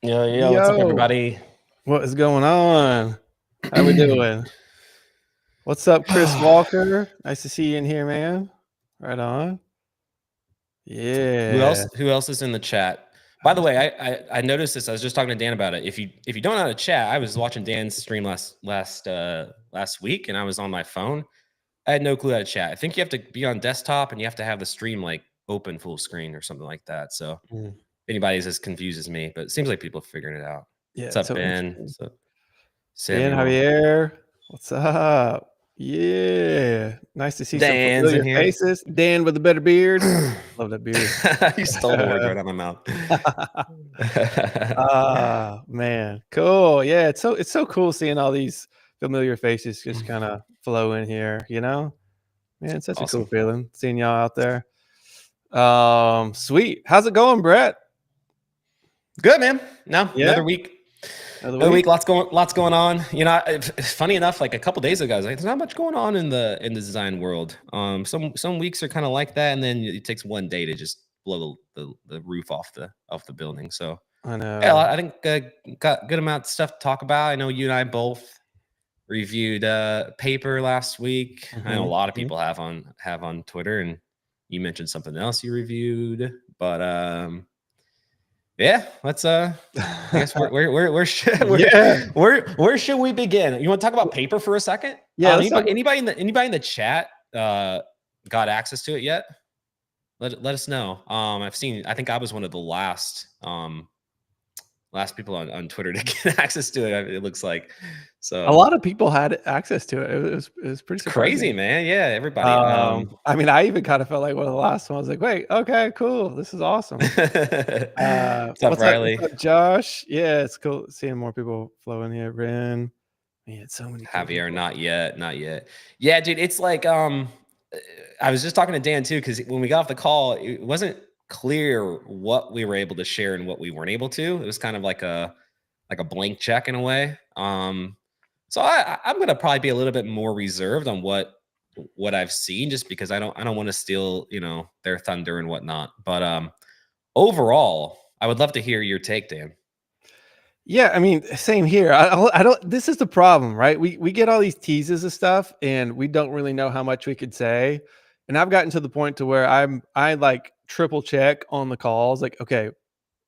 Yo, what's up, Yo, everybody? what is going on? How we doing? What's up, Chris Walker? Nice to see you in here, man. Right on. Who Yeah. else? Who else is in the chat? By the way, I noticed this. I was just talking to Dan about it. If you don't know how to chat, I was watching Dan's stream last week, and I was on my phone. I had no clue how to chat. I think you have to be on desktop, and you have to have the stream like open full screen or something like that. So if anybody's as confused as me, but it seems like people are figuring it out. Yeah, What's it's up, so Ben? interesting. What's up, Ben Samuel? Javier, what's up? Yeah. Nice to see some Dan's in familiar here. faces. Dan with the better beard. Love that beard. You stole the words right out of my mouth. Man. Cool. Yeah, it's so cool seeing all these familiar faces just kind of flow in here, Man, it's such a cool Awesome. feeling seeing y'all out there. Sweet. How's it going, Brett? Good, man. No, Yeah, another week. another Another week. week. Lots going on. Funny enough, like a couple days ago, I was like, "There's not much going on in the design world." Some weeks are kind of like that, and then it takes one day to just blow the roof off the building. So I yeah, know. I think got good amount of stuff to talk about. I know you and I both reviewed paper last week. I know a lot of people have on Twitter, and you mentioned something else you reviewed, but yeah, let's I guess Yeah, where should we begin? You want to talk about paper for a second? yeah. Let's talk. Anybody in the chat got access to it yet? Let us know. I think I was one of the last people on Twitter to get access to it. It looks like so. A lot of people had access to it. It was pretty It's crazy, surprising. man. Yeah, everybody. I mean, I even kind of felt like one of the last ones. I was like, wait, okay, cool. This is awesome. What's up, What's up? Riley? What's up, Josh? Yeah, it's cool seeing more people flow in here. Ren, man, so many cool Javier, people. not yet. Yeah, dude, it's like I was just talking to Dan too, because when we got off the call, it wasn't clear what we were able to share and what we weren't able to. It was kind of like a blank check in a way. So I'm gonna probably be a little bit more reserved on what I've seen, just because I don't want to steal their thunder and whatnot. But overall, I would love to hear your take, Dan. Yeah, I mean, same here. I don't. This is the problem, right? We get all these teases of stuff, and we don't really know how much we could say. And I've gotten to the point to where I like triple check on the calls. Like, okay,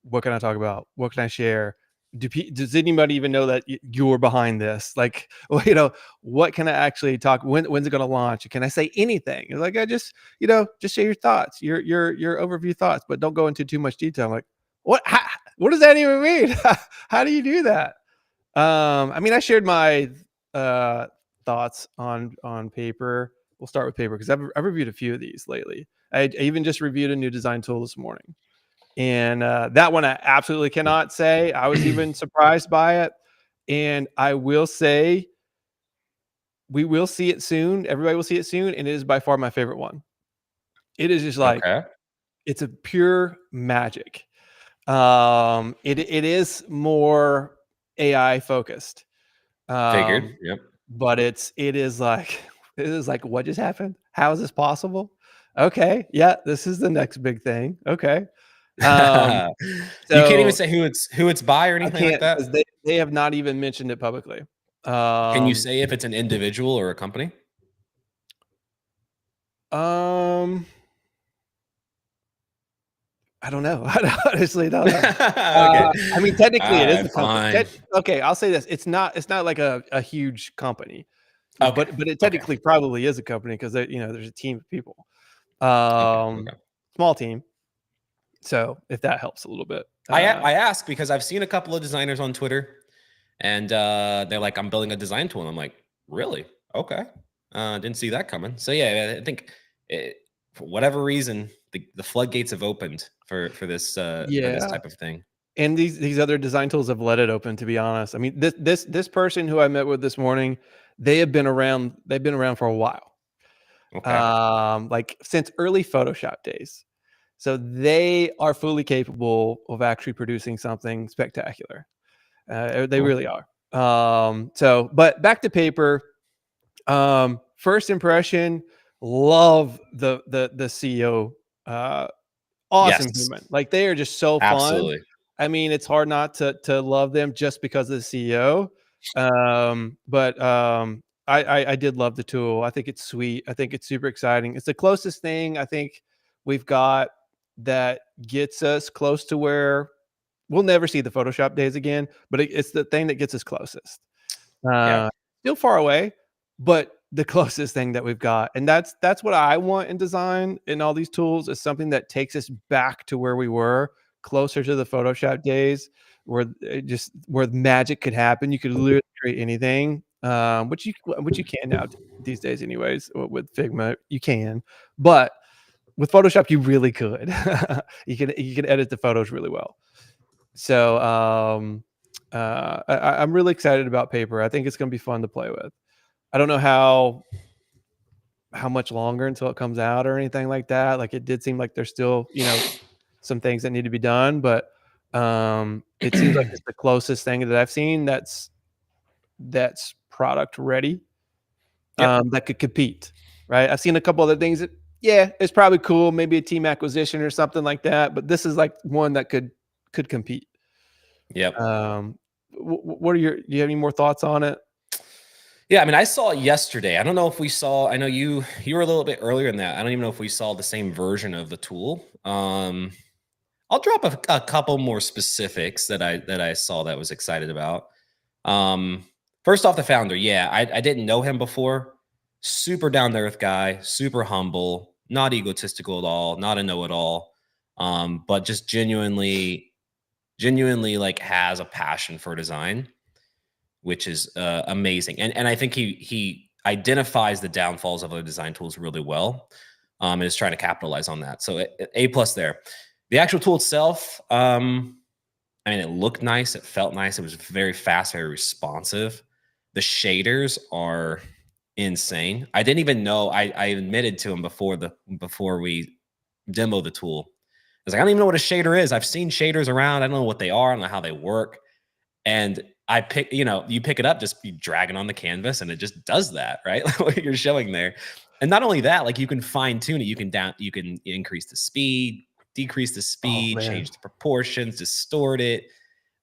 what can I talk about? What can I share? Does anybody even know that you're behind this? Like, well, what can I actually talk? When's it going to launch? Can I say anything? It's like, I just share your thoughts, your overview thoughts, but don't go into too much detail. I'm like, what does that even mean? How do you do that? I mean, I shared my thoughts on paper. We'll start with paper because I've reviewed a few of these lately. I even just reviewed a new design tool this morning. And that one I absolutely cannot say. I was even surprised by it. And I will say, we will see it soon. Everybody will see it soon. And it is by far my favorite one. It is just like, Okay, it's a pure magic. It is more AI focused. figured. Yep. But it is like, what just happened? How is this possible? Okay. Yeah, this is the next big thing. Okay. You can't even So say who it's by or I anything like can't, that. because they have not even mentioned it publicly. Can you say if it's an individual or a company? Um, I don't know. I honestly don't know. Okay. I mean, technically, All it is right, a company. fine. Okay, I'll say this: it's not like a huge company, Okay. but it Okay. technically probably is a company because there's a team of people, Okay. Okay. small team. So if that helps a little bit, I ask because I've seen a couple of designers on Twitter, and they're like, "I'm building a design tool," and I'm like, "Really? Okay. Didn't see that coming." So yeah, I think for whatever reason, the floodgates have opened for this yeah. type of thing. And these other design tools have let it open, to be honest. I mean, this person who I met with this morning, they've been around for a while. Okay. Like since early Photoshop days. So they are fully capable of actually producing something spectacular. They Cool. really are. But back to paper. First impression, love the CEO. Awesome Yes. human. Like, they are just so fun. Absolutely. I mean, it's hard not to love them just because of the CEO. But I did love the tool. I think it's sweet. I think it's super exciting. It's the closest thing I think we've got that gets us close to where we'll never see the Photoshop days again, but it's the thing that gets us closest. Yeah. Uh, Still far away, but the closest thing that we've got, and that's what I want in design in all these tools is something that takes us back to where we were, closer to the Photoshop days, where where magic could happen. You could literally create anything, which you can now these days, anyways. With Figma, you can, but with Photoshop, you really could. You can edit the photos really well. So I'm really excited about paper. I think it's going to be fun to play with. I don't know how much longer until it comes out or anything like that. Like it did seem like there's still, some things that need to be done, but it seems like it's the closest thing that I've seen that's product ready, Yep. that could compete. Right. I've seen a couple other things that, yeah, it's probably cool, maybe a team acquisition or something like that, but this is like one that could compete. Yep. What are do you have any more thoughts on it? Yeah, I mean, I saw it yesterday. I don't know if we saw. I know you were a little bit earlier than that. I don't even know if we saw the same version of the tool. I'll drop a couple more specifics that I saw that was excited about. Um, First off, the founder. Yeah, I didn't know him before. Super down to earth guy, super humble, not egotistical at all, not a know it all, but just genuinely like has a passion for design, which is amazing. And I think he identifies the downfalls of other design tools really well, and is trying to capitalize on that. So A plus there. The actual tool itself, I mean, it looked nice, it felt nice, it was very fast, very responsive. The shaders are insane. I didn't even know. I admitted to him before we demo the tool. I was like, I don't even know what a shader is. I've seen shaders around. I don't know what they are. I don't know how they work. And I pick, you pick it up, just be dragging on the canvas, and it just does that, right? Like what you're showing there. And not only that, like you can fine tune it. You can increase the speed, decrease the Oh speed, man. change the proportions, distort it,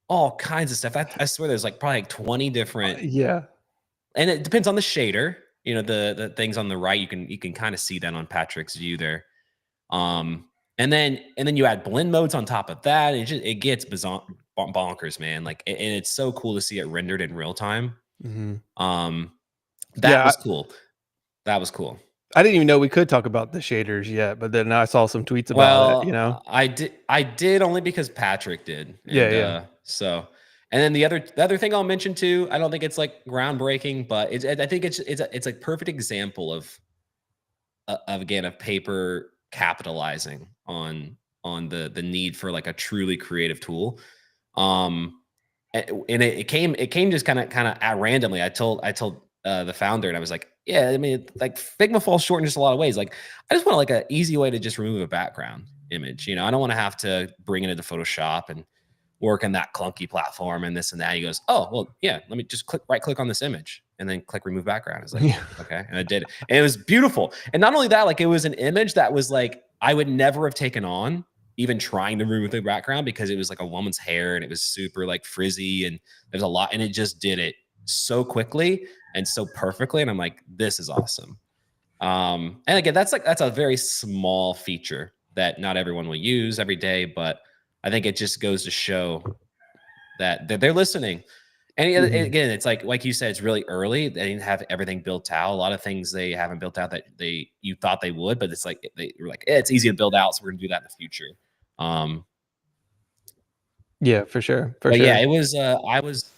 all kinds of stuff. I swear there's like probably like 20 different, Yeah. and it depends on the shader. The things on the right, you can kind of see that on Patrick's view there. Um, and then you add blend modes on top of that. It gets bonkers, man. Like, and it's so cool to see it rendered in real time. Mhm. Um, that Yeah, was cool. That was cool. I didn't even know we could talk about the shaders yet, but then I saw some tweets about it, you Well, know? I did only because Patrick did, Yeah, and yeah. so. And then the other thing I'll mention too. I don't think it's like groundbreaking, but I think it's a perfect example of again of paper capitalizing on the need for like a truly creative tool. Um, and it came just kind of at randomly. I told the founder, and I was like, yeah, I mean, like Figma falls short in just a lot of ways. Like, I just want like an easy way to just remove a background image. I don't want to have to bring it into Photoshop and work on that clunky platform and this and that. He goes, oh, well, yeah, let me just right click on this image and then click remove background. I was like, Yeah. okay. And I did. And it was beautiful. And not only that, like it was an image that was like, I would never have taken on even trying to remove the background because it was like a woman's hair and it was super like frizzy and there's a lot, and it just did it so quickly and so perfectly. And I'm like, this is awesome. And again, that's a very small feature that not everyone will use every day, but I think it just goes to show that they're listening. And Mhm. again, it's like you said, it's really early. They didn't have everything built out. A lot of things they haven't built out that you thought they would, but it's like they were like, it's easy to build out, so we're gonna do that in the future. Um, Yeah, for sure, for but yeah, sure. it was. I was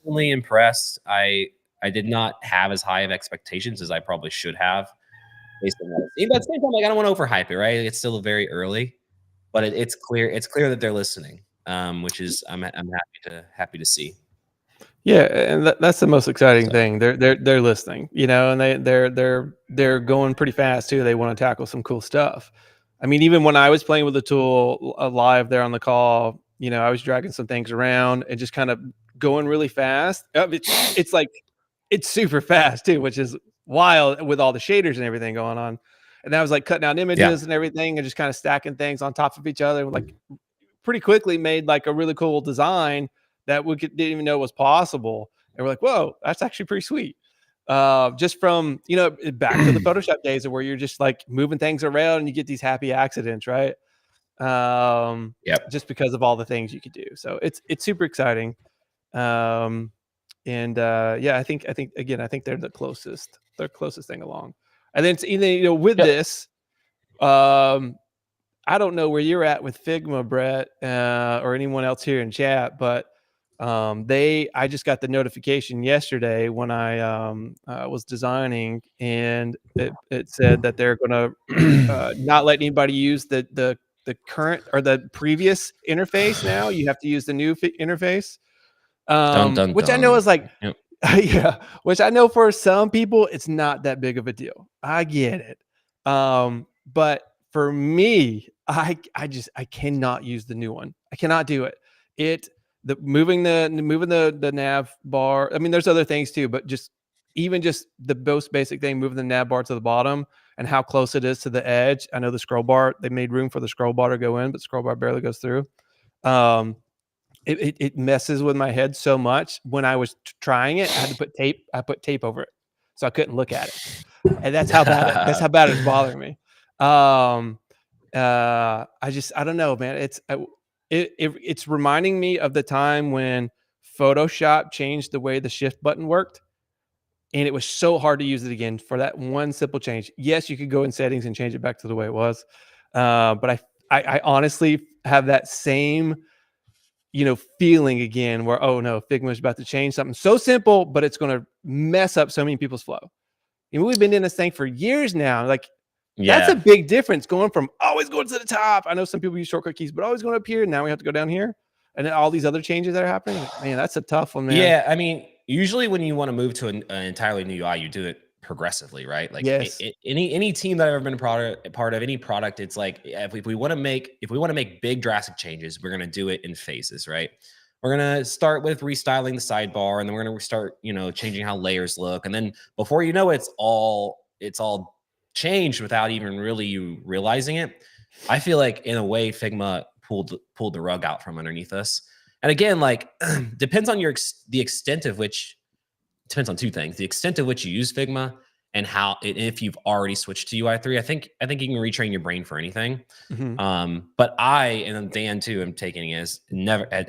really impressed. I did not have as high of expectations as I probably should have based on what I've seen. But at the same time, like I don't want to overhype it, right? It's still very early, but it's clear that they're listening, which is I'm happy to see. Yeah, and that's the most exciting So thing. They're listening, and they're going pretty fast too. They want to tackle some cool stuff. I mean, even when I was playing with the tool live there on the call, I was dragging some things around and just kind of going really fast. It's like it's super fast too, which is wild with all the shaders and everything going on. And I was like cutting out yeah, images and everything and just kind of stacking things on top of each other, like pretty quickly made like a really cool design that didn't even know was possible. And we're like, whoa, that's actually pretty sweet. Just from, back to the Photoshop days of where you're just like moving things around and you get these happy accidents, right? Yep. Just because of all the things you could do. So it's super exciting. Yeah, I think again, I think they're the closest thing along. And then it's either, with Yep. this, I don't know where you're at with Figma, Brett, or anyone else here in chat, but I just got the notification yesterday when I was designing, and it said that they're going to not let anybody use the current or the previous interface. Now you have to use the new interface, Dun dun which I know dun. is like, Yep. yeah, which I know for some people it's not that big of a deal. I get it. But for me, I cannot use the new one. I cannot do it. Moving the nav bar. I mean, there's other things too, but just the most basic thing, moving the nav bar to the bottom and how close it is to the edge. I know the scroll bar, they made room for the scroll bar to go in, but scroll bar barely goes through. It messes with my head so much. When I was trying it, I had to put tape. I put tape over it, so I couldn't look at it. And that's how bad it's bothering me. I don't know, man. It's reminding me of the time when Photoshop changed the way the shift button worked, and it was so hard to use it again for that one simple change. Yes, you could go in settings and change it back to the way it was, but I honestly have that same feeling again where, oh no, Figma is about to change something so simple, but it's going to mess up so many people's flow. And we've been in this thing for years now. Like, that's a big difference going from always going to the top. I know some people use shortcut keys, but always going up here. Now we have to go down here. And then all these other changes that are happening. Like, man, that's a tough one, man. Yeah. I mean, usually when you want to move to an entirely new UI, you do it progressively, right? Like Yes. any team that I've ever been a part of, any product, it's like if we want to make big drastic changes, we're gonna do it in phases, right? We're gonna start with restyling the sidebar, and then we're gonna start, changing how layers look, and then before you know it, it's all changed without even really you realizing it. I feel like in a way, Figma pulled the rug out from underneath us. And again, like depends on the extent of which depends on two things: the extent of which you use Figma and if you've already switched to UI3. I think you can retrain your brain for anything. But I and Dan too am taking it as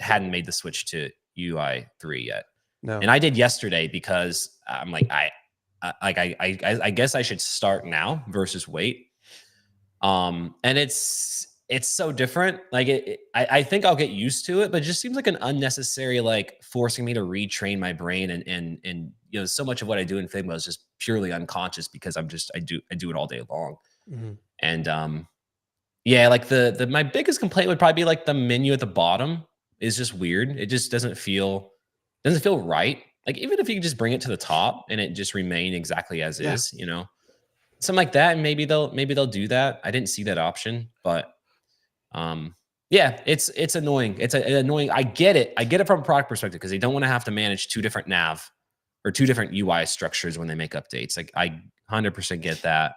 hadn't made the switch to UI3 yet. No. And I did yesterday because I'm like I guess I should start now versus wait. And it's so different. Like I think I'll get used to it, but it just seems like an unnecessary, like forcing me to retrain my brain. And so much of what I do in Figma is just purely unconscious because I do it all day long. And yeah, like my biggest complaint would probably be like the menu at the bottom is just weird. It just doesn't feel right. Like even if you could just bring it to the top and it just remain exactly as is, something like that, and maybe they'll do that. I didn't see that option, but yeah, it's annoying. It's annoying. I get it from a product perspective because they don't want to have to manage two different nav or two different UI structures when they make updates. Like I 100% get that.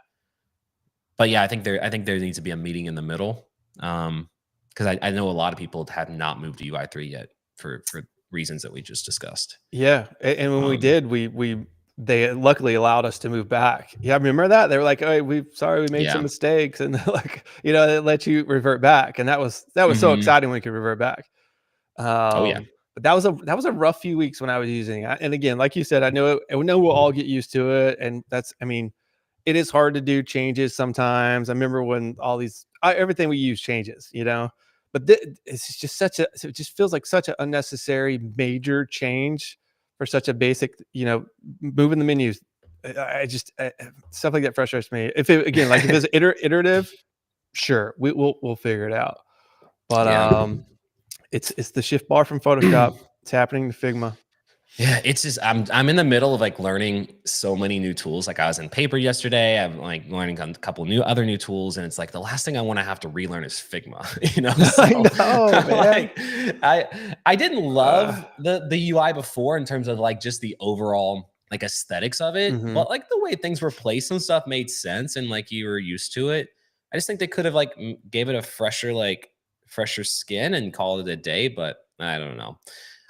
But yeah, I think there needs to be a meeting in the middle. Because I know a lot of people have not moved to UI3 yet for reasons that we just discussed. Yeah. And when we did, they luckily allowed us to move back. Yeah, remember that? They were like, "Oh, we made some mistakes," and like, they let you revert back, and that was so exciting when we could revert back. Oh yeah, but that was a rough few weeks when I was using it. And again, like you said, I know we'll all get used to it, and it is hard to do changes sometimes. I remember when everything we use changes, but it's just it just feels like such an unnecessary major change for such a basic, moving the menus. Stuff like that frustrates me. If it's iterative, sure, we'll figure it out. But it's the shift bar from Photoshop. It's happening to Figma. Yeah, it's just I'm in the middle of like learning so many new tools. Like I was in paper yesterday. I'm like learning a couple other new tools, and it's like the last thing I want to have to relearn is Figma. So, I know, man. I didn't love the UI before in terms of like just the overall like aesthetics of it, but like the way things were placed and stuff made sense, and like you were used to it. I just think they could have like gave it a fresher like fresher skin and call it a day. But I don't know.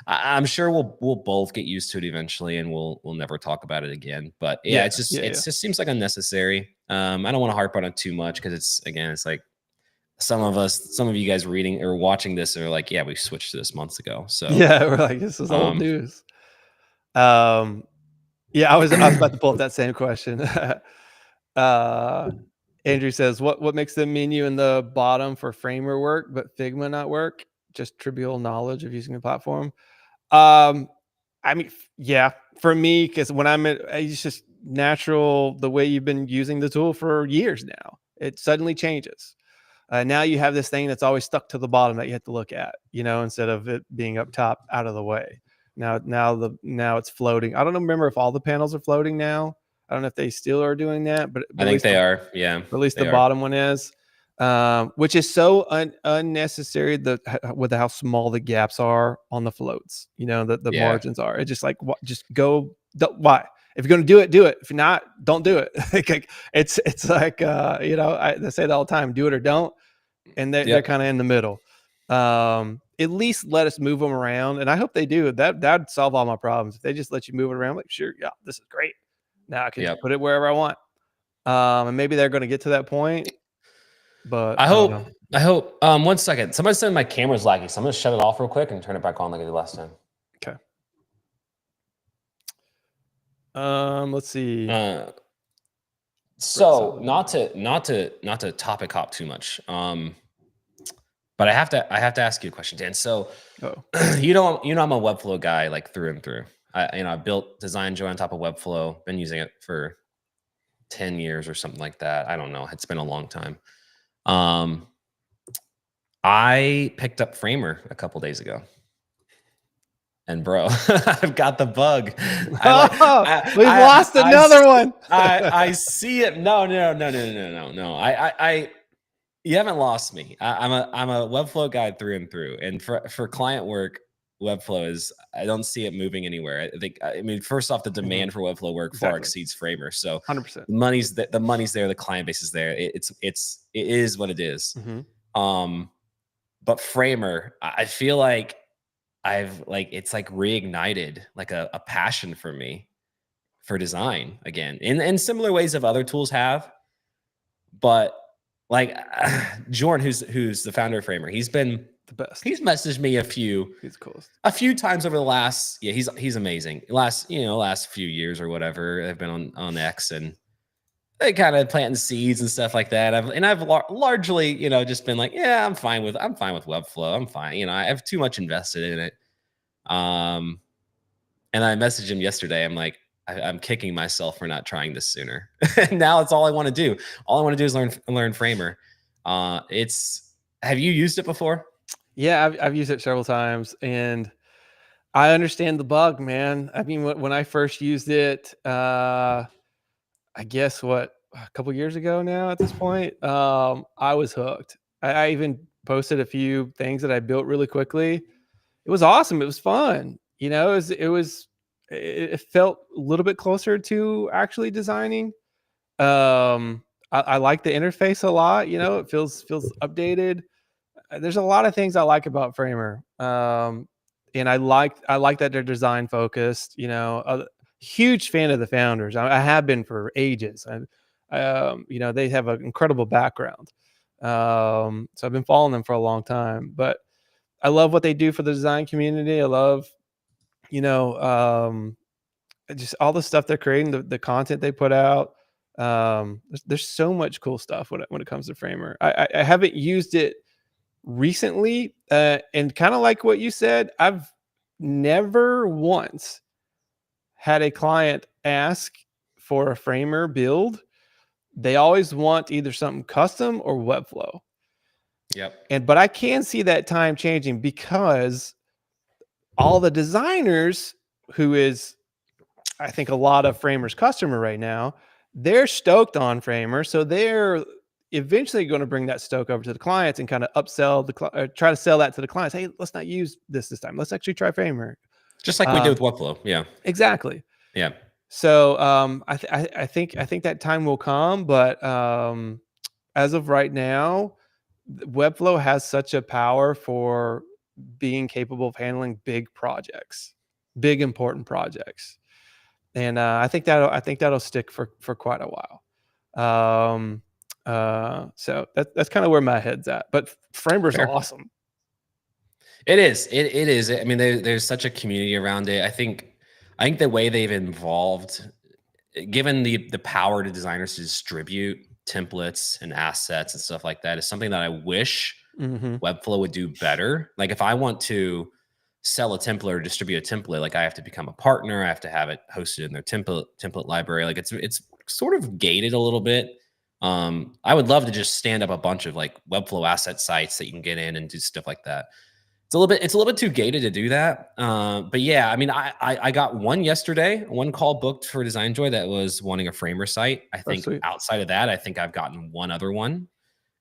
I'm sure we'll both get used to it eventually, and we'll never talk about it again. But yeah, Yeah, it yeah. just seems like unnecessary. I don't want to harp on it too much because it's like some of you guys reading or watching this are like, yeah, we switched to this months ago. So Yeah, we're like, this is old um, news. Um, yeah, I was about to pull up that same question. uh, Andrew says, what makes the menu in the bottom for Framer work, but Figma not work? Just trivial knowledge of using the platform. Um, I mean, yeah, for me, because when it's just natural the way you've been using the tool for years now. It suddenly changes. Now you have this thing that's always stuck to the bottom that you have to look at, instead of it being up top out of the way. Now it's floating. I don't remember if all the panels are floating now. I don't know if they still are doing that, but I at think least they are. Yeah, or at least they the are. bottom one is, which is so unnecessary. With how small the gaps are on the floats, the Yeah. margins are. It's just like, just go. Why? If you're going to do it, do it. If you're not, don't do it. It's like, I say that all the time: do it or don't. And they're Yep. kind of in the middle. At least let us move them around, and I hope they do. That'd solve all my problems if they just let you move it around. Like, sure, yeah, this is great. Now I can just Yep. put it wherever I want. And maybe they're going to get to that point, but I I don't know. hope. I hope. One second. Somebody said my camera's laggy, so I'm gonna shut it off real quick and turn it back on like I did last time. Okay. Let's see. Uh, Brett says so it. not to topic hop too much. But I have to ask you a question, Dan. So Oh, I'm a Webflow guy like through and through. I built Design Joy on top of Webflow. Been using it for 10 years or something like that. I don't know. It's been a long time. I picked up Framer a couple days ago. And bro, I've got the bug. I like we've lost another one. I see it. No. I you haven't lost me. I'm a Webflow guy through and through. And for client work, Webflow is I don't see it moving anywhere. I mean, first off, the demand for Webflow work far Exactly. exceeds Framer. So 100%. the money's there, the client base is there. It is what it is. But Framer, I feel like it's like reignited like a passion for me for design again in similar ways of other tools have. But like Jordan, who's the founder of Framer, The best. he's messaged me He's the coolest. a few times over the last he's amazing. Last few years or whatever, I've been on X and they kind of planting seeds and stuff like that. I've largely just been like, yeah, I'm fine with Webflow. I'm fine. I have too much invested in it. And I messaged him yesterday. I'm like, I'm kicking myself for not trying this sooner. And now it's all I want to do. All I want to do is learn Framer. Have you used it before? Yeah, I've used it several times, and I understand the bug, man. I mean, when I first used it, I guess a couple years ago now at this point, I was hooked. I even posted a few things that I built really quickly. It was awesome. It was fun. It felt a little bit closer to actually designing. I like the interface a lot. It feels updated. There's a lot of things I like about Framer. And I like that they're design focused. A huge fan of the founders. I have been for ages. They have an incredible background. So I've been following them for a long time. But I love what they do for the design community. I love, just all the stuff they're creating, the content they put out. There's so much cool stuff when it comes to Framer. I haven't used it recently, and kind of like what you said, I've never once had a client ask for a Framer build. They always want either something custom or Webflow. Yep. But I can see that time changing because all the designers, who is, I think, a lot of Framer's customer right now, they're stoked on Framer. So they're eventually going to bring that stoke over to the clients and kind of upsell try to sell that to the clients. Hey, let's not use this time. Let's actually try Framer. Just like we did with Webflow. Yeah. Exactly. Yeah. So I think that time will come, but as of right now, Webflow has such a power for being capable of handling big projects, big important projects, and I think that'll stick for quite a while. So that's kind of where my head's at. But Framer's Fair. awesome. It is. It is. I mean, there's such a community around it. I think the way they've evolved, given the power to designers to distribute templates and assets and stuff like that, is something that I wish Hmm. Webflow would do better. Like if I want to sell a template or distribute a template, like I have to become a partner. I have to have it hosted in their template library. Like it's sort of gated a little bit. I would love to just stand up a bunch of like Webflow asset sites that you can get in and do stuff like that. It's a little bit too gated to do that. But yeah, I mean, I got one yesterday, one call booked for Design Joy that was wanting a framer site. I Oh, think sweet. outside of that, I think I've gotten one other one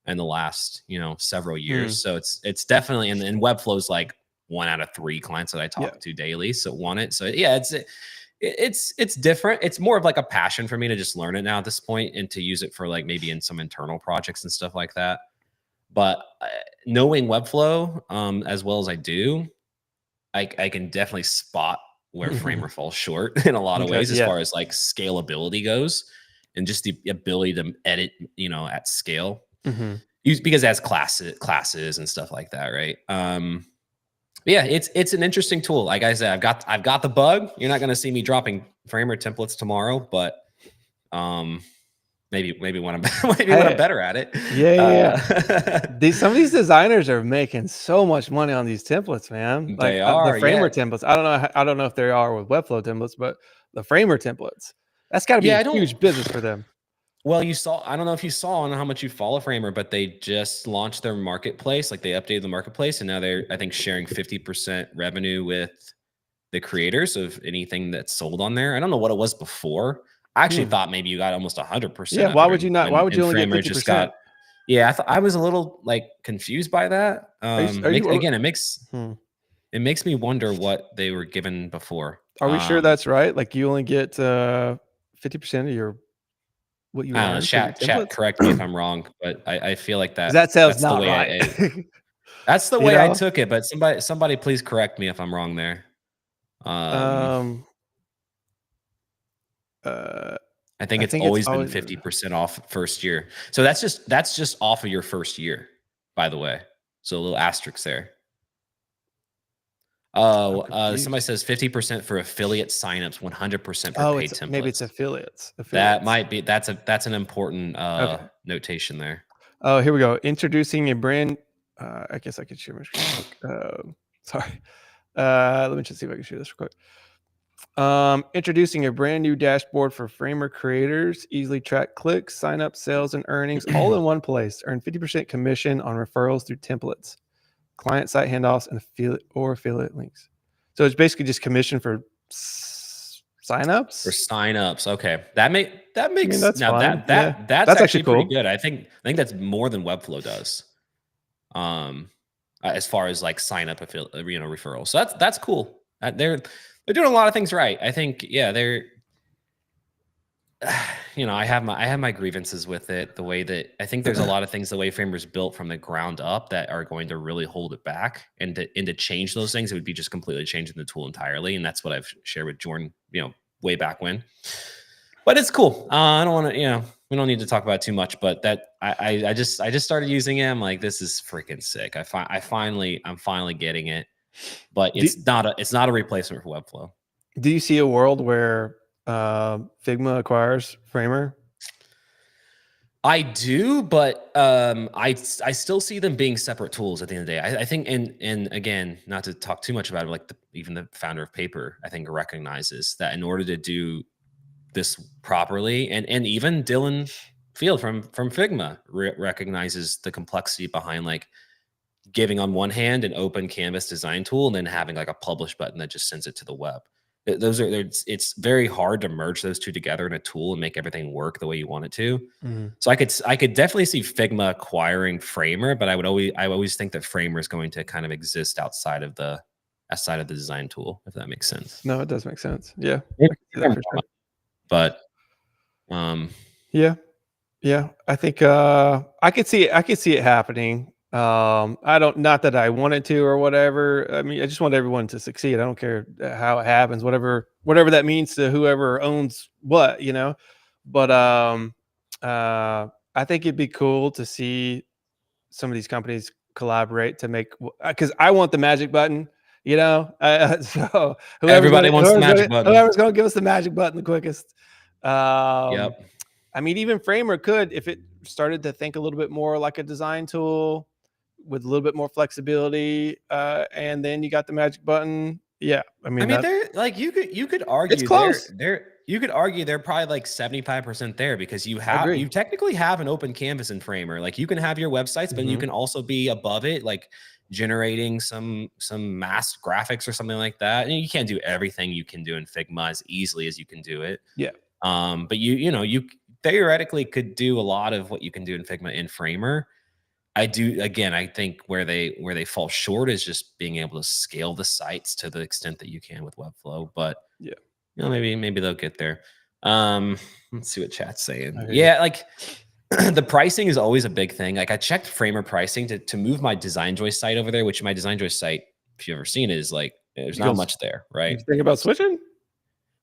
in the last, several years. Mm, So it's definitely, and Webflow's like 1 out of 3 clients that I yeah. talk to daily. So want it. So yeah, it's different. It's more of like a passion for me to just learn it now at this point and to use it for like maybe in some internal projects and stuff like that. But knowing Webflow as well as I do, I can definitely spot where Framer falls short in a lot of Okay. ways as Yeah. far as like scalability goes and just the ability to edit, at scale. Hmm. Because it has classes and stuff like that, right? Yeah, it's an interesting tool. Like I said, I've got the bug. You're not going to see me dropping Framer templates tomorrow, but um, maybe when I'm maybe when I'm Hey, better at it. yeah, yeah, yeah. Uh, Some of these designers are making so much money on these templates, man. Like they the are, Framer yeah, templates. I don't know if they are with Webflow templates, but the Framer templates, that's got to be yeah. a I don't. huge business for them. Well, I don't know if you saw on how much you follow Framer, but they just launched their marketplace. Like they updated the marketplace, and now they're, I think, sharing 50% revenue with the creators of anything that's sold on there. I don't know what it was before. I actually Hmm. thought maybe you got almost Yeah. 100% of Why it, would you not? Why would you and only get Framer just 50%? got. Yeah, I was a little like confused by that. Are Makes you? again, Hmm. it makes me wonder what they were given before. Are we sure that's right? Like you only get 50% of your what you I don't know. earn for your Chat, templates? correct me if I'm wrong, but I feel like 'Cause that sounds that's the not way right. that's the You way I know? took it. But somebody please correct me if I'm wrong there. Um, Um, uh, I think I it's think it's always been always 50% off first year. So that's just off of your first year, by the way. So a little asterisk there. I'm Oh, somebody confused. says 50% for affiliate signups, 100% for Oh, paid it's maybe it's templates. affiliates. That Affiliates. might be that's an important Okay. notation there. Oh, here we go. Introducing a brand. I guess I could share my screen real quick. Sorry. Let me just see if I can share this real quick. Introducing a brand new dashboard for Framer creators. Easily track clicks, sign up, sales, and earnings all in one place. Earn 50% commission on referrals through templates, client site handoffs, and affiliate links. So it's basically just commission for For signups. signups, okay. That I mean, makes that's now fun. Yeah, that's that's actually actually pretty cool. good. I think that's more than Webflow does. Um, as far as like sign up referrals. So that's cool. They're doing a lot of things right. I think yeah, they're I have my grievances with it. The way that I think there's a lot of things the way Framer's built from the ground up that are going to really hold it back, and to change those things, it would be just completely changing the tool entirely. And that's what I've shared with Jordan, way back when. But it's cool. I don't want to, we don't need to talk about it too much. But that I just started using it. I'm like, this is freaking sick. I'm finally getting it. But Do, it's not a replacement for Webflow. do you see a world where Figma acquires Framer? I do, but I still see them being separate tools at the end of the day. I think, and again, not to talk too much about it, like even the founder of Paper, I think recognizes that in order to do this properly, and even Dylan Field from Figma recognizes the complexity behind like giving on one hand an open canvas design tool and then having like a publish button that just sends it to the web. It's very hard to merge those two together in a tool and make everything work the way you want it to. Mhm. So I could definitely see Figma acquiring Framer, but I always think that Framer is going to kind of exist outside of the design tool, if that makes sense. No, it does make sense. Yeah, Maybe I can see I'm that for wrong, sure. but um Yeah. Yeah, I think I could see it happening. I don't, not that I wanted to or whatever. I mean, I just want everyone to succeed. I don't care how it happens, whatever that means to whoever owns what, you know. But I think it'd be cool to see some of these companies collaborate to make, because I want the magic button, you know. So Everybody wants the magic button. whoever's gonna give us the magic button the quickest. Um, Yep. I mean, even Framer could, if it started to think a little bit more like a design tool with a little bit more flexibility, and then you got the magic button. Yeah, I I mean mean, that they're like you could it's argue close. they're probably like 75% there because I you agree. technically have an open canvas in Framer. Like you can have your websites, but you Hmm. can also be above it, like generating some mass graphics or something like that. And you can't do everything you can do in Figma as easily as you can do it. Yeah, But you theoretically could do a lot of what you can do in Figma in Framer. I do again, I think where they fall short is just being able to scale the sites to the extent that you can with Webflow, but yeah, maybe they'll get there. Let's see what chat's I saying. hear you. Yeah, like the pricing is always a big thing. Like I checked Framer pricing to move my Design Joy site over there, which my Design Joy site, if you've ever seen it, is like there's You not gonna much there, right? you think about switching?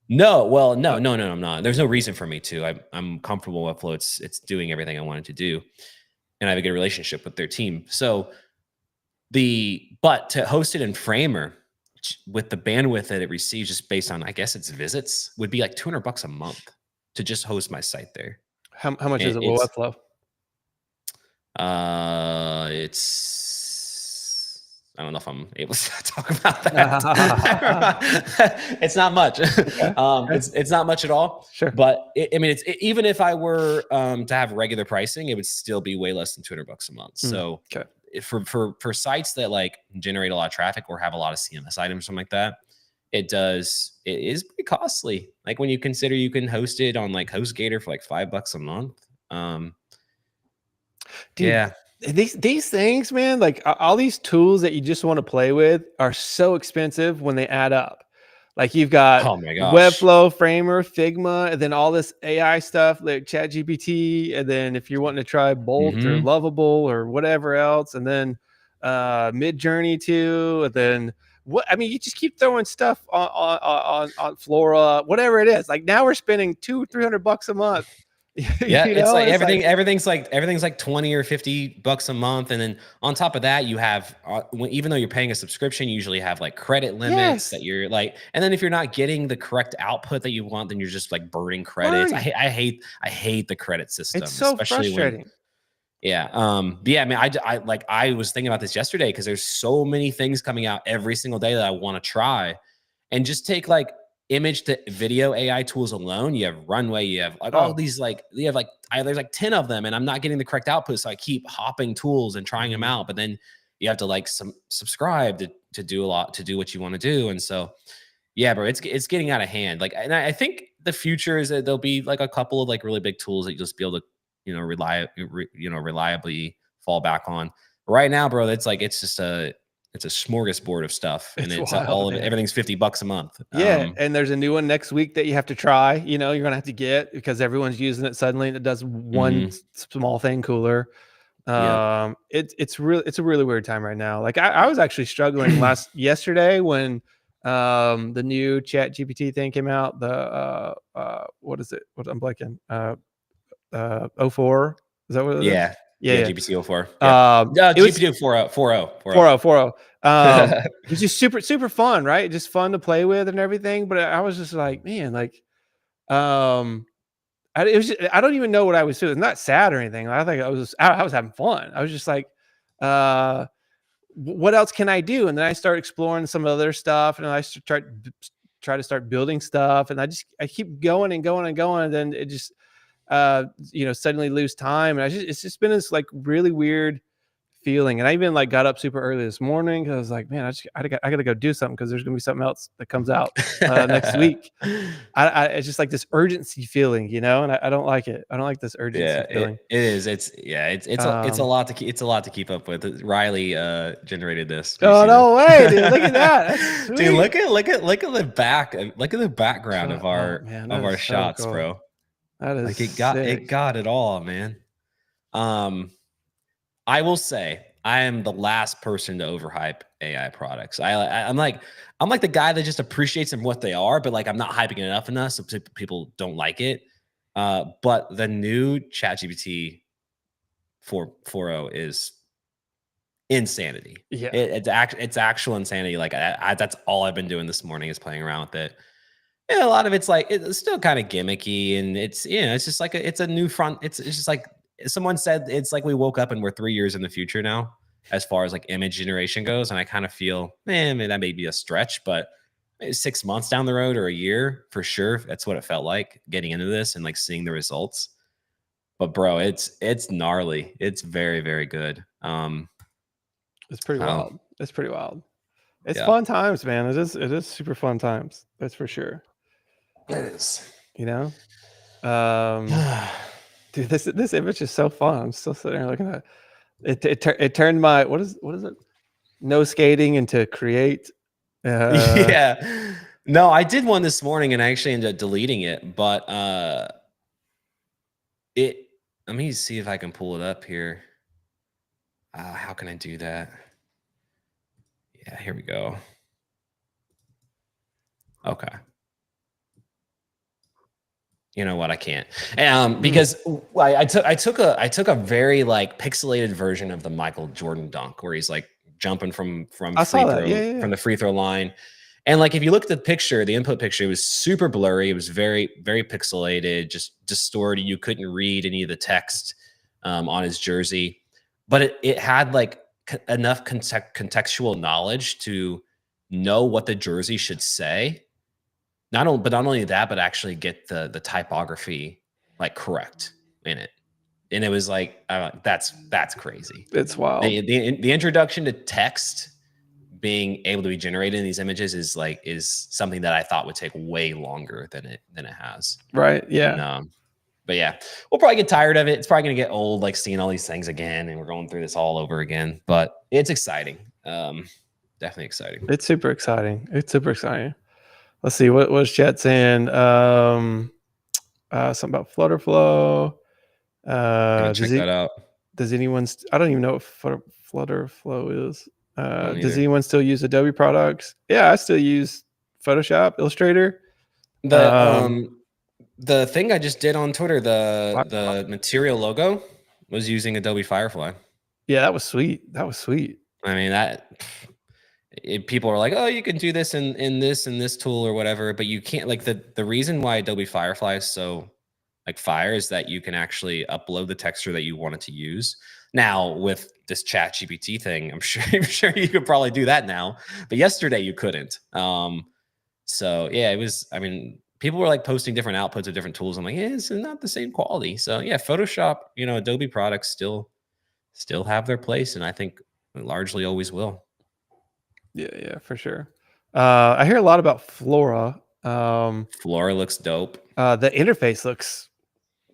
No, well, Oh, no, I'm not. There's no reason for me to. I'm comfortable with Webflow. It's doing everything I wanted to do, and I have a good relationship with their team. So but to host it in Framer with the bandwidth that it receives just based on, I guess, its visits would be like $200 a month to just host my site there. how much is it with It's Webflow? it's I don't know if I'm able to talk about that. It's not much. Okay, okay, It's not much at all. sure. But I mean, even if I were to have regular pricing, it would still be way less than $200 a month. Mm, So okay. for sites that like generate a lot of traffic or have a lot of CMS items, something like that, it is pretty costly. Like when you consider you can host it on like HostGator for like $5 a month. Um, Dude, yeah. these things, man, like all these tools that you just want to play with are so expensive when they add up. Like you've got Oh my gosh. Webflow, Framer, Figma, and then all this AI stuff like ChatGPT, and then if you're wanting to try Bolt or Hmm. Lovable or whatever else, and then Mid Journey too, and then what? I mean, you just keep throwing stuff on Flora, whatever it is. Like now we're spending $200-300 a month. Yeah, You it's know, like and it's like, everything's like 20 or $50 a month, and then on top of that, you have even though you're paying a subscription, you usually have like credit limits that yes, you're like, and then if you're not getting the correct output that you want, then you're just like burning credits. burning. I hate the credit It's system, so especially when frustrating. yeah. But yeah, I mean, I was thinking about this yesterday because there's so many things coming out every single day that I want to try. And just take like image to video AI tools alone. You have Runway, you have like all Oh, these like you have like there's like 10 of them, and I'm not getting the correct output. So I keep hopping tools and trying them mhm. out. But then you have to like subscribe to do a lot to do what you want to do. And so yeah, bro, it's getting out of hand. Like, and I think the future is that there'll be like a couple of like really big tools that you just be able to, reliably fall back on. Right now, bro, it's a smorgasbord of stuff, and It's it's wild, all of it. man. Everything's $50 a month. Yeah, and there's a new one next week that you have to try, you know, you're gonna have to get because everyone's using it suddenly and it does one Mhm. small thing cooler. Yep. It's a really weird time right now. Like I was actually struggling yesterday when the new Chat GPT thing came out. The what is it? What I'm blanking. O 04. Is that what it is? Yeah. Yeah. Yeah, GPT-04. Yep. yeah. No, It was GPT 40 40 40, 40. 40. It was just super, super fun, right? Just fun to play with and everything. But I was just like, man, like, um, it was I don't even know what I was doing. It's not sad or anything. I think I was having fun. I was just like, uh, what else can I do? And then I start exploring some other stuff, and I try to start building stuff, and I keep going and going and going, and then it just suddenly lose time, and it's just been this like really weird feeling. And I even like got up super early this morning because I was like, man, I gotta go do something because there's gonna be something else that comes out next week. It's just like this urgency feeling, you know, and I don't like it. I don't like this urgency Yeah, feeling. it is. It's a Um, lot it's a lot to keep up with. Riley generated this. Have you oh seen this? no way, dude! Look at that. That's Dude, sweet. look at the background Oh man, of that is our so shots, cool. bro. That is Like it sick. got it all, man. Um, I will say I am the last person to overhype AI products. I'm like the guy that just appreciates them what they are, but like I'm not hyping it up enough so people don't like it. But the new ChatGPT 4.0 is insanity. Yeah. It's actual insanity. Like that's all I've been doing this morning is playing around with it. Yeah, a lot of it's like it's still kind of gimmicky, and it's it's just like it's a new front. It's just like someone said, it's like we woke up and we're 3 years in the future now, as far as like image generation goes. And I kind of feel, man, that may be a stretch, but maybe 6 months down the road or a year for sure. That's what it felt like getting into this and like seeing the results. But bro, it's gnarly. It's very very good. It's pretty Oh wild. It's pretty wild. It's yeah, fun times, man. It is super fun times. That's for sure. it is. You know? Dude, this image is so fun. I'm still sitting there looking at it. It turned my what is it? No skating into create. Yeah. No, I did one this morning and I actually ended up deleting it, but it let me see if I can pull it up here. How can I do that? Yeah, here we go. Okay. You know what? I can't. Because I took a very like pixelated version of the Michael Jordan dunk where he's like jumping I saw that. Yeah, yeah, from yeah. the free throw line. And like if you look at the picture, the input picture, it was super blurry. It was very, very pixelated, just distorted. You couldn't read any of the text on his jersey. But it had like enough contextual knowledge to know what the jersey should say, not only that, but actually get the typography like correct in it. And it was like, that's crazy. It's wild. The introduction to text being able to be generated in these images is something that I thought would take way longer than it has. Right? And Yeah. but yeah, we'll probably get tired of it. It's probably gonna get old, like seeing all these things again, and we're going through this all over again. But it's exciting. Definitely exciting. It's super exciting. It's super exciting. Let's see what was chat saying. Something about Flutter Flow. Gonna Does check he? that out. Does anyone? I don't even know what Flutter Flow is. I don't Does either. anyone still use Adobe products? Yeah, I still use Photoshop, Illustrator. The the thing I just did on Twitter, Firefly. the material logo was using Adobe Firefly. Yeah, that was sweet. That was sweet. I mean people are like, oh, you can do this in this tool or whatever, but you can't. Like the reason why Adobe Firefly is so like fire is that you can actually upload the texture that you wanted to use. Now with this Chat GPT thing, I'm sure you could probably do that now, but yesterday you couldn't. So yeah, it was. I mean, people were like posting different outputs of different tools. I'm like, yeah, it's not the same quality. So yeah, Photoshop, Adobe products still have their place, and I think largely always will. Yeah, yeah, for sure. I hear a lot about Flora. Flora looks dope. The interface looks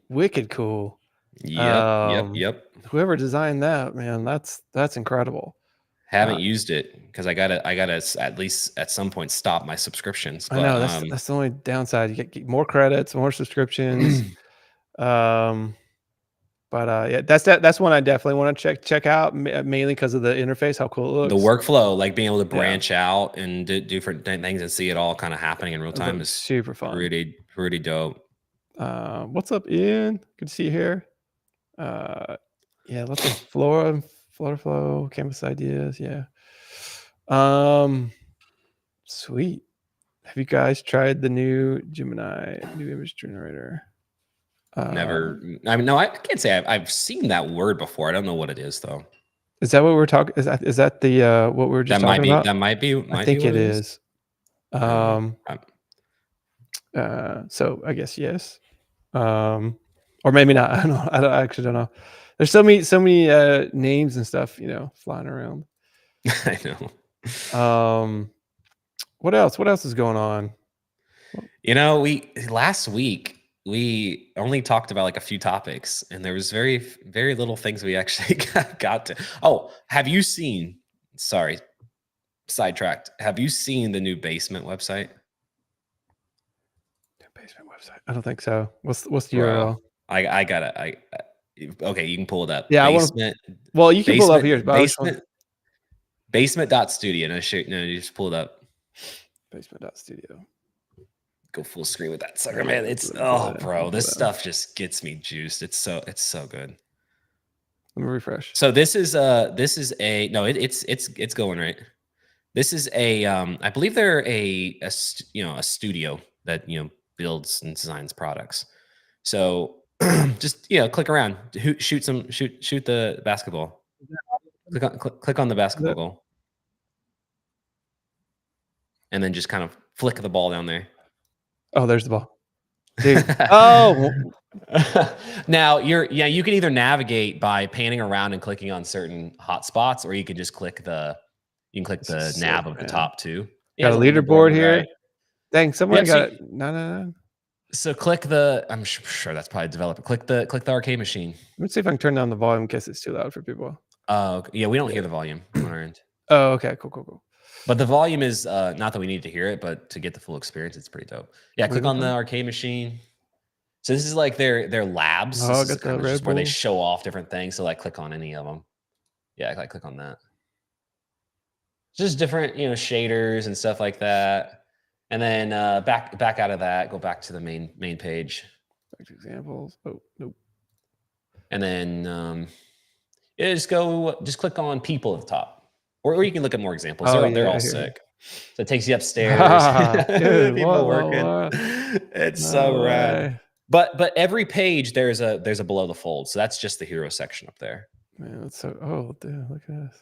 wicked cool. Yep. Whoever designed that, man, that's incredible. Haven't used it because I gotta at least at some point stop my subscriptions. I But know that's the only downside. You get more credits, more subscriptions. Um, but yeah, that's one I definitely want to check out, mainly because of the interface, how cool it the looks. workflow, like being able to Yeah, branch out and do different things and see it all kind of happening in real it time looks is super fun. pretty dope. What's up, Ian? Good to see you here. Yeah, lots of Flora flow, canvas ideas. Yeah. Sweet. Have you guys tried the new Gemini new image generator? Never. I mean, no, I can't say I've seen that word before. I don't know what it is though. Is that what we're talking? Is that the what we were just talking about? That I might be think what it it is. is. I don't know. So I guess yes. Or maybe not. I don't know. I actually don't know. There's so many names and stuff, flying around. I know. What else? What else is going on? We last week we only talked about like a few topics, and there was very very little things we actually got to. Oh, have you seen? Sorry, sidetracked. Have you seen the new basement website? website? I don't think so. What's the bro. URL? I got it. Okay, you can pull it up. Yeah, I want to. Well, you can pull it up here, but I just want basement.studio. No, you just pull it up. basement.studio. Go full screen with that sucker, Right, man. let It's me pull that in. bro, this Pull that in. stuff just gets me juiced. It's so good. Let me refresh. So this is a no, it's going right. This is a I believe they're a studio that builds and designs products. So just click around, shoot the basketball. Click on the basketball goal, and then just kind of flick the ball down there. Oh, there's the ball, dude. Oh, now you can either navigate by panning around and clicking on certain hotspots, or you can just click the nav of the top too. Yeah, got a there's leaderboard leaderboard on the here. right. Dang, someone Yep. got it. No. So click the. I'm sure that's probably developer. Click the arcade machine. Let's see if I can turn down the volume in case it's too loud for people. Yeah, we don't hear the volume on our end. Oh, okay, cool. But the volume is not that we need to hear it, but to get the full experience, it's pretty dope. Yeah, click on the arcade machine. So this is like their labs. Oh, this I is got the kind of Red just where they Bull. show off different things. So like click on any of them. Yeah, like click on that. Just different, shaders and stuff like that. And then back out of that, go back to the main page. Back to examples. Oh, nope. And then just click on people at the top. Or you can look at more examples. They're all sick. So it takes you upstairs. Dude, People working. It's so rad. But every page there's a below the fold. So that's just the hero section up there. Man, that's so. Oh, dude, look at this.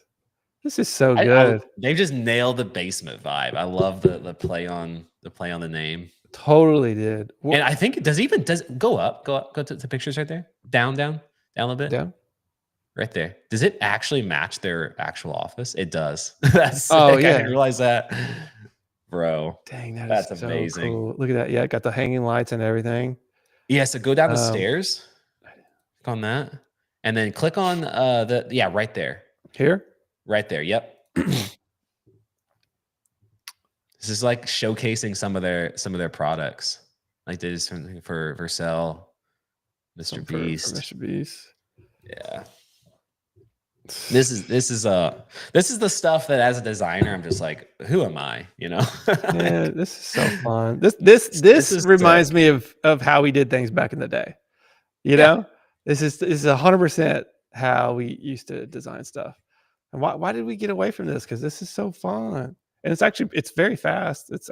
This is so good. They've just nailed the basement vibe. I love the play on the name. Totally did. And I think does go to the pictures right there. Down a little bit. Down. Right there. Does it actually match their actual office? It does. That's sick. Oh, I yeah. didn't realize that. Bro. Dang, that's so amazing. Cool. Look at that. Yeah, got the hanging lights and everything. Yeah, so go down the stairs. Click on that. And then click on right there. Here? Right there. Yep. This is like showcasing some of their products. Like they just for Vercel, Mr. Beast. Mr. Beast. Yeah. This is the stuff that as a designer I'm just like, who am I? Yeah, this is so fun. This reminds me of how we did things back in the day. You know? This is 100% how we used to design stuff. And why did we get away from this? Because this is so fun. And it's very fast. It is.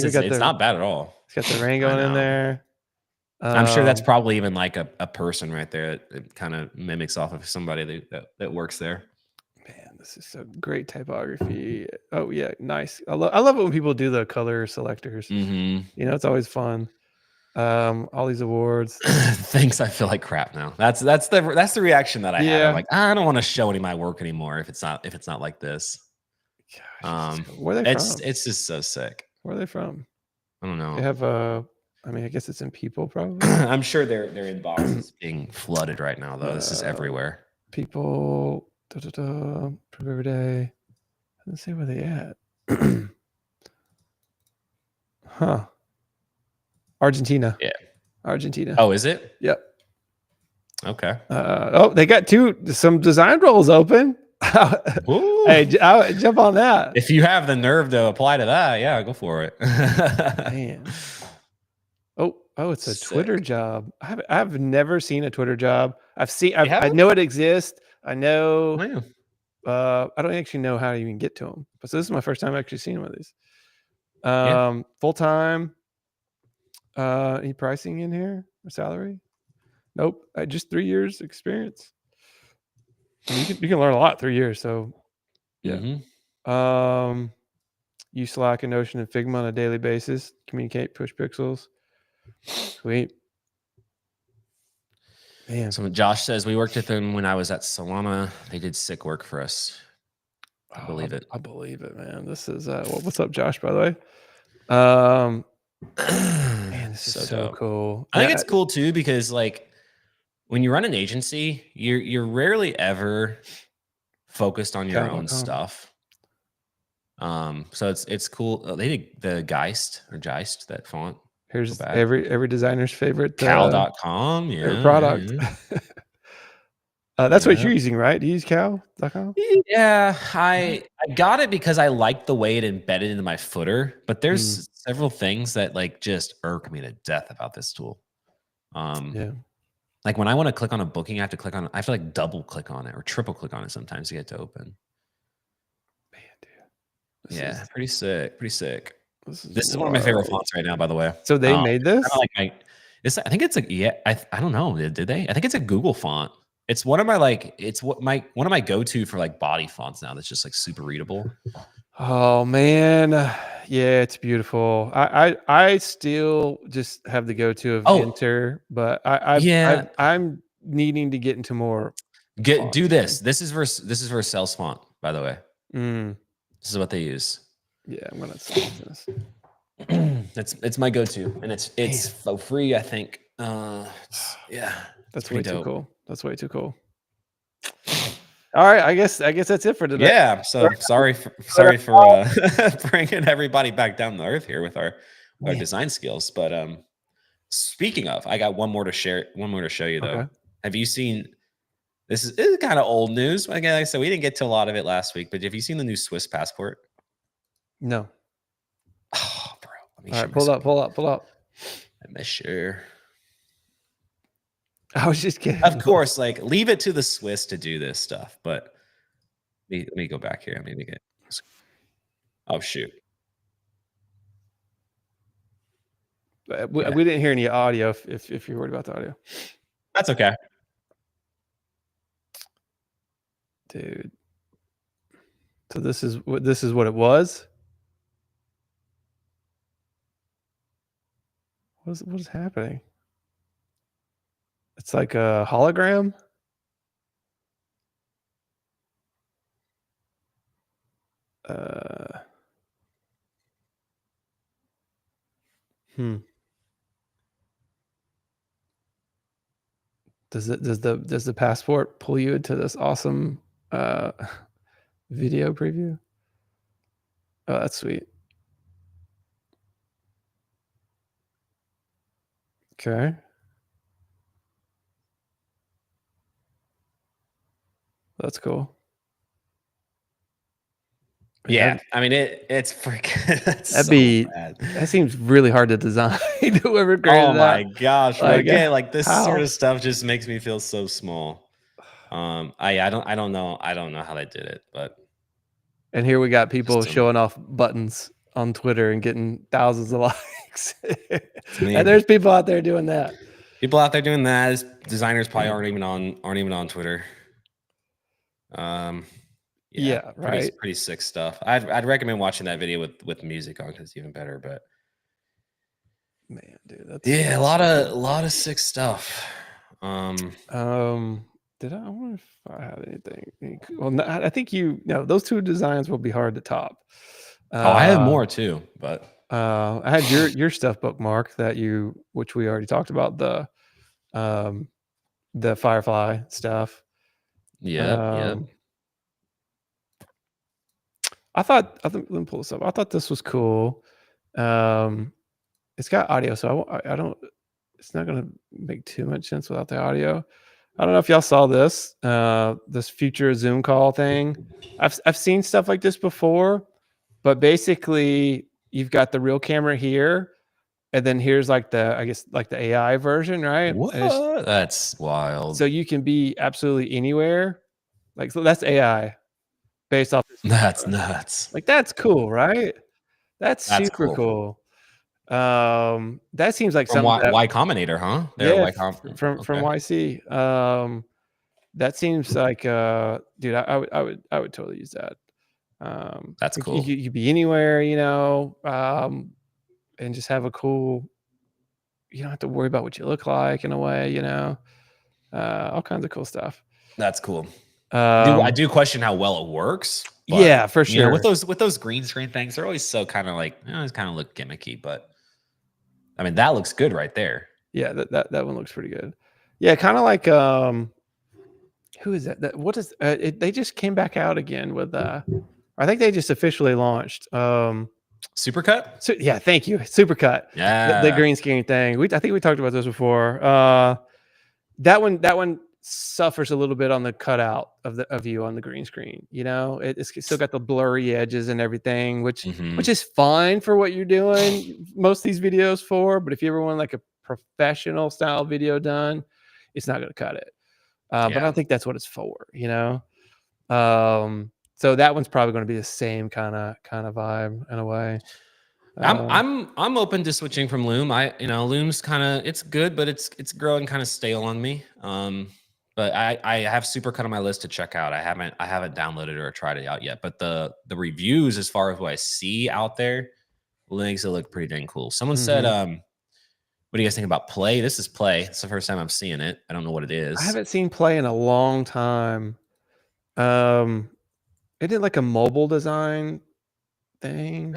It's not bad at all. It's got the rain going in there. I'm sure that's probably even like a person right there. It kind of mimics off of somebody that works there. Man, this is so great typography. Oh yeah, nice. I love it when people do the color selectors. Mm-hmm. It's always fun. All these awards. Thanks. I feel like crap now. That's the reaction that I have. I'm like, I don't want to show any of my work anymore if it's not like this. Gosh, where are they from? It's just so sick. Where are they from? I don't know. They have I guess it's in people probably. I'm sure their inbox is being flooded right now though. This is everywhere. People every day. Let's see where they at. Huh. Argentina. Yeah. Argentina. Oh, is it? Yep. Okay. They got some design roles open. Hey, jump on that. If you have the nerve to apply to that, yeah, go for it. Man. Oh, it's a Twitter job. I've never seen a Twitter job. I know it exists. I know. I don't actually know how to even get to them. But so this is my first time actually seeing one of these. Full time. Any pricing in here or salary? Nope. Just 3 years experience. You can learn a lot 3 years. So yeah. Use Slack and Notion and Figma on a daily basis. Communicate, push pixels. Sweet. Man. So Josh says we worked with them when I was at Solana. They did sick work for us. I believe it. I believe it, man. This is what's up, Josh, by the way. Man, this is so cool. I think it's cool too because like when you run an agency, you're rarely ever focused on your own stuff. So it's cool. They did the Geist, that font. Here's back. every designer's favorite Cal.com. Yeah. product. Yeah. That's what Yeah. you're using, right? Do you use Cal.com? Yeah, I got it because I like the way it embedded into my footer, but Mm, there's several things that like just irk me to death about this tool. Um, yeah, like when I want to click on a booking, I have to like double click on it or triple click on it sometimes to get it to open. man, dude, this Yeah, is pretty sick. Pretty sick. this is This is one of my favorite wild. fonts right now, by the way. So they made It's kind of this? like my. I think it's like yeah. I don't know. Did they? I think it's a Google font. It's one of my like. It's one of my go to for like body fonts now. That's just like super readable. Oh man, yeah, it's beautiful. I still just have the go-to of Oh Enter, but yeah. I'm needing to get into more fonts Do again. this. This is Vercel's font, by the way. Mm, This is what they use. yeah, I'm gonna start using this. It's my go-to, and it's Man, for free. I think. Yeah, it's that's pretty way too dope. cool. That's way too cool. All right, I guess that's it for today. Yeah. So But, sorry for bringing everybody back down to earth here with our man, design skills. But speaking of, I got one more to share. One more to show you though. okay. Have you seen? This is kind of old news. Again, like I said, we didn't get to a lot of it last week. But have you seen the new Swiss passport? No. Oh, bro. Let me All show right, my screen. pull up. Let me share. I was just kidding. Of course, like leave it to the Swiss to do this stuff. But let me go back here. Let me make it. Oh shoot. Yeah, We didn't hear any audio if you're worried about the audio. that's okay. Dude. So this is what it was? What is happening? It's like a hologram? Uh, hmm. Does the passport pull you into this awesome video preview? Oh, that's sweet. Okay. That's cool. Yeah, I mean it's freaking it's That'd so be bad. that seems really hard to design. Whoever Oh created my that, gosh, bro. like, Again, like this sort how? of stuff just makes me feel so small. I don't know how they did it, but And here we got just people showing off buttons on Twitter and getting thousands of likes. I And mean, there's people out there doing that. people out there doing that. Designers probably aren't even on Twitter. Yeah, Yeah, right. pretty sick stuff. I'd recommend watching that video with music on because it's even better. But Man, dude, that's yeah, so a lot of sick stuff. cool. Did I wonder if I had anything? Well, no, I think those two designs will be hard to top. Oh, I have more too, but I had your stuff bookmark which we already talked about, the Firefly stuff. yep. Let me pull this up. I thought this was cool. It's got audio, so I don't. It's not gonna make too much sense without the audio. I don't know if y'all saw this this future Zoom call thing. I've seen stuff like this before, but basically you've got the real camera here, and then here's like the AI version, right? What? That's wild. So you can be absolutely anywhere. Like, so that's AI based off this That's camera. nuts. Like, that's cool, right? That's That's super cool. cool. That seems like From something that Y Combinator, huh? They're yeah, Y Com. from Okay, YC. That seems like dude, I would totally use that. that's Like, cool. you could be anywhere, and just have a cool. You don't have to worry about what you look like in a way, all kinds of cool stuff. That's cool. I Um, do question how well it works, but yeah, for you know, sure. with those green screen things, they're always so kind of like, it's kind of look gimmicky. But I mean, that looks good right there. Yeah, that one looks pretty good. Yeah, kind of like who is that? What is they just came back out again with I think they just officially launched Supercut? So yeah, thank you. Supercut. The Yeah. green screen thing. I think we talked about this before. That one suffers a little bit on the cutout of you on the green screen. You know, it's still got the blurry edges and everything, which Mhm. is fine for what you're doing most of these videos for. But if you ever want like a professional style video done, it's not going to cut it. But I Yeah. don't think that's what it's for. You know, so that one's probably going to be the same kind of vibe in a way. I'm open to switching from Loom. Loom's kind of it's good, but it's growing kind of stale on me. But I have Supercut on my list to check out. I haven't downloaded or tried it out yet. But the reviews, as far as what I see out there, makes it look pretty dang cool. Someone said, Mhm. "What do you guys think about Play?" This is Play. It's the first time I'm seeing it. I don't know what it I is. haven't seen Play in a long time. Um, Isn't it like a mobile design thing?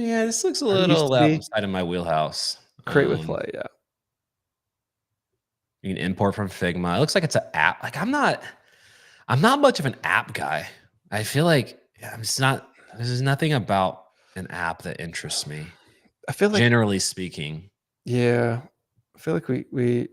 Yeah, this looks a Or it used little to be? outside of my wheelhouse. Create with Play, yeah. You can import from Figma. It looks like it's an app. Like I'm not much of an app guy. I feel like I'm just not. There's nothing about an app that interests me, I feel like generally speaking. yeah. I feel like we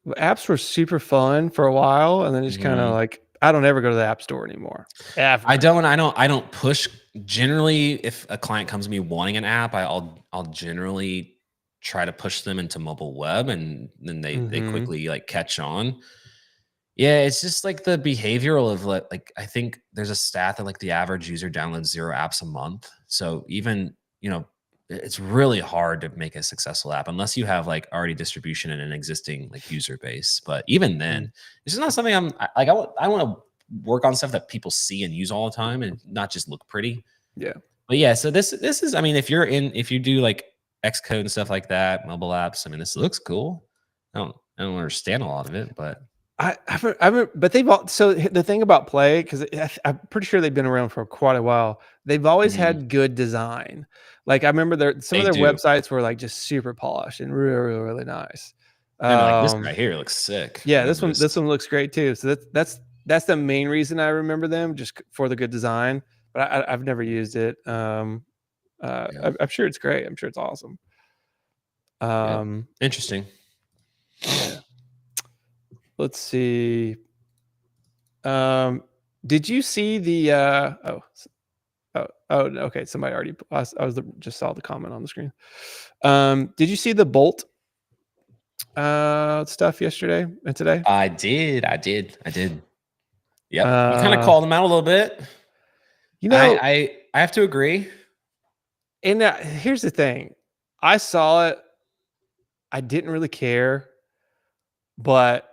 apps were super fun for a while, and then just kinda Mhm. like I don't ever go to the App Store anymore, I ever. don't. I don't push. Generally, if a client comes to me wanting an app, I'll generally try to push them into mobile web, and then they Mhm, quickly like catch on. Yeah, it's just like the behavioral of like I think there's a stat that like the average user downloads 0 apps a month. So even, it's really hard to make a successful app unless you have like already distribution in an existing like user base. But even then, mhm. it's just not something I want to work on stuff that people see and use all the time and not just look pretty. Yeah. But yeah, so this is I mean, if you do like Xcode and stuff like that, mobile apps, I mean, this looks cool. I don't understand a lot of it, but But they've all so the thing about Play, 'cause I'm pretty sure they've been around for quite a while. They've always mhm, had good design. Like, I remember some of they their do. websites were, like, just super polished and really, really, really nice. And like this guy Um, here looks sick. I yeah, remember this this. one looks great too. So that's the main reason I remember them, just for the good design, but I've never used it. Yeah. I'm sure it's great. I'm sure it's awesome. Yeah. Um, Interesting. yeah. Let's see. Um, did you see the, oh, okay, somebody already just saw the comment on the screen. Did you see the Bolt, stuff yesterday and today? I did. Yep. You kind of Uh, called him out a little bit. you I know, I I have to agree. and, here's the thing, I saw it, I didn't really care, but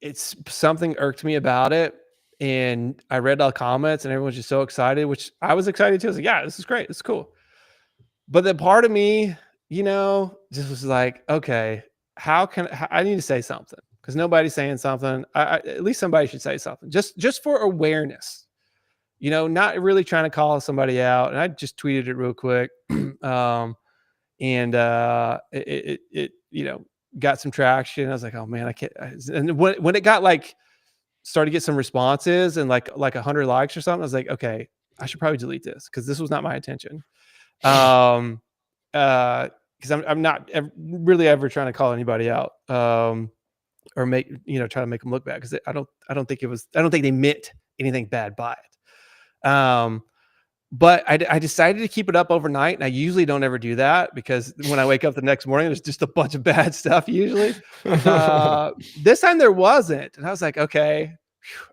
it's something irked me about it, and I read all the comments, and everyone's just so excited, which I was excited too. I was like, "Yeah, this is great, this is cool." But the part of me, just was like, "Okay, I need to say something because nobody's saying something. At least somebody should say something just for awareness, not really trying to call somebody out." And I just tweeted it real quick, and it got some traction. I was like, "Oh man, I can't." And when it got like started to get some responses and like 100 likes or something, I was like, "Okay, I should probably delete this because this was not my intention." Um, because I'm not really ever trying to call anybody out, or try to make them look bad because I don't think they meant anything bad by it. But I decided to keep it up overnight, and I usually don't ever do that because when I wake up the next morning, there's just a bunch of bad stuff usually. This time there wasn't, and I was like, okay,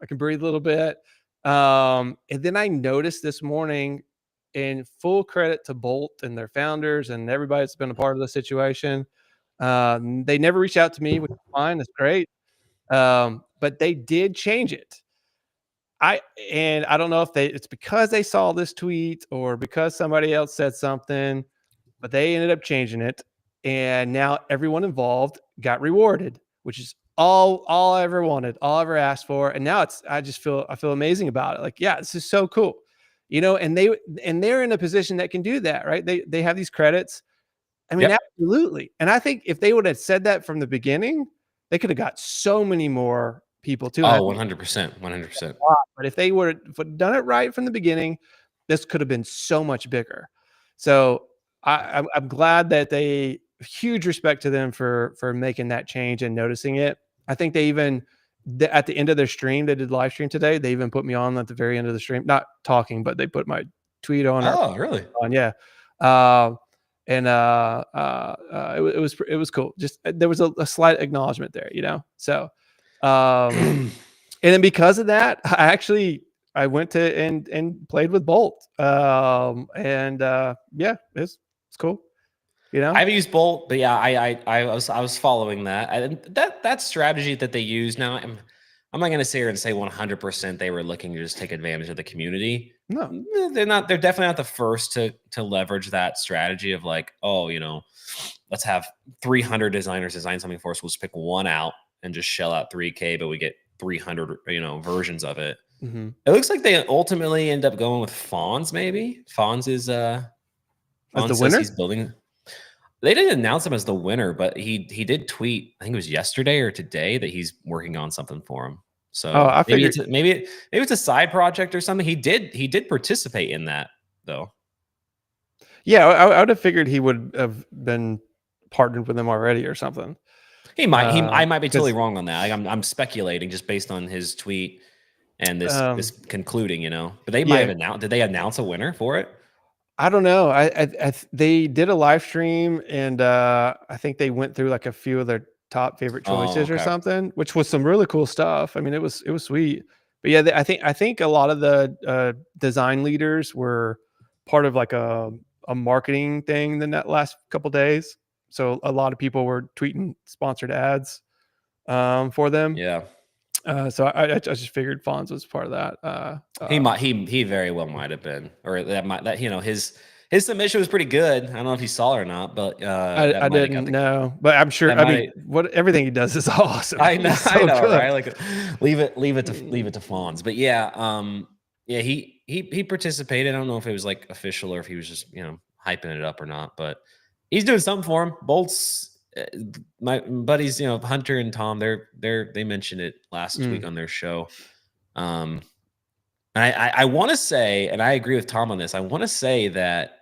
I can breathe a little bit. And then I noticed this morning, in full credit to Bolt and their founders and everybody that's been a part of the situation. They never reached out to me, which is fine. That's great. But they did change it. I don't know if it's because they saw this tweet or because somebody else said something, but they ended up changing it, and now everyone involved got rewarded, which is all I ever wanted, all I ever asked for, and now I feel amazing about it. Like, yeah, this is so cool, and they're in a position that can do that, right? They have these credits. I mean, Yep. absolutely, and I think if they would have said that from the beginning, they could have got so many more people too, and I Oh, think 100%. 100%. but if they would have done it right from the beginning, this could have been so much bigger. So I'm glad that they huge respect to them for making that change and noticing it. I think they even at the end of their stream, they did live stream today. They even put me on at the very end of the stream, not talking, but they put my tweet on or Oh, really? on, yeah. Um, and it was cool. Just there was a slight acknowledgement there, you know. So, and then because of that, I went to and played with Bolt. Yeah, it's cool. You I know? haven't used Bolt, but yeah, I was following that. And that strategy that they use now, I'm not gonna sit here and say 100% they were looking to just take advantage of the community. No. They're not. They're definitely not the first to leverage that strategy of like, oh, let's have 300 designers design something for us. We'll just pick one out and just shell out 3K, but we get 300 versions of it. Mm-hmm. It looks like they ultimately end up going with Fonz. Maybe Fonz is As the Fonz says winner? he's building. They didn't announce him as the winner, but he did tweet, I think it was yesterday or today, that he's working on something for him. Oh, So I figured. maybe it's a side project or something. He did participate in that though. Yeah, I would have figured he would have been partnered with them already or something. I might be totally Because wrong on that. Like, I'm speculating just based on his tweet and this concluding, But they might have yeah, announced. Did they announce a winner for it? I don't know. They did a live stream and I think they went through like a few of their top favorite Oh, choices or okay. something, which was some really cool stuff. I mean, it was sweet. But yeah, I think a lot of the design leaders were part of like a marketing thing in that last couple days. So a lot of people were tweeting sponsored ads for them. Yeah. So I just figured Fonz was part of that. He very well might have been, or that his submission was pretty good. I don't know if you saw it or not, but that I might have got didn't know, but I'm sure. that I might mean, have. what everything he does is awesome. I know, He's I so know, good. right? Like, leave it to Fonz. But yeah, yeah, he participated. I don't know if it was like official or if he was just hyping it up or not, but he's doing something for him. Bolt's my buddies, Hunter and Tom. They mentioned it last week on their show. Um, and I want to say, and I agree with Tom on this. I want to say that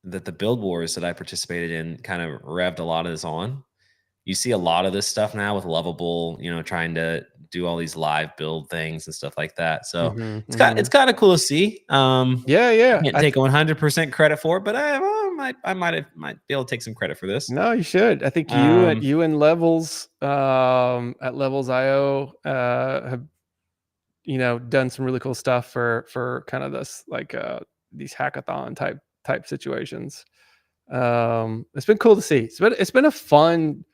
the build wars that I participated in kind of revved a lot of this on. You see a lot of this stuff now with Lovable, trying to do all these live build things and stuff like that. So it's kind of cool to see. Yeah, yeah. Can't take 100% credit for it, but I might be able to take some credit for this. No, you should. I think you and Levels at Levels IO have done some really cool stuff for kind of this like these hackathon type situations. It's been cool to see. It's been a fun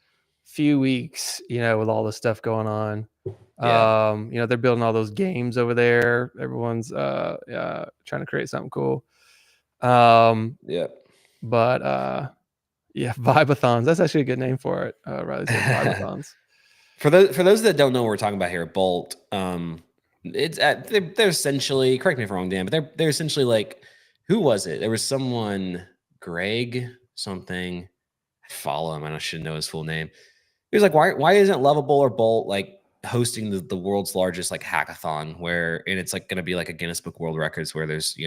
few weeks, with all this stuff going on. Yeah. They're building all those games over there. Everyone's trying to create something cool. Yeah. But yeah, Vibathons. That's actually a good name for it. Riley said Vibathons. For those that don't know what we're talking about here, Bolt, it's they're essentially, correct me if I'm wrong, Dan, but they're essentially like, who was it? There was someone, Greg something. I follow him, and I should know his full name. He was like, why isn't Lovable or Bolt like hosting the world's largest like hackathon and it's like going to be like a Guinness Book World Records where there's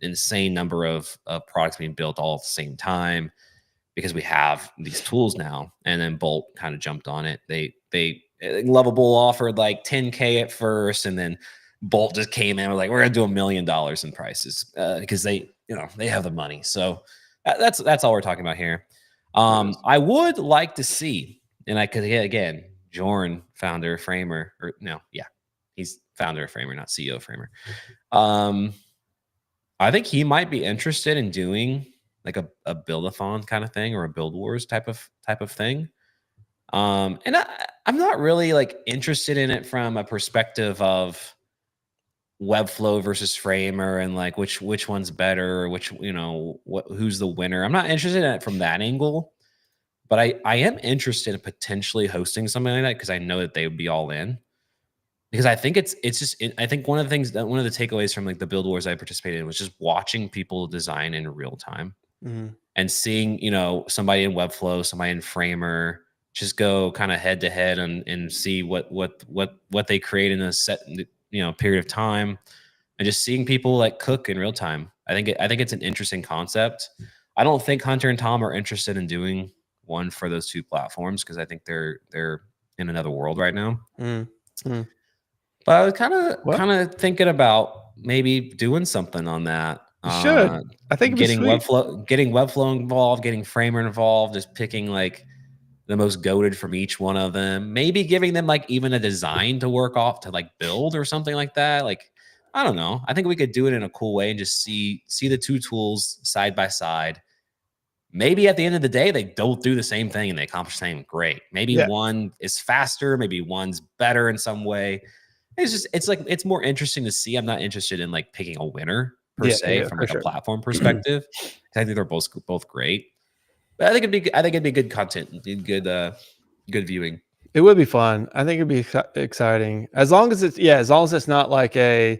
insane number of products being built all at the same time because we have these tools now. And then Bolt kind of jumped on it. They Lovable offered like 10K at first, and then Bolt just came in and was like, we're gonna do $1 million in prices because they have the money. So that's all we're talking about here. I would like to see, and I could again, Jorn, founder Framer, or no, yeah, he's founder of Framer, not CEO of Framer. I think he might be interested in doing like a build-a-thon kind of thing or a build wars type of thing. And I'm not really like interested in it from a perspective of Webflow versus Framer and like which one's better, or who's the winner. I'm not interested in it from that angle, but I am interested in potentially hosting something like that because I know that they would be all in. Because I think I think one of the takeaways from like the build wars I participated in was just watching people design in real time and seeing, somebody in Webflow, somebody in Framer just go kind of head to head and see what they create in a set, period of time, and just seeing people like cook in real time. I think it's an interesting concept. I don't think Hunter and Tom are interested in doing one for those two platforms because I think they're in another world right now. Mm, mm. But I was kind of Well, thinking about maybe doing something on that. you should. I think it'd be sweet. Getting Webflow involved, getting Framer involved, just picking like the most goated from each one of them. Maybe giving them like even a design to work off to like build or something like that. Like I don't know. I think we could do it in a cool way and just see the two tools side by side. Maybe at the end of the day, they don't do the same thing and they accomplish the same great. Maybe Yeah. one is faster, maybe one's better in some way. It's more interesting to see. I'm not interested in like picking a winner per Yeah. se Yeah. from For like a sure. platform perspective. I think they're both great. But I think it'd be good content, good viewing. It would be fun. I think it'd be exciting as long as it's not like a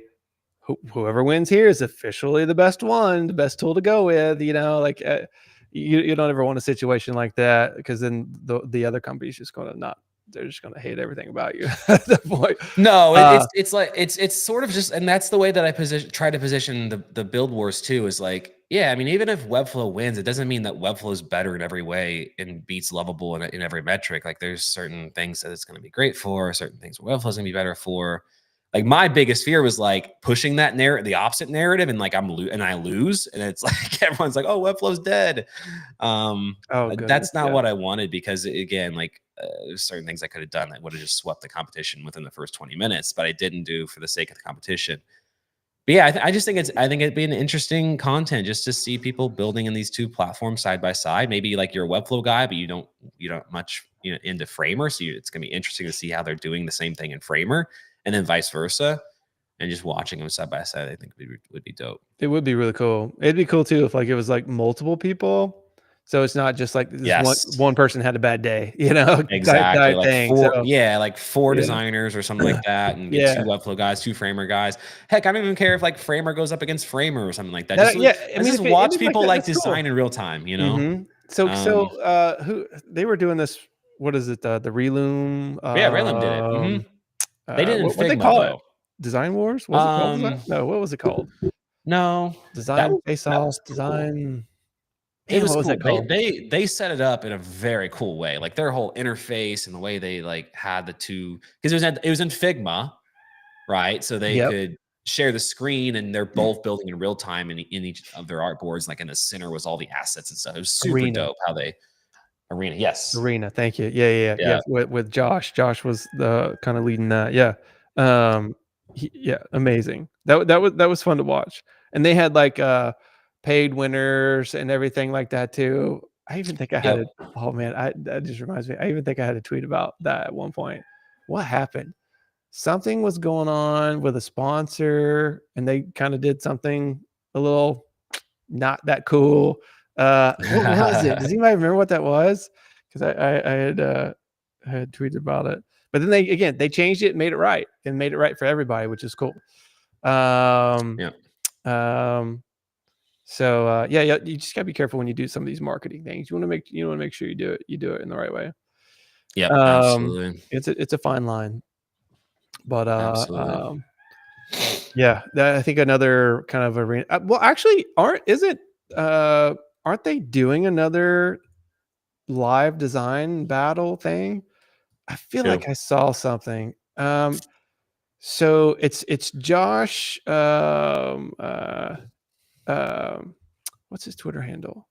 whoever wins here is officially the best one, the best tool to go with. Like you don't ever want a situation like that because then the other company's just going to not. They're just going to hate everything about you at that point. No, it's like it's sort of just, and that's the way that I try to position the build wars too. Is like, yeah, I mean, even if Webflow wins, it doesn't mean that Webflow is better in every way and beats Lovable in every metric. Like, there's certain things that it's going to be great for, certain things Webflow is going to be better for. Like, my biggest fear was like pushing that the opposite narrative, and like I lose, and it's like everyone's like, oh, Webflow's dead. Oh goodness, That's not yeah. what I wanted, because again, like there's certain things I could have done that would have just swept the competition within the first 20 minutes, but I didn't do for the sake of the competition. But yeah, I just think it'd be an interesting content just to see people building in these two platforms side by side. Maybe like you're a Webflow guy, but you don't much into Framer, so it's gonna be interesting to see how they're doing the same thing in Framer, and then vice versa. And just watching them side by side, I think would be dope. It would be really cool. It'd be cool too if like it was like multiple people. So it's not just like this Yes, one person had a bad day, exactly. type Like thing. So four yeah, designers or something like that, and get two yeah, Webflow guys, two Framer guys. Heck, I don't even care if like Framer goes up against Framer or something like that. yeah. I Let's mean, just if it watch ended like people that, like that's cool. design in real time. Mm-hmm. Um, Who they were doing this? What is it? The Reloom. yeah, Raylan did it. They did it in What they Figma call it? though. Design Wars? Was it called Design? Um, No, what was it called? no, Design Face that Off. was cool. Design. It Damn, was what was that cool. called? They set it up in a very cool way. Like their whole interface and the way they like had the two, because it was in Figma, right? So they Yep. could share the screen, and they're both building in real time in each of their artboards. Like in the center was all the assets and stuff. It was super Arena. dope how they Arena. Yes. Arena. Thank you. Yeah. Yeah. With Josh. Josh was the kind of leading that. Yeah. Yeah. Amazing. That was fun to watch. And they had like paid winners and everything like that too. I even think I had Yep. it. Oh man, that just reminds me. I even think I had a tweet about that at one point. What happened? Something was going on with a sponsor, and they kind of did something a little not that cool. What was it? Does anybody remember what that was? Because I had tweeted about it, but then they changed it and made it right for everybody, which is cool. Yeah. So yeah, you just gotta be careful when you do some of these marketing things. You want to make sure you do it in the right way. Yep. Absolutely. It's a fine line, but Absolutely. yeah, I think another kind of arena. Well, actually, aren't they doing another live design battle thing? I feel True. like I saw something. So it's Josh. What's his Twitter handle?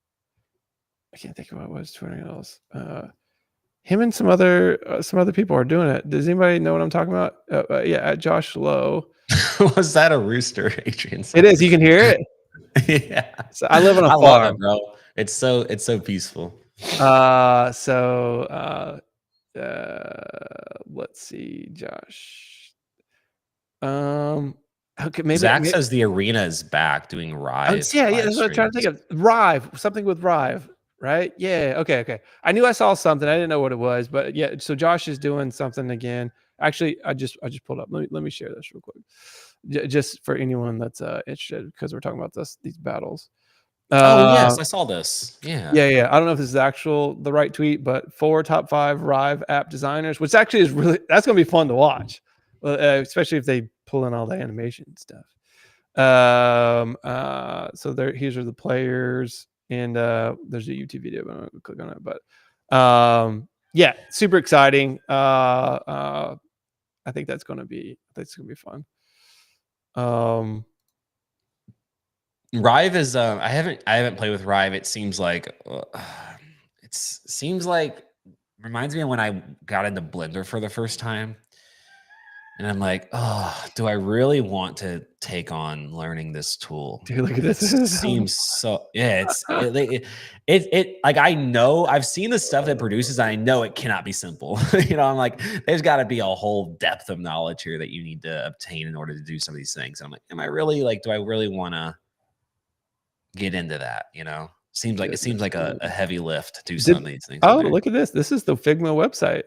I can't think of what his Twitter handle is. Him and some other people are doing it. Does anybody know what I'm talking about? Yeah, at Josh Lowe. Was that a rooster, Adrian? It is. You can hear it. Yeah. So I live on a farm. Love it, bro. It's so peaceful. Let's see, Josh. Okay, maybe Zach says the arena is back doing Rive. yeah, that's what I'm trying to think of. Rive, something with Rive, right? Yeah, okay. I knew I saw something. I didn't know what it was, but yeah. So Josh is doing something again. Actually, I just pulled up. Let me share this real quick, just for anyone that's interested, because we're talking about these battles. Oh yes, I saw this. Yeah. I don't know if this is the right tweet, but 4 top 5 Rive app designers, which actually is that's going to be fun to watch, especially if they pull in all the animation stuff. So here are the players. and there's a YouTube video, but I'm not gonna click on it. But yeah, super exciting. I think that's gonna be fun. Rive is I haven't played with Rive. It seems like reminds me of when I got into Blender for the first time. And I'm like, oh, do I really want to take on learning this tool? Dude, look at this. It seems so, yeah, like, I know I've seen the stuff that produces. I know it cannot be simple. I'm like, there's got to be a whole depth of knowledge here that you need to obtain in order to do some of these things. I'm like, do I really want to get into that? Seems like a heavy lift to do some of these things. Oh, look at this. This is the Figma website.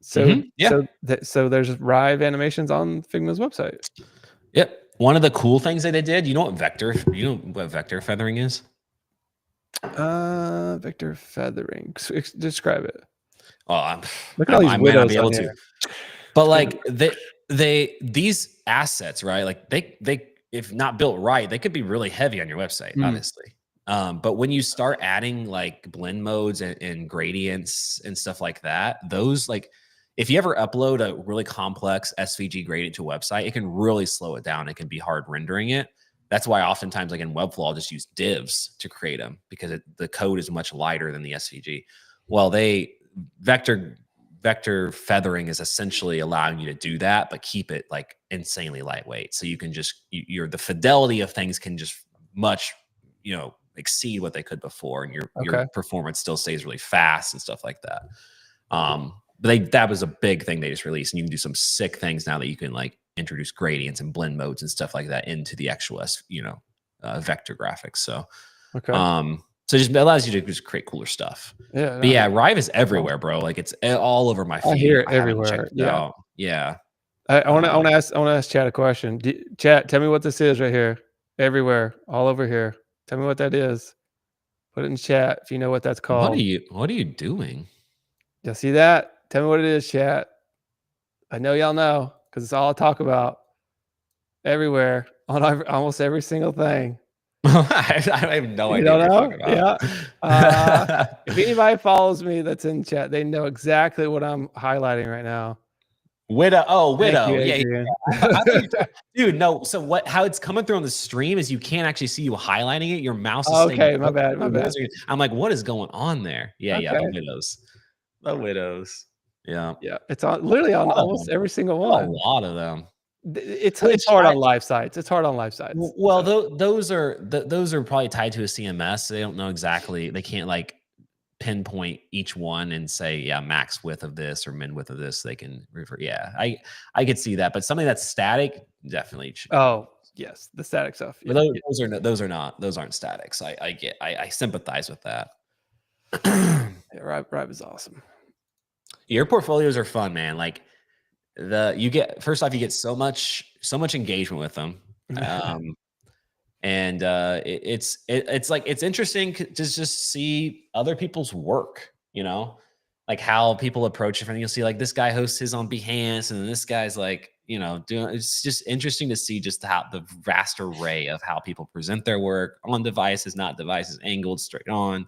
So yeah. So there's Rive animations on Figma's website. Yep. One of the cool things that they did, you know what vector feathering is? Vector feathering. Describe it. Oh, look at all these might not be able to. But like these assets, right? Like they if not built right, they could be really heavy on your website, obviously. But when you start adding like blend modes and gradients and stuff like that, those like if you ever upload a really complex SVG gradient to a website, it can really slow it down. It can be hard rendering it. That's why oftentimes, like in Webflow, I'll just use divs to create them because the code is much lighter than the SVG. Well, vector feathering is essentially allowing you to do that, but keep it like insanely lightweight. So you can just the fidelity of things can just much exceed what they could before, and your performance still stays really fast and stuff like that. But that was a big thing they just released, and you can do some sick things now that you can like introduce gradients and blend modes and stuff like that into the actual vector graphics. So so it just allows you to just create cooler stuff. Yeah. But yeah, Rive is everywhere, bro. Like it's all over my feed. I hear it everywhere. Yeah. Yeah. I want to ask Chad a question. Chad, tell me what this is right here. Everywhere, all over here. Tell me what that is. Put it in chat if you know what that's called. What are you doing? Y'all see that? Tell me what it is, chat. I know y'all know because it's all I talk about. Everywhere, on almost every single thing. I have no idea. What you're talking about. Yeah. If anybody follows me that's in chat, they know exactly what I'm highlighting right now. Widow. Oh, Widow. Yeah. Dude, no. So how it's coming through on the stream is you can't actually see you highlighting it. Your mouse is okay. My bad. I'm like, what is going on there? Yeah. Okay. Yeah. The widows. Yeah. Yeah. It's literally on almost every single one. A lot of them. It's hard on live sites. It's hard on live sites. Well, those are probably tied to a CMS. They don't know exactly. They can't like pinpoint each one and say, yeah, max width of this or min width of this. They can refer. Yeah, I could see that, but something that's static definitely. Oh yes, the static stuff. Yeah. Those aren't statics. I sympathize with that. Yeah, Rive is awesome. Your portfolios are fun, man. Like you get so much engagement with them. And it's interesting to just see other people's work, like how people approach different. You'll see like this guy hosts his on Behance, and then this guy's like, doing. It's just interesting to see just how the vast array of how people present their work on devices, not devices, angled, straight on.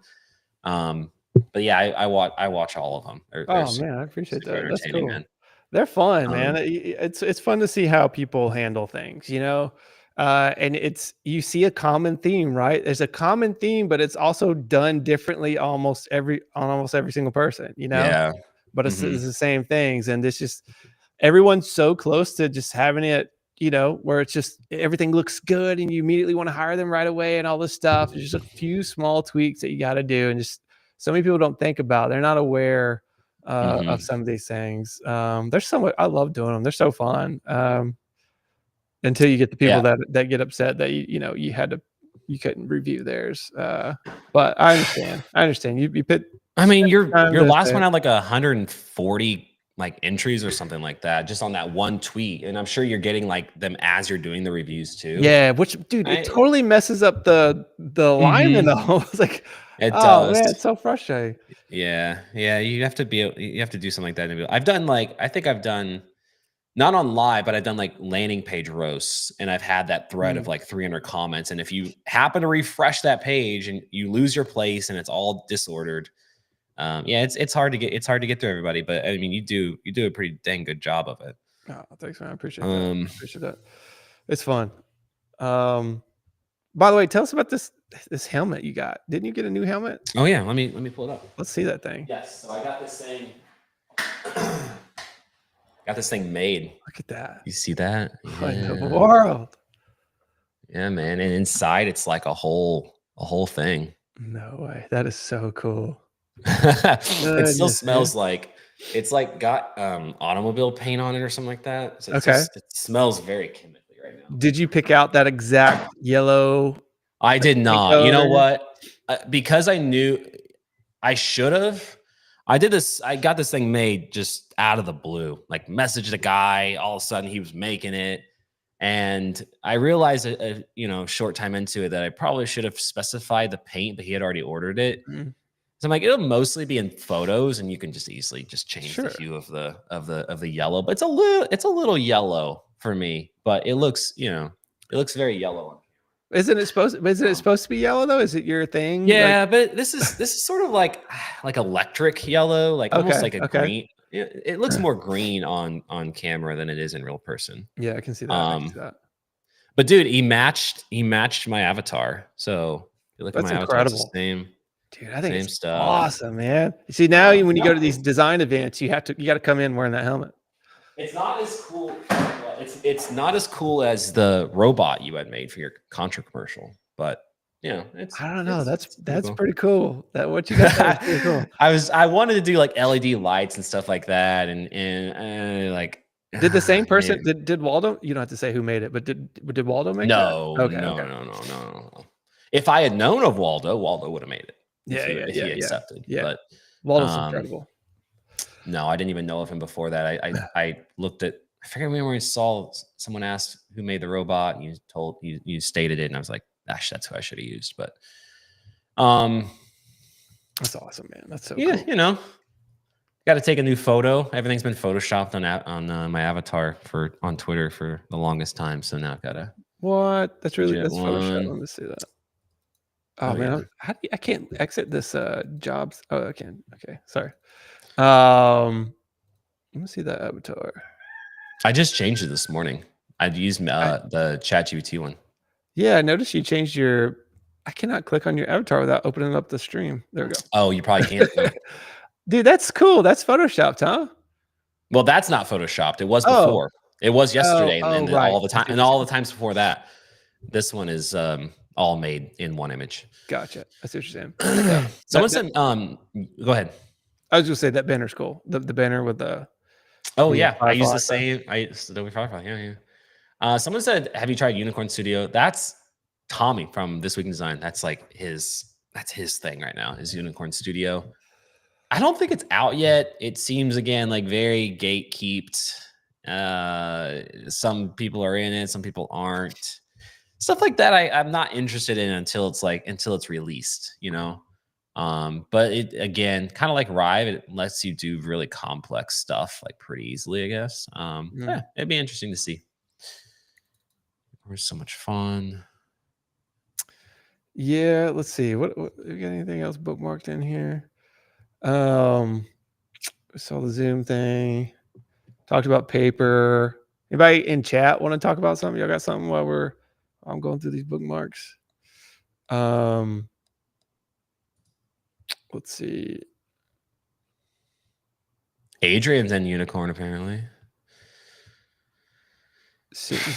But yeah, I watch all of them. Man, I appreciate that. That's cool. Man. They're fun, man. It's fun to see how people handle things, and you see a common theme, right? There's a common theme, but it's also done differently on almost every single person, Yeah. But it's the same things, and it's just everyone's so close to just having it, where it's just everything looks good, and you immediately want to hire them right away, and all this stuff. There's just a few small tweaks that you got to do, and just so many people don't think about. They're not aware of some of these things. There's so much. I love doing them. They're so fun. Until you get the people that get upset that you couldn't review theirs. But I understand. You put. I mean, your last one had like 140 like entries or something like that, just on that one tweet, and I'm sure you're getting like them as you're doing the reviews too. Yeah, which dude, it totally messes up the alignment. It's like, it does. Man, it's so frustrating. Yeah, you have to do something like that. I think I've done not on live, but I've done like landing page roasts, and I've had that thread of Mm. like 300 comments. And if you happen to refresh that page and you lose your place and it's all disordered, yeah, it's hard to get through everybody. But I mean, you do a pretty dang good job of it. Oh, thanks, man. I appreciate that. Um, I appreciate that. It's fun. By the way, tell us about this helmet you got. Didn't you get a new helmet? oh yeah, let me pull it up. Let's see that thing. Yes, so I got this thing. Got this thing made. Look at that. You see that? What in the world? Yeah, man. And inside it's like a whole thing. No way. That is so cool. It still smells like it's like got automobile paint on it or something like that. So it's Okay. it smells very chemically right now. Did you pick out that exact yellow? I did not. You know what? Because I knew I should have. I got this thing made just out of the blue. Like messaged a guy, all of a sudden he was making it. And I realized short time into it that I probably should have specified the paint, but he had already ordered it. Mm. So I'm like, it'll mostly be in photos, and you can just easily just change the Sure. hue of the yellow. But it's a little yellow for me, but it looks very yellow. Isn't it supposed to be yellow though? Is it your thing? Yeah, Like, but this is sort of like electric yellow, like almost like a green. It looks more green on camera than it is in real person. yeah, I can see that. I can see that. But dude, he matched my avatar. So if you look That's at my avatar, it's the incredible. same. Dude, I think Same it's stuff. awesome, man. You see, now when you go to these design events, you got to come in wearing that helmet. It's not as cool. It's not as cool as the robot you had made for your Contra commercial, but it's. I don't know. That's cool. pretty cool. That what you got there is pretty cool. I wanted to do like LED lights and stuff like that, and like. Did the same person did Waldo? You don't have to say who made it, but did Waldo make that? No. No. If I had known of Waldo would have made it. If he accepted. Yeah. But Waldo's incredible. No, I didn't even know of him before that. I looked at. I forget when I saw someone asked who made the robot, and you stated it, and I was like, gosh, that's who I should have used. But that's awesome, man. That's so cool. Got to take a new photo. Everything's been photoshopped on my avatar on Twitter for the longest time. So now I've got to. What? That's Photoshop. Let me see that. Oh man, yeah. I can't exit this jobs. Oh, I can. Okay, sorry. Let me see that avatar. I just changed it this morning. I'd used the ChatGPT one. Yeah, I noticed you changed your. I cannot click on your avatar without opening up the stream. There we go. Oh, you probably can't. Dude, that's cool. That's photoshopped, huh? Well, that's not photoshopped. It was before. It was yesterday, and then right. all the time, and all the times before that. This one is all made in one image. Gotcha. I see what you're saying. Someone said, go ahead. I was gonna say that banner's cool. The banner with the. Oh yeah, I use the same. Adobe Firefly. Yeah. Someone said, "Have you tried Unicorn Studio?" That's Tommy from This Week in Design. That's like his thing right now. Is Unicorn Studio. I don't think it's out yet. It seems again like very gatekept. Some people are in it, some people aren't. Stuff like that I'm not interested in until it's released, but it again, kind of like Rive, it lets you do really complex stuff like pretty easily, I guess. Yeah, it'd be interesting to see. It was so much fun. Yeah, let's see. What we got anything else bookmarked in here? We saw the Zoom thing. Talked about paper. Anybody in chat want to talk about something? Y'all got something while I'm going through these bookmarks? Let's see. Adrian's in Unicorn apparently.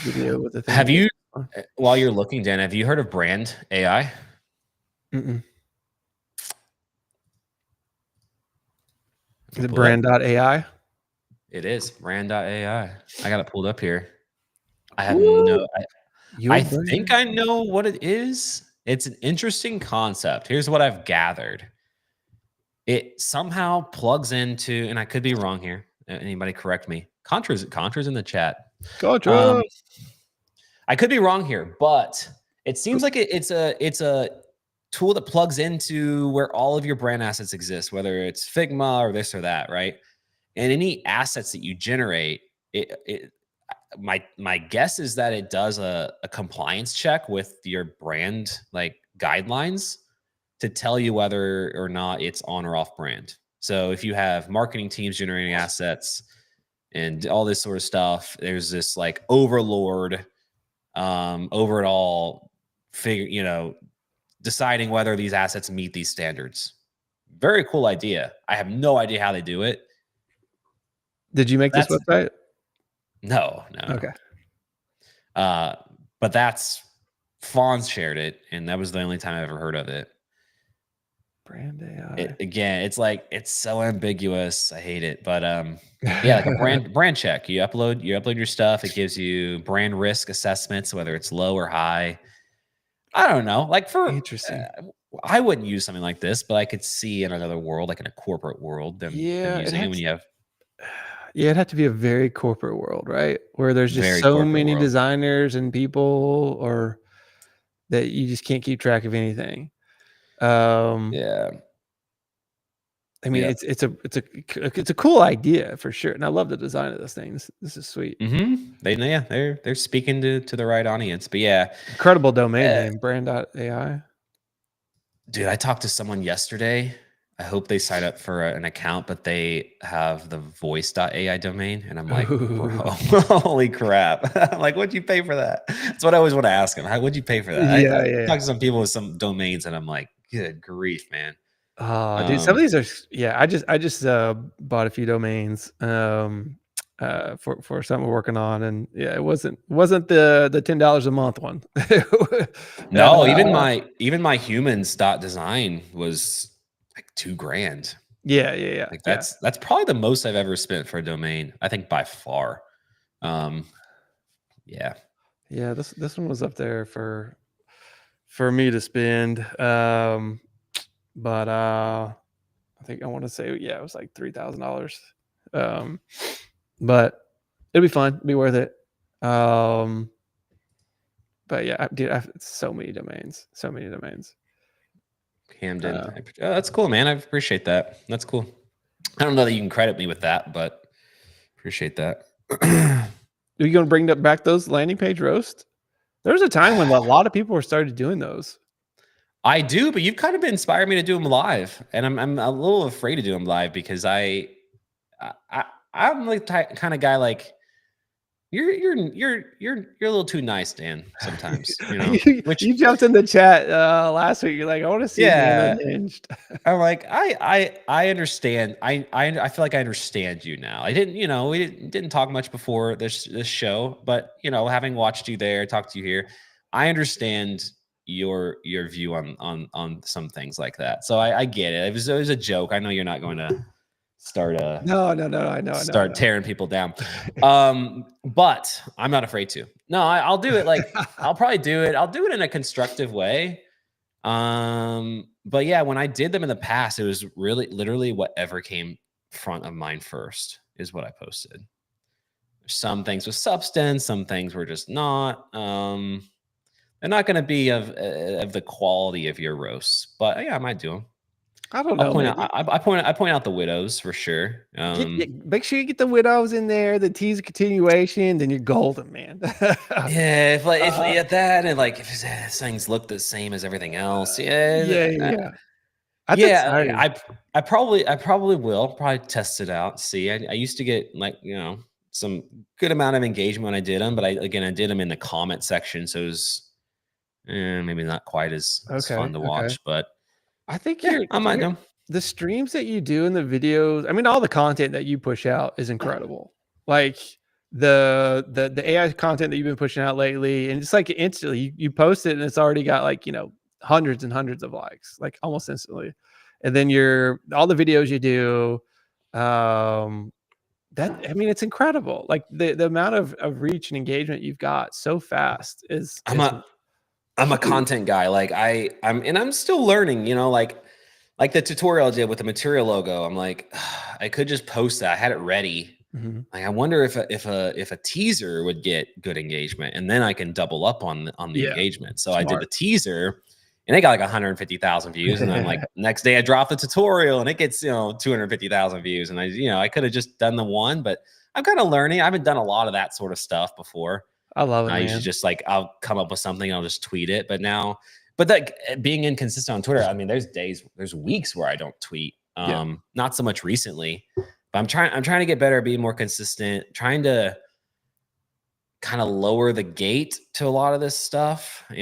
Video with the thing. Have you, while you're looking, Dan, have you heard of Brand AI? Mm-mm. Is it brand.ai? It is brand.ai. I got it pulled up here. I have no. I think I know what it is. It's an interesting concept. Here's what I've gathered. It somehow plugs into, and I could be wrong here. Anybody correct me? Contra's in the chat. Contra. I could be wrong here, but it seems like it's a tool that plugs into where all of your brand assets exist, whether it's Figma or this or that, right? And any assets that you generate, my guess is that it does a compliance check with your brand like guidelines to tell you whether or not it's on or off brand. So if you have marketing teams generating assets and all this sort of stuff, there's this like overlord over it all figure, deciding whether these assets meet these standards. Very cool idea. I have no idea how they do it. Did you make this That's website? no. Okay. But that's Fonz shared it, and that was the only time I ever heard of it. Brand AI. Again, it's like it's so ambiguous. I hate it, but yeah, like a brand check. You upload your stuff. It gives you brand risk assessments, whether it's low or high. I don't know. Like Interesting. I wouldn't use something like this, but I could see in another world, like in a corporate world, them Yeah, using it when you have it'd have to be a very corporate world, right? Where there's just very so corporate many world. designers and people, or that you just can't keep track of anything. Yeah. I mean, Yeah. it's a cool idea for sure, and I love the design of this thing. This is sweet. They're speaking to the right audience, but yeah, Incredible domain uh, name, brand.ai. dude, I talked to someone yesterday. I hope they sign up for an account, but they have the voice.ai domain. And I'm like, bro, Ooh. holy crap. I'm like, what'd you pay for that? That's what I always want to ask them. What'd you pay for that? I Yeah. talked to some people with some domains and I'm like, good grief, man. Dude, some of these are I just bought a few domains for something we're working on, and yeah, it wasn't the $10 a month one. No, even my humans.design was like $2,000. Yeah. Like that's probably the most I've ever spent for a domain. I think by far. Yeah. Yeah, this one was up there for me to spend. But I think I want to say, yeah, it was like $3,000. But it'll be fun, be worth it. But yeah, dude, I have so many domains. Camden. Oh, that's cool, man. I appreciate that. That's cool. I don't know that you can credit me with that, but appreciate that. Are you going to bring back those landing page roast? There was a time when a lot of people were started doing those. I do, but you've kind of inspired me to do them live, and I'm a little afraid to do them live because I'm like kind of guy like you're a little too nice, Dan. Sometimes, which You jumped in the chat last week. You're like, I want to see Dan unhinged. I'm like, I understand. I feel like I understand you now. I didn't, we didn't talk much before this show, but having watched you there, talked to you here, I understand your view on some things like that. So I get it. It was a joke. I know you're not going to start no, I know. Start tearing people down. But I'm not afraid to. No, I'll do it. Like I'll probably do it. I'll do it in a constructive way. But yeah, when I did them in the past, it was really literally whatever came front of mind first is what I posted. Some things with substance, some things were just not. They're not going to be of the quality of your roasts, but yeah, I might do them. I don't know. I point out the widows for sure. Make sure you get the widows in there, the teaser continuation, then you're golden, man. Yeah, if that and like if things look the same as everything else, yeah. I probably will test it out. See, I used to get like some good amount of engagement when I did them, but I did them in the comment section, so it was maybe not quite as fun to watch. But I think I might know. The streams that you do and the videos, I mean, all the content that you push out is incredible. Like the AI content that you've been pushing out lately, and it's like instantly you post it and it's already got like hundreds and hundreds of likes, like almost instantly. And then all the videos you do, it's incredible. Like the amount of reach and engagement you've got so fast is. I'm a content guy. Like I'm still learning. Like the tutorial I did with the material logo. I'm like, I could just post that. I had it ready. Mm-hmm. Like I wonder if a teaser would get good engagement, and then I can double up on the engagement. So I did the teaser, and it got like 150,000 views. And then like next day I dropped the tutorial, and it gets 250,000 views. And I could have just done the one, but I'm kind of learning. I haven't done a lot of that sort of stuff before. I love it, I usually man. just like I'll come up with something, I'll just tweet it. But now, but like being inconsistent on Twitter, I mean, there's weeks where I don't tweet. Yeah, Not so much recently, but I'm trying to get better at being more consistent, trying to kind of lower the gate to a lot of this stuff. I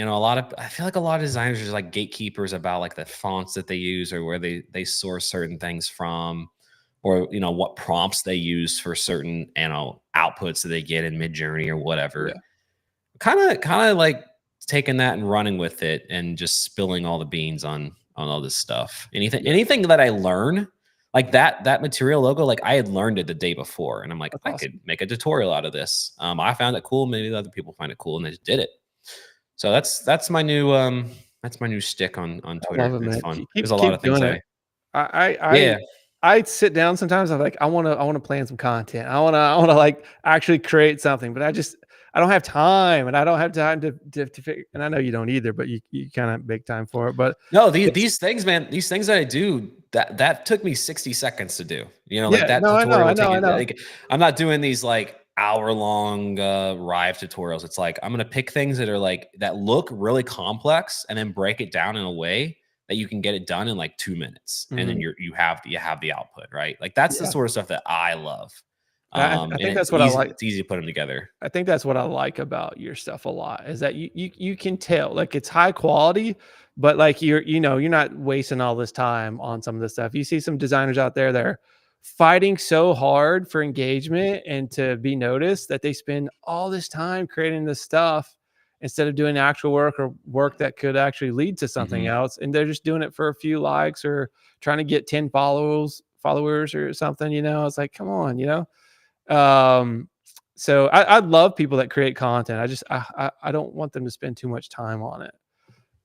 feel like a lot of designers are just like gatekeepers about like the fonts that they use or where they source certain things from, or what prompts they use for certain outputs that they get in Midjourney or whatever. yeah, Kind of like taking that and running with it and just spilling all the beans on all this stuff. Anything yeah. anything that I learn, like that material logo, like I had learned it the day before, and I'm like, That's I could awesome. make a tutorial out of this. I found it cool. Maybe other people find it cool, and they just did it. So that's my new stick on I love Twitter. it, It's man. fun. Keep There's a lot keep of things doing I it. I I I yeah. I sit down sometimes. I'm like, I wanna plan some content. I wanna like actually create something, but I don't have time, and I don't have time to figure. And I know you don't either, but you kind of make time for it. But No, it's these things, man, these things that I do, that took me 60 seconds to do. Like yeah, that no, I know, tutorial I would know, take I you know. like I'm not doing these like hour-long Rive tutorials. It's like I'm gonna pick things that are like that look really complex and then break it down in a way that you can get it done in like 2 minutes. And then Mhm. you have the output, right? Like that's the Yeah, sort of stuff that I love. I And think that's what I like. it's easy to put them together. I think that's what I like about your stuff a lot is that you can tell like it's high quality, but like you're not wasting all this time on some of this stuff. You see some designers out there that are fighting so hard for engagement and to be noticed that they spend all this time creating this stuff instead of doing actual work or work that could actually lead to something Mhm. else. And they're just doing it for a few likes or trying to get 10 followers or something, It's like, come on, um, so I love people that create content. I don't want them to spend too much time on it.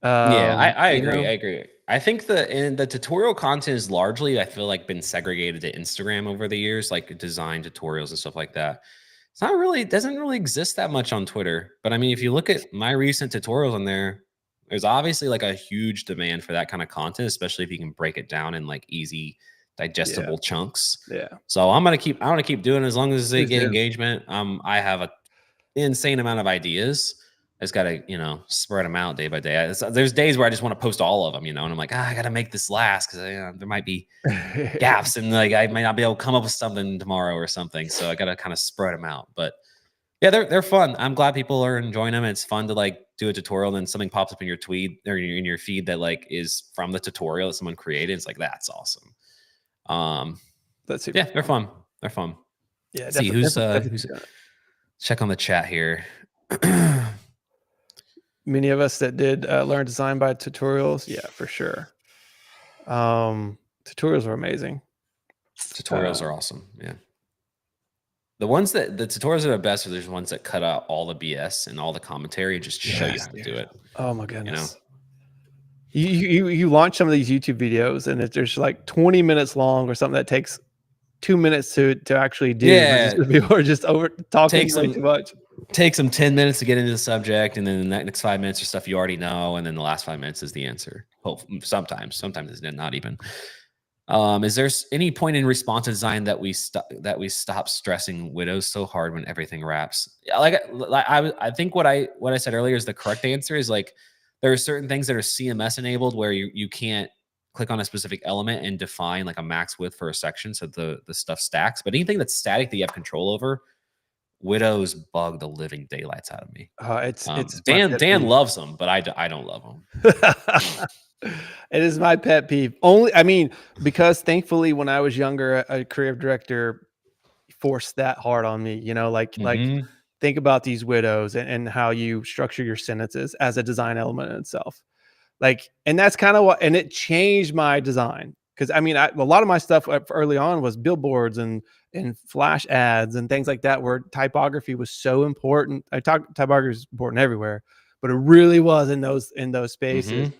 Yeah, I, Um, I you agree. know? I agree. I think the tutorial content is largely, I feel like, been segregated to Instagram over the years, like design tutorials and stuff like that. It's not really, it doesn't really exist that much on Twitter. But I mean, if you look at my recent tutorials on there, there's obviously like a huge demand for that kind of content, especially if you can break it down in like easy, Yeah, digestible chunks. yeah. So I want to keep doing it as long as they Please get do. engagement. I have a insane amount of ideas. I just gotta, spread them out day by day. There's days where I just want to post all of them, and I'm like, I gotta make this last because there might be gaps, and like I might not be able to come up with something tomorrow or something. So I gotta kind of spread them out. But yeah, they're fun. I'm glad people are enjoying them. It's fun to like do a tutorial, and then something pops up in your tweet or in your feed that like is from the tutorial that someone created. It's like that's awesome. Um, That's super yeah, they're fun. fun. They're fun. Yeah, Let's see definitely who's keep doing it. check on the chat here. Many of us that did learn design by tutorials, yeah, for sure. Tutorials are amazing. Tutorials Uh, are awesome. Yeah. The tutorials that are best are those ones that cut out all the BS and all the commentary and just show you yes, how to do dude. it, Oh my you know? goodness. You launch some of these YouTube videos and if there's like 20 minutes long or something that takes 2 minutes to actually do, but just Yeah. people are just over talking Takes way them too much. takes them 10 minutes to get into the subject, and then the next 5 minutes are stuff you already know, and then the last 5 minutes is the answer. Hope sometimes it's not even. Is there any point in response design that we stop stressing widows so hard when everything wraps? Yeah, I think what I said earlier is the correct answer. Is like there are certain things that are CMS enabled where you can't click on a specific element and define like a max width for a section, so the stuff stacks. But anything that's static that you have control over, widows bug the living daylights out of me. It's my Dan pet Dan peeve. loves them, but I don't love them. It is my pet peeve. Only, I mean, because thankfully when I was younger, a creative director forced that hard on me, like Hmm. think about these widows and how you structure your sentences as a design element in itself. Like, and that's kind of what, and it changed my design. Cause I mean, a lot of my stuff early on was billboards and flash ads and things like that, where typography was so important. Typography is important everywhere, but it really was in those spaces. Hmm.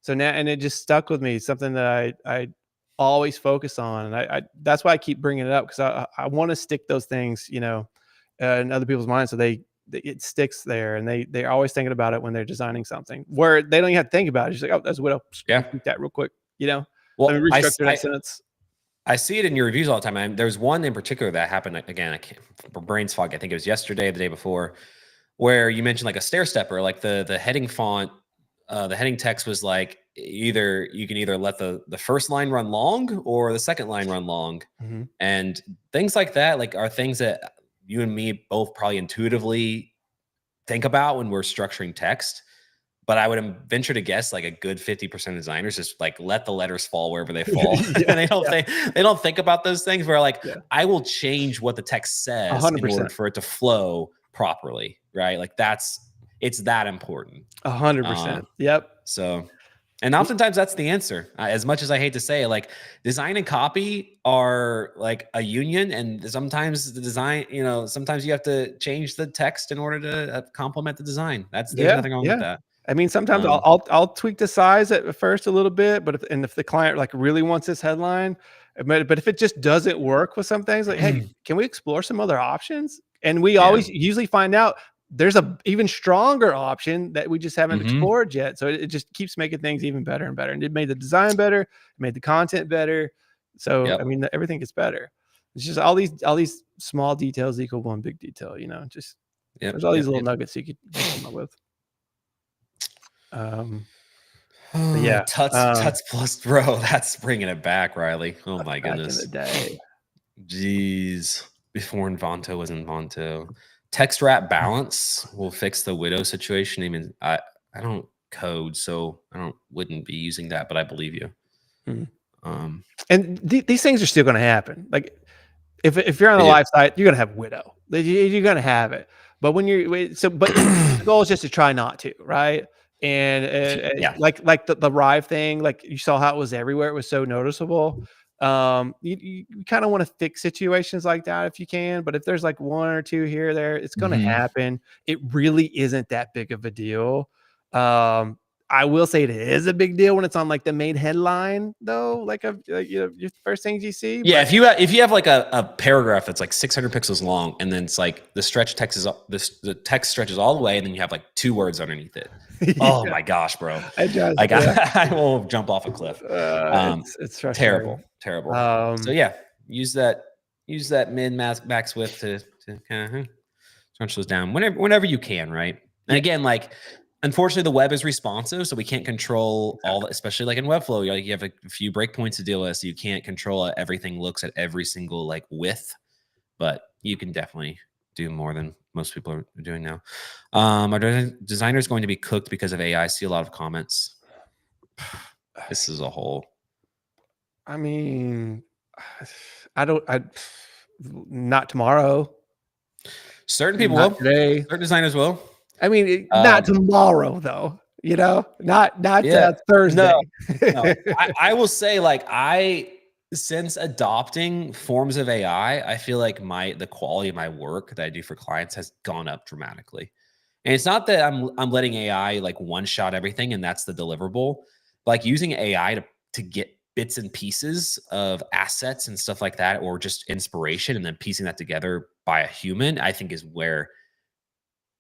So now, and it just stuck with me, something that I always focus on, and I that's why I keep bringing it up because I want to stick those things, in other people's minds, so it sticks there, and they're always thinking about it when they're designing something where they don't even have to think about it. Just like, oh, that's a widow. Yeah. Repeat that real quick. Let me Well, restructure that sentence. I see it in your reviews all the time. There's one in particular that happened again. I can't, brains fog. I think it was yesterday, or the day before, where you mentioned like a stair stepper, like the heading font, the heading text was like either you can either let the first line run long or the second line run long, Mhm. and things like that like are things that you and me both probably intuitively think about when we're structuring text. But I would venture to guess like a good 50% of designers just like let the letters fall wherever they fall. Yeah, And yeah, they don't think about those things where like yeah. I will change what the text says in order 100%. for it to flow properly, right? Like it's that important. Uh 100%. Yep. so and oftentimes that's the answer. As much as I hate to say it, like design and copy are like a union, and sometimes the design, sometimes you have to change the text in order to complement the design. There's Yeah, nothing wrong with yeah. that. I mean, sometimes I'll Um, I'll tweak the size at first a little bit, but if the client, like, really wants this headline, but if it just doesn't work with some things, like, "Hey, can we explore some other options?" And we yeah. always usually find out there's a even stronger option that we just haven't Hmm. explored yet, so it just keeps making things even better and better, and it made the design better, it made the content better, so, I Yep. mean, everything gets better. It's just all these small details equal one big detail, just Yep. there's all these Yep. little Yep. nuggets you can come up with. Um, but Oh, yeah, Tuts plus bro. That's bringing it back, Riley. Oh my back in the goodness. day. Jeez. Before Envanto was Envanto. Text wrap balance will fix the widow situation. I mean, I don't code, so wouldn't be using that, but I believe you. Mhm. Um, And these things are still gonna happen. Like, if you're on they a do. live site, you're gonna have widow. You're gonna have it. But when you're but the goal is just to try not to, right? And, Yeah. like the Rive thing, like, you saw how it was everywhere, it was so noticeable. You kinda wanna fix situations like that if you can, but if there's, like, 1 or 2 here or there, it's gonna Hmm. happen. It really isn't that big of a deal. Um, I will say it is a big deal when it's on, like, the main headline, though, your first things you see, Yeah, but if you have like a paragraph that's like 600 pixels long, and then it's like the text stretches all the way, and then you have like 2 words underneath it. Oh yeah, my gosh, bro! it does, Like yeah. I will jump off a cliff. It's frustrating. Terrible, terrible. So Um, yeah, use that min max width to kind of crunch those down whenever you can, right? And yeah, again, like unfortunately the web is responsive, so we can't control all that, exactly. especially like in Webflow. You have a few breakpoints to deal with, so you can't control it. Everything looks at every single like width, but you can definitely do more than most people are doing now. Are designers going to be cooked because of AI? See a lot of comments. This is a whole. I mean, I don't I not tomorrow, Certain people not will. today. Certain designers will. I mean, not Um, tomorrow though, not, yeah. Thursday. No. No. I will say, like, since adopting forms of AI, I feel like the quality of my work that I do for clients has gone up dramatically. And it's not that I'm letting AI like one shot everything and that's the deliverable. Like using AI to get bits and pieces of assets and stuff like that, or just inspiration, and then piecing that together by a human, I think is where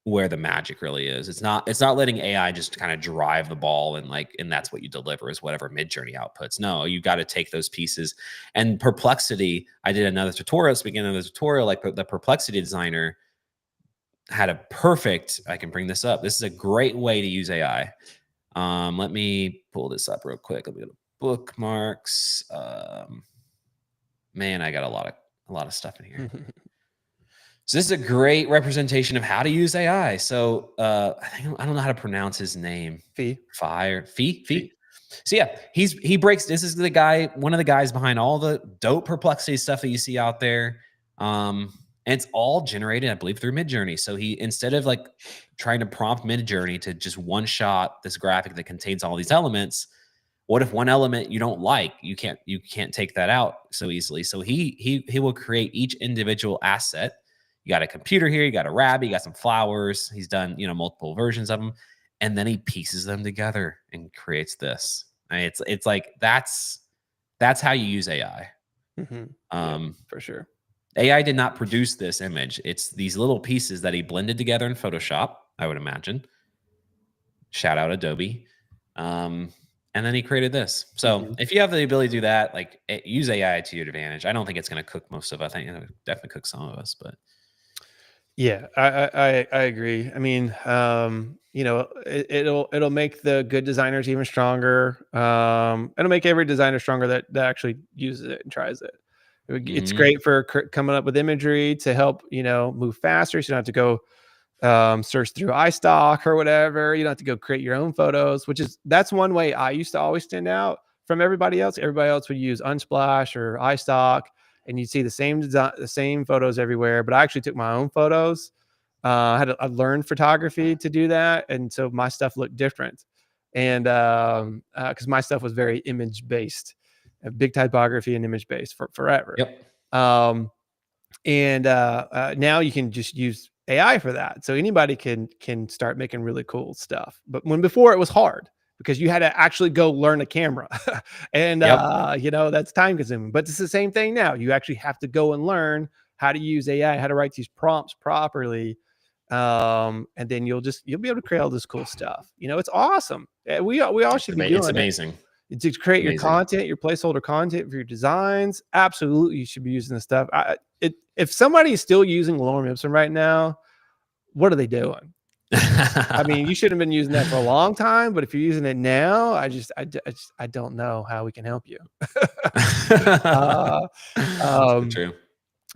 the magic really is. It's not letting AI just kind of drive the ball and that's what you deliver is whatever Midjourney outputs. No, you got to take those pieces. And Perplexity, I did another tutorial. Speaking of the tutorial, like the Perplexity designer had a perfect. I can bring this up. This is a great way to use AI. Let me pull this up real quick. Let me go to bookmarks. Man, I got a lot of stuff in here. So this is a great representation of how to use AI. So I don't know how to pronounce his name. Fee, Fee. fee. So yeah, he breaks. This is the guy, one of the guys behind all the dope Perplexity stuff that you see out there. And it's all generated, I believe, through Midjourney. So he, instead of like trying to prompt Midjourney to just one shot this graphic that contains all these elements, what if one element you don't like? You can't take that out so easily. So he will create each individual asset. You got a computer here, you got a rabbit, you got some flowers. He's done, multiple versions of them, and then he pieces them together and creates this. It's like that's how you use AI. Mhm. Yeah, Um, for sure. AI did not produce this image. It's these little pieces that he blended together in Photoshop, I would imagine. Shout out Adobe. Um, and then he created this. So Mhm. if you have the ability to do that, like use AI to your advantage. I don't think it's going to cook most of us. I think it'll definitely cook some of us, but Yeah, I agree. I mean, you know, it'll make the good designers even stronger. It'll make every designer stronger that actually uses it and tries it. It's mhm. great for coming up with imagery to help, you know, move faster. So you don't have to go search through iStock or whatever. You don't have to go create your own photos, that's one way I used to always stand out from everybody else. Everybody else would use Unsplash or iStock, and you'd see the same design, the same photos everywhere. But I actually took my own photos. I learned photography to do that, and so my stuff looked different. And because my stuff was very image based, big typography and image based for forever. Yep. Um, and now you can just use AI for that. So anybody can start making really cool stuff. But when before it was hard because you had to actually go learn a camera, and Yep. you know that's time consuming. But it's the same thing now. You actually have to go and learn how to use AI, how to write these prompts properly, and then you'll be able to create all this cool stuff. You know, it's awesome. We all should be It's doing it amazing. to create your Amazing. content, your placeholder content for your designs. Absolutely, you should be using this stuff. If somebody is still using Lorem Ipsum right now, what are they doing? I mean, you should have been using that for a long time, but if you're using it now, I don't know how we can help you. uh, So um, true.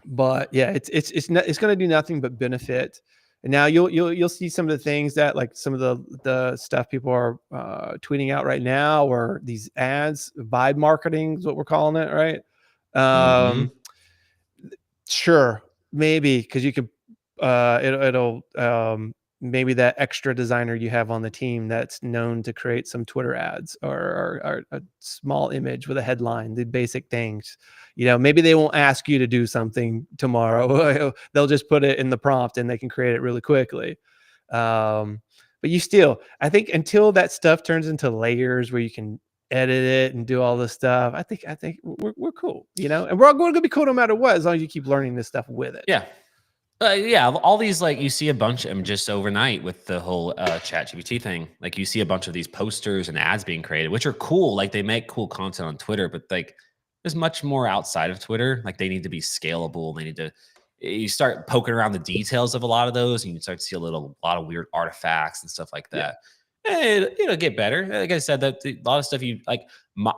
but yeah, it's going to do nothing but benefit. And now you'll see some of the things that like some of the stuff people are tweeting out right now, or these ads, vibe marketing is what we're calling it, right? Mhm. Um, sure, maybe because you could it'll maybe that extra designer you have on the team that's known to create some Twitter ads or a small image with a headline, the basic things. You know, maybe they won't ask you to do something tomorrow. They'll just put it in the prompt and they can create it really quickly. But you still, I think until that stuff turns into layers where you can edit it and do all this stuff, I think we're cool, you know, and we're all going to be cool no matter what, as long as you keep learning this stuff with it. Yeah. Yeah, all these like you see a bunch of them just overnight with the whole ChatGPT thing. Like you see a bunch of these posters and ads being created, which are cool. Like they make cool content on Twitter, but like there's much more outside of Twitter. Like they need to be scalable. They need to. You start poking around the details of a lot of those, and you start to see a lot of weird artifacts and stuff like Yeah. that. It'll get better. Like I said, that a lot of stuff you like.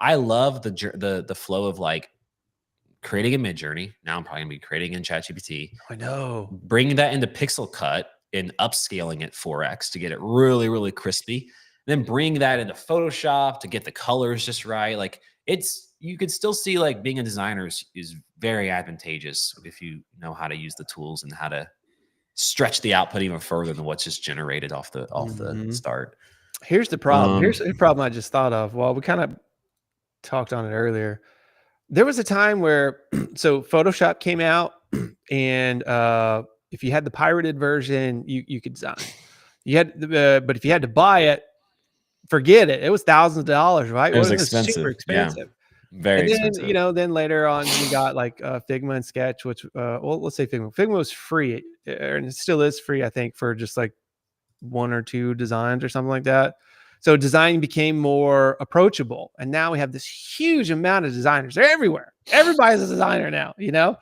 I love the flow of like creating a mid journey. Now I'm probably gonna be creating in ChatGPT, I know. bringing that into Pixel Cut and upscaling it 4x to get it really, really crispy. Then bring that into Photoshop to get the colors just right. Like you could still see like being a designer is very advantageous if you know how to use the tools and how to stretch the output even further than what's just generated off the Mhm. start. Here's the problem. Um, Here's the problem I just thought of. Well, we kind of talked on it earlier. There was a time where so Photoshop came out, and if you had the pirated version, you could design. You had, but if you had to buy it, forget it. It was thousands of dollars, right? it was Wasn't it super expensive. Yeah, expensive? very And then, expensive. you know, then later on we got like Figma and Sketch, which well, let's say Figma. Figma was free, and it still is free, I think, for just like one or two designs or something like that. So design became more approachable, and now we have this huge amount of designers. They're everywhere. Everybody's a designer now. You know,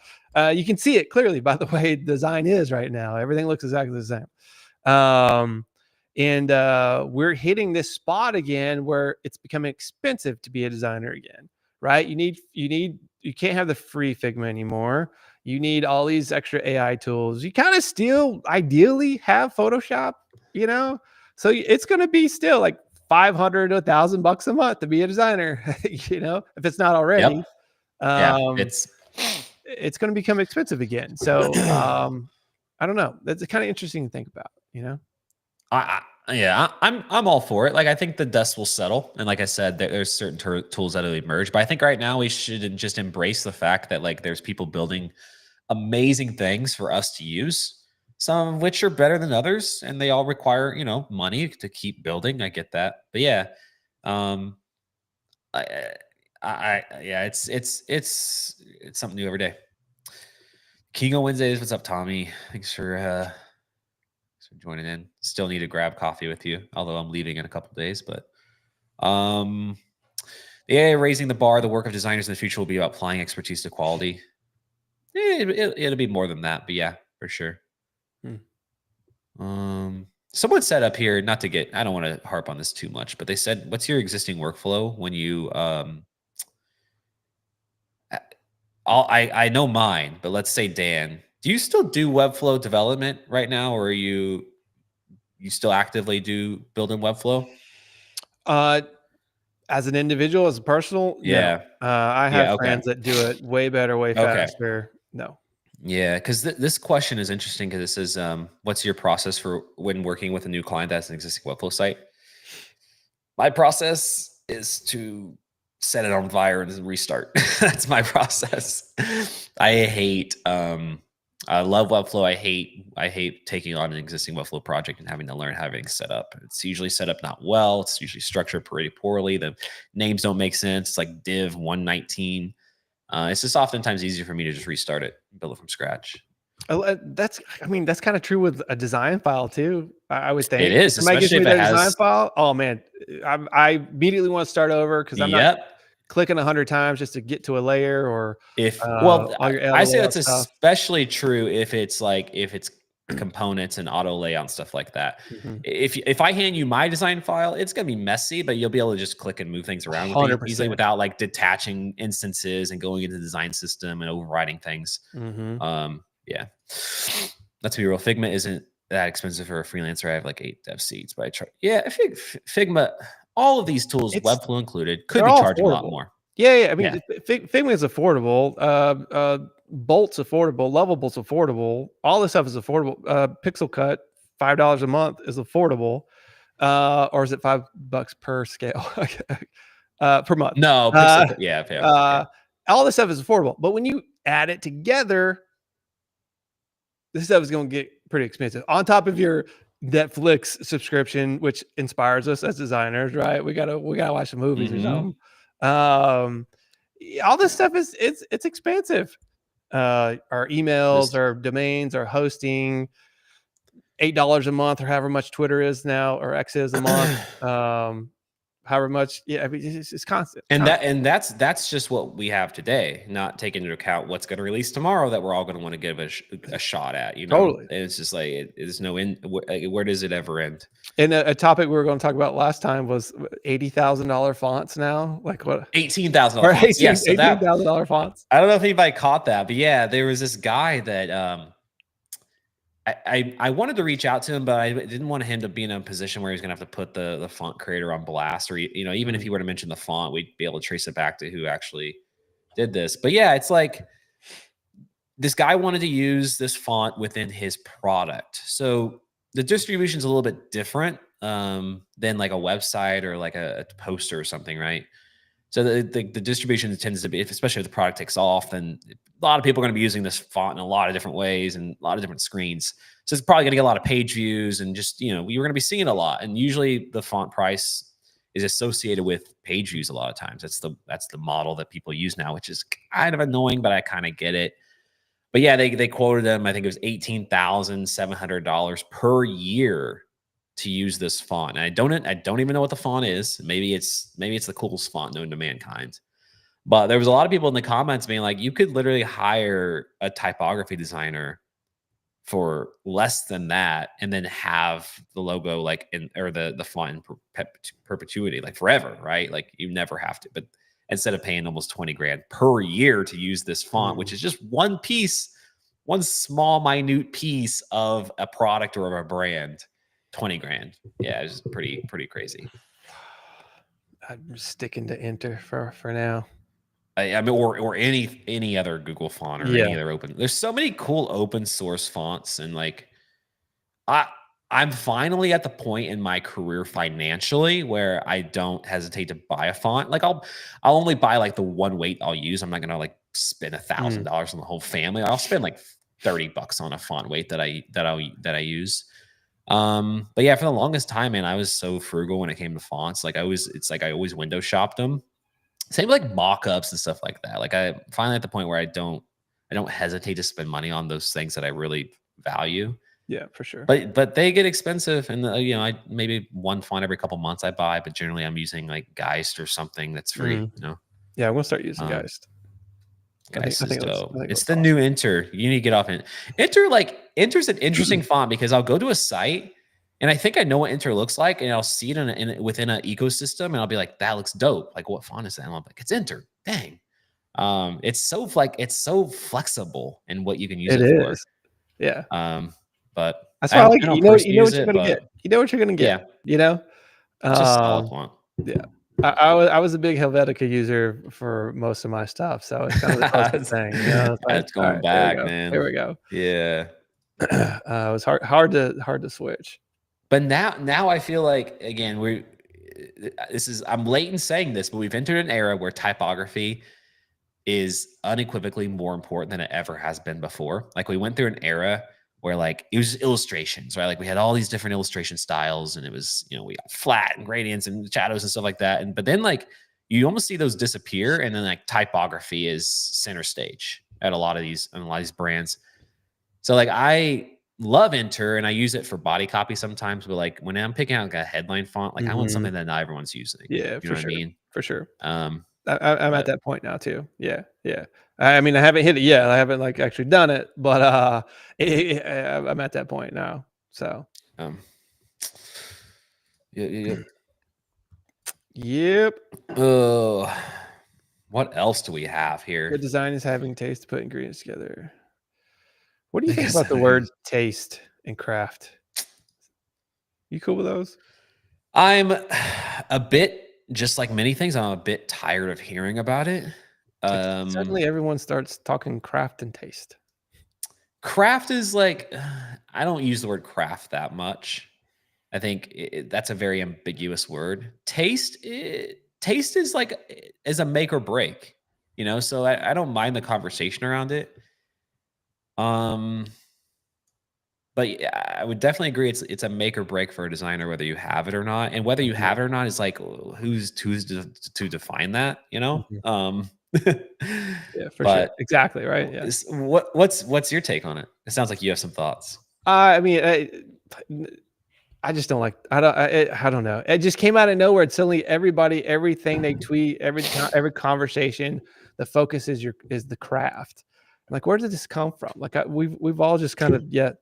you can see it clearly by the way design is right now. Everything looks exactly the same. And we're hitting this spot again where it's becoming expensive to be a designer again, right? You can't have the free Figma anymore. You need all these extra AI tools. You kind of still ideally have Photoshop, you know, so it's going to be still like 500 to $1,000 a month to be a designer, you know, if it's not already. Yep. Yeah. Um, it's going to become expensive again. So I don't know. That's kind of interesting to think about, you know. Yeah, I'm all for it. Like I think the dust will settle, and like I said, there's certain tools that will emerge. But I think right now we should just embrace the fact that like there's people building amazing things for us to use. Some of which are better than others, and they all require money to keep building. I get that, but yeah, um, I, yeah, it's something new every day. Kingo Wednesdays, what's up, Tommy? Thanks for joining in. Still need to grab coffee with you, although I'm leaving in a couple days. But Yeah, raising the bar. The work of designers in the future will be about applying expertise to quality. It'll be more than that, but yeah, for sure. Hmm. Someone said up here, not to get, I don't want to harp on this too much, but they said, "What's your existing workflow when you?" I know mine, but let's say Dan. Do you still do Webflow development right now, or are you still actively do building Webflow? Uh, as an individual, as a personal, no. Yeah. I have Yeah. Okay. friends that do it way better, way Okay. faster. No. Yeah, because this question is interesting because it says, "What's your process for when working with a new client that's an existing Webflow site?" My process is to set it on fire and then restart. That's my process. I hate I love Webflow. I hate taking on an existing Webflow project and having to learn how everything's set up. It's usually set up not well. It's usually structured pretty poorly. The names don't make sense. It's like div 119. It's just oftentimes easier for me to just restart it, build it from scratch. Oh, I mean, that's kind of true with a design file too. I would It think if is, somebody gives especially me if it their design has. file, oh man, I immediately want to start over because I'm not Yep. clicking 100 times just to get to a layer or If well, all your I other say layout that's stuff. especially true if it's components and auto layout and stuff like that. Mhm. If I hand you my design file, it's gonna be messy, but you'll be able to just click and move things around with easily 100%. without like detaching instances and going into the design system and overriding things. Mhm. Yeah. Let's be real. Figma isn't that expensive for a freelancer. I have like 8 dev seats, but I try. Yeah, Figma, all of these tools, It's Webflow included, could They're be all charging a lot affordable. more. Yeah, yeah, I Yeah. mean, Figma is affordable, Bolt's affordable, Lovable's affordable, all this stuff is affordable, Pixel Cut, $5 a month is affordable, or is it $5 per scale? Per month. No, Uh, yeah, yeah, yeah. uh, all this stuff is affordable, but when you add it together, this stuff is gonna get pretty expensive. On top of your Netflix subscription, which inspires us as designers, right? We gotta watch some movies or Mhm. something. All this stuff it's expensive. Our emails, This our domains, our hosting, $8 a month or however much Twitter is now or X is a month. However much, yeah, I mean, it's constant, and constant. that's just what we have today, not taking into account what's gonna release tomorrow that we're all gonna wanna give a shot at, you know? Totally. And it's just like, there's no end. Where does it ever end? And a topic we were going to talk about last time was $80,000 fonts now. Like what? $18,000 Or fonts. Yeah, eighteen so eighteen that thousand dollar fonts. I don't know if anybody caught that, but yeah, there was this guy that, I wanted to reach out to him, but I didn't want him to be in a position where he's gonna have to put the font creator on blast, or even if Mhm. he were to mention the font, we'd be able to trace it back to who actually did this. But yeah, it's like this guy wanted to use this font within his product. So the distribution is a little bit different than like a website or like a poster or something, right? So the distribution tends to be, especially if the product takes off, then a lot of people are going to be using this font in a lot of different ways and a lot of different screens. So it's probably going to get a lot of page views and just, you're going to be seeing a lot. And usually the font price is associated with page views a lot of times. That's the model that people use now, which is kind of annoying, but I kind of get it. But yeah, they quoted them. I think it was $18,700 per year to use this font. And I don't even know what the font is. Maybe it's the coolest font known to mankind. But there was a lot of people in the comments being like, you could literally hire a typography designer for less than that and then have the logo like or the font in perpetuity, like forever, right? Like you never have to. But instead of paying almost 20 grand per year to use this font, which Mhm. is just one piece, one small minute piece of a product or of a brand, 20 grand. Yeah, it's pretty crazy. I'm sticking to enter for now. I mean, or any other Google font or Yeah. any other open. There's so many cool open source fonts, and like I I'm finally at the point in my career financially where I don't hesitate to buy a font. Like I'll only buy like the one weight I'll use. I'm not gonna like spend Mm. $1,000 on the whole family. I'll spend like 30 bucks on a font weight that I use. But yeah, for the longest time, man, I was so frugal when it came to fonts. It's like I always window shopped them. Same with, like, mock-ups and stuff like that. Like, I finally at the point where I don't hesitate to spend money on those things that I really value. Yeah, for sure. But they get expensive, and you know, I maybe one font every couple months I buy, but generally I'm using like Geist or something that's free. Mhm. You know, Yeah, I'm gonna start using um, Geist. Geist is I dope. think it It's looks the new awesome. Enter. You need to get off it. Enter's an interesting font because I'll go to a site and I think I know what Enter looks like, and I'll see it within an ecosystem, and I'll be like, that looks dope. Like, what font is that? And I'm like, it's Enter. Dang. It's so flexible in what you can use It it for. is. Yeah. Um, but That's why I like I it. don't personally You know use what you're it, gonna but get. You know what you're gonna get, yeah, you know? it's just solid Um, font. yeah. I was a big Helvetica user for most of my stuff, so it's kind of the closest thing, you know? It's like, That's "All going right, there we back, go. Here man. we go." Yeah. It was hard to switch. But now I feel like again I'm late in saying this, but we've entered an era where typography is unequivocally more important than it ever has been before. Like we went through an era where like it was illustrations, right? Like we had all these different illustration styles, and it was, you know, we got flat and gradients and shadows and stuff like that. But then like you almost see those disappear, and then like typography is center stage at a lot of these brands. So like I love Enter and I use it for body copy sometimes, but like when I'm picking out like a headline font, like I want Mhm. something that not everyone's using. Yeah, You know for what I sure, mean? for sure. Um, I'm at but that point now too. Yeah, yeah. I mean, I haven't hit it yet. I haven't like actually done it, but I'm at that point now. So, um, yeah. yep. Oh, what else do we have here? Good design is having taste to put ingredients together. What do you I think guess about the word taste and craft? You cool with those? I'm a bit just like many things. I'm a bit tired of hearing about it. Like Um, suddenly everyone starts talking craft and taste. Craft is like I don't use the word craft that much. I think that's a very ambiguous word. Taste is like is a make or break, you know. So I don't mind the conversation around it. Um, but yeah, I would definitely agree. It's a make or break for a designer whether you have it or not, and whether you Mhm, have it or not is like who's to define that, you know. mhm. Yeah, for sure. But Exactly, right? Yeah. what's your take on it? It sounds like you have some thoughts. I mean, I just don't like I don't know. It just came out of nowhere, and suddenly everybody, everything they tweet, every conversation, the focus is the craft. Like, where did this come from? Like, we've all just kind of, yeah,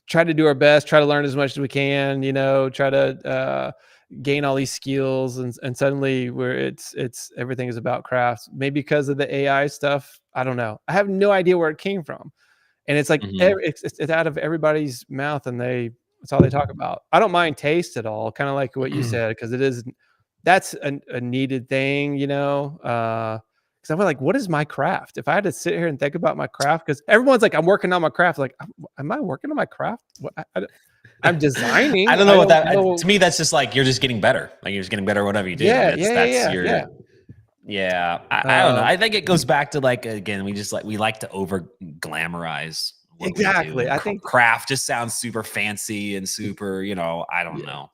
try to do our best, try to learn as much as we can, you know, try to gain all these skills, and suddenly where it's everything is about crafts. Maybe because of the AI stuff. I don't know. I have no idea where it came from, and it's like Mhm. it's out of everybody's mouth, and that's all they talk about. I don't mind taste at all, kind of like what you said, because it is that's a needed thing, you know. Because I'm like, what is my craft? If I had to sit here and think about my craft, because everyone's like, I'm working on my craft. Like, am I working on my craft? What, I'm I designing. don't know I what don't that know. to me that's just like you're just getting better. Like you're just getting better at whatever you do. Yeah, That's your yeah. yeah. I don't know. Um, I think it goes back to like again, we like to over glamorize what we do, exactly. and I think. craft just sounds super fancy and super, you know, I don't Yeah, know.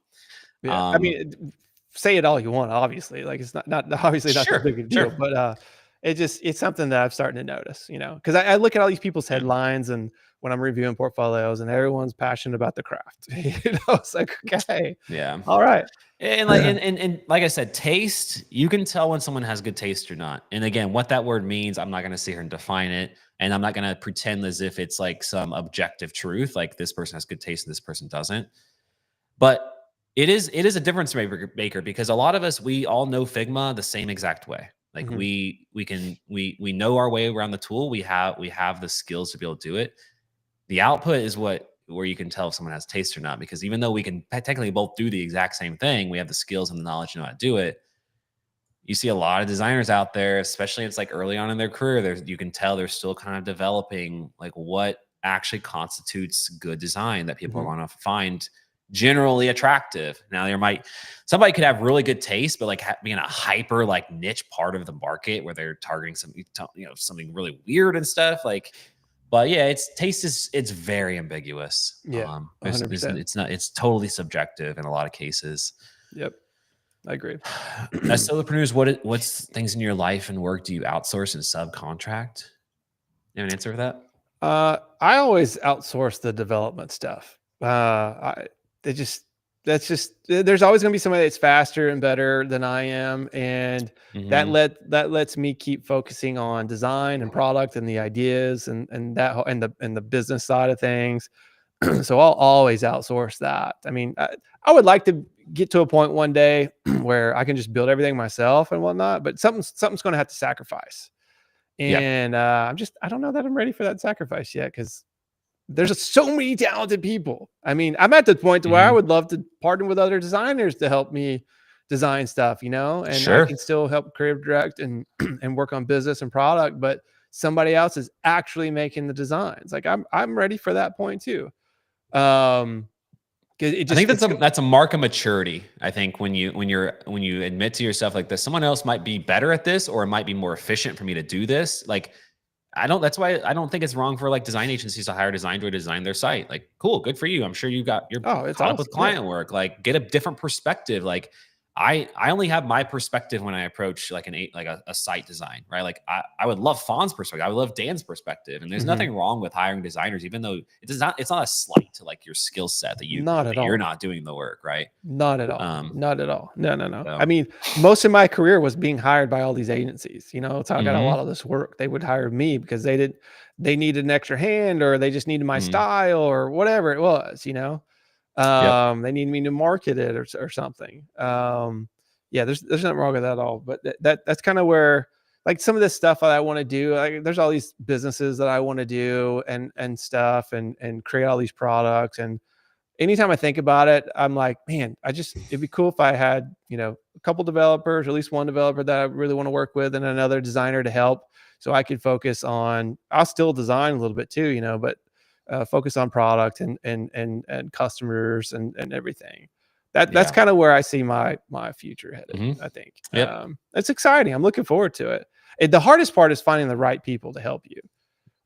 yeah. I Um mean, say it all you want. Obviously, like it's not obviously not that sure, big a deal, sure. but it's something that I'm starting to notice. You know, because I look at all these people's Yeah. headlines and when I'm reviewing portfolios, and everyone's passionate about the craft. You know, it's like, okay, Yeah. all right. And like and like I said, taste, you can tell when someone has good taste or not. And again, what that word means, I'm not going to sit here and define it. And I'm not going to pretend as if it's like some objective truth, like this person has good taste and this person doesn't. But it is a difference maker because a lot of us, we all know Figma the same exact way. Like Mhm, we know our way around the tool. We have the skills to be able to do it. The output is where you can tell if someone has taste or not, because even though we can technically both do the exact same thing, we have the skills and the knowledge to know how to do it. You see a lot of designers out there, especially it's like early on in their career, you can tell they're still kind of developing like what actually constitutes good design that people are mhm, going to find generally attractive. Now somebody could have really good taste, but like being a hyper like niche part of the market where they're targeting something really weird and stuff like. But yeah, it's very ambiguous. yeah, There's 100%. it's totally subjective in a lot of cases. Yep, I agree. As solopreneurs, what's things in your life and work do you outsource and subcontract? You have an answer for that? I always outsource the development stuff. I they just that's just there's always going to be somebody that's faster and better than I am, and Hmm. that lets me keep focusing on design and product and the ideas and the business side of things. So I'll always outsource that. I mean, I would like to get to a point one day where I can just build everything myself and whatnot, but something's going to have to sacrifice. Yep. And I don't know that I'm ready for that sacrifice yet because there's just so many talented people. I mean, I'm at the point to where I Hmm. would love to partner with other designers to help me design stuff, and I Sure. can still help creative direct and and work on business and product, but somebody else is actually making the designs. Like I'm ready for that point too. 'Cause it I just think it's that's a mark of maturity. I think when you admit to yourself like this, someone else might be better at this, or it might be more efficient for me to do this. Like I don't. That's why I don't think it's wrong for like design agencies to hire a designer to design their site. Like, cool, good for you. I'm sure you're oh, it's caught up with awesome. Yeah. client work. Like, get a different perspective. Like, I only have my perspective when I approach like a site design, right? Like, I would love Fawn's perspective. I would love Dan's perspective, and there's Mhm. nothing wrong with hiring designers, even though it's not a slight to like your skill set Not at that you're all. not doing the work, right? Not at all. Um. Not at all. No, no, no. I So. mean, most of my career was being hired by all these agencies. That's how I got a lot Hmm. of this work. They would hire me because they needed an extra hand or they just needed my Hmm. style or whatever it was. Yep. They needed me to market it or something. Yeah, there's nothing wrong with that at all. But that's kind of where like some of this stuff that I want to do. Like there's all these businesses that I want to do and stuff and create all these products and anytime I think about it, I'm like, man, it'd be cool if I had, a couple developers, or at least one developer that I really want to work with and another designer to help. So I could focus on, I'll still design a little bit too, but focus on product and customers and everything. That's Yeah. kind of where I see my future headed, Hmm. I think. Yep. It's exciting. I'm looking forward to it. The hardest part is finding the right people to help you.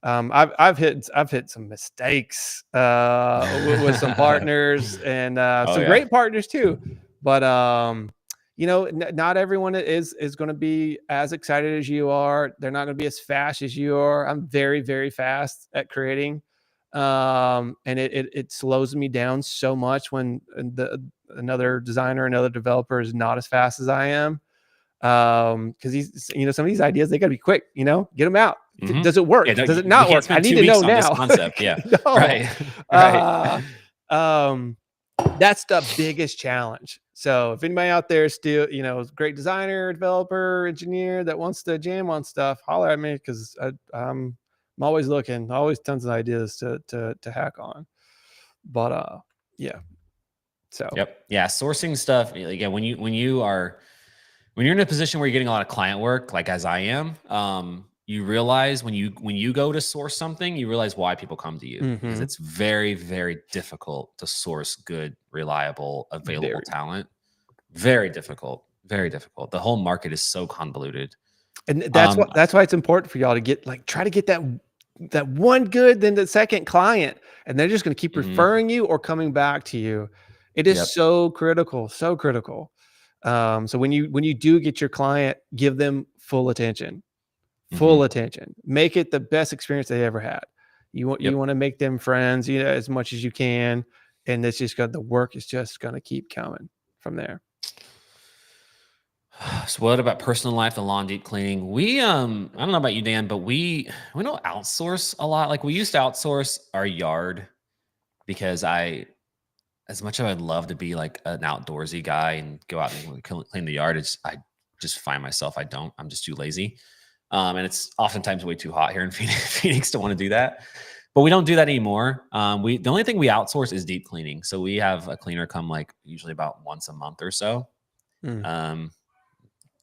I've hit some mistakes with some partners and Oh some yeah. great partners too, but not everyone is going to be as excited as you are. They're not going to be as fast as you are. I'm very very fast at creating, and it slows me down so much when another designer, another developer is not as fast as I am. Because these, some of these ideas they got to be quick. Get them out. Mhm. Does it Yeah, work? no, Does it we not can't work? I spend need 2 to know weeks on this now. concept. Yeah. No. Right. Right. Uh, um, that's the biggest challenge. So if anybody out there is still, great designer, developer, engineer that wants to jam on stuff, holler at me because I'm always looking, always tons of ideas to hack on. But yeah. So Yep. Yeah, sourcing stuff, again, when you're in a position where you're getting a lot of client work, like as I am, you realize when you go to source something, you realize why people come to you because mhm, it's very, very difficult to source good, reliable, available very. talent. Very difficult. Very difficult. The whole market is so convoluted. And Um, that's why it's important for y'all to try to get that one good, then the second client, and they're just going to keep mhm. referring you or coming back to you. It is Yep. so critical, so critical. So when you do get your client, give them full Mhm. attention. Make it the best experience they ever had. You Yep. want to make them friends, as much as you can, and it's just the work is just going to keep coming from there. So what about personal life, the lawn deep cleaning? I don't know about you, Dan, but we don't outsource a lot. Like we used to outsource our yard because as much as I'd love to be like an outdoorsy guy and go out and clean the yard, I just find myself I don't. I'm just too lazy. And it's oftentimes way too hot here in Phoenix to want to do that. But we don't do that anymore. The only thing we outsource is deep cleaning. So we have a cleaner come like usually about once a month or so. Mm, Um,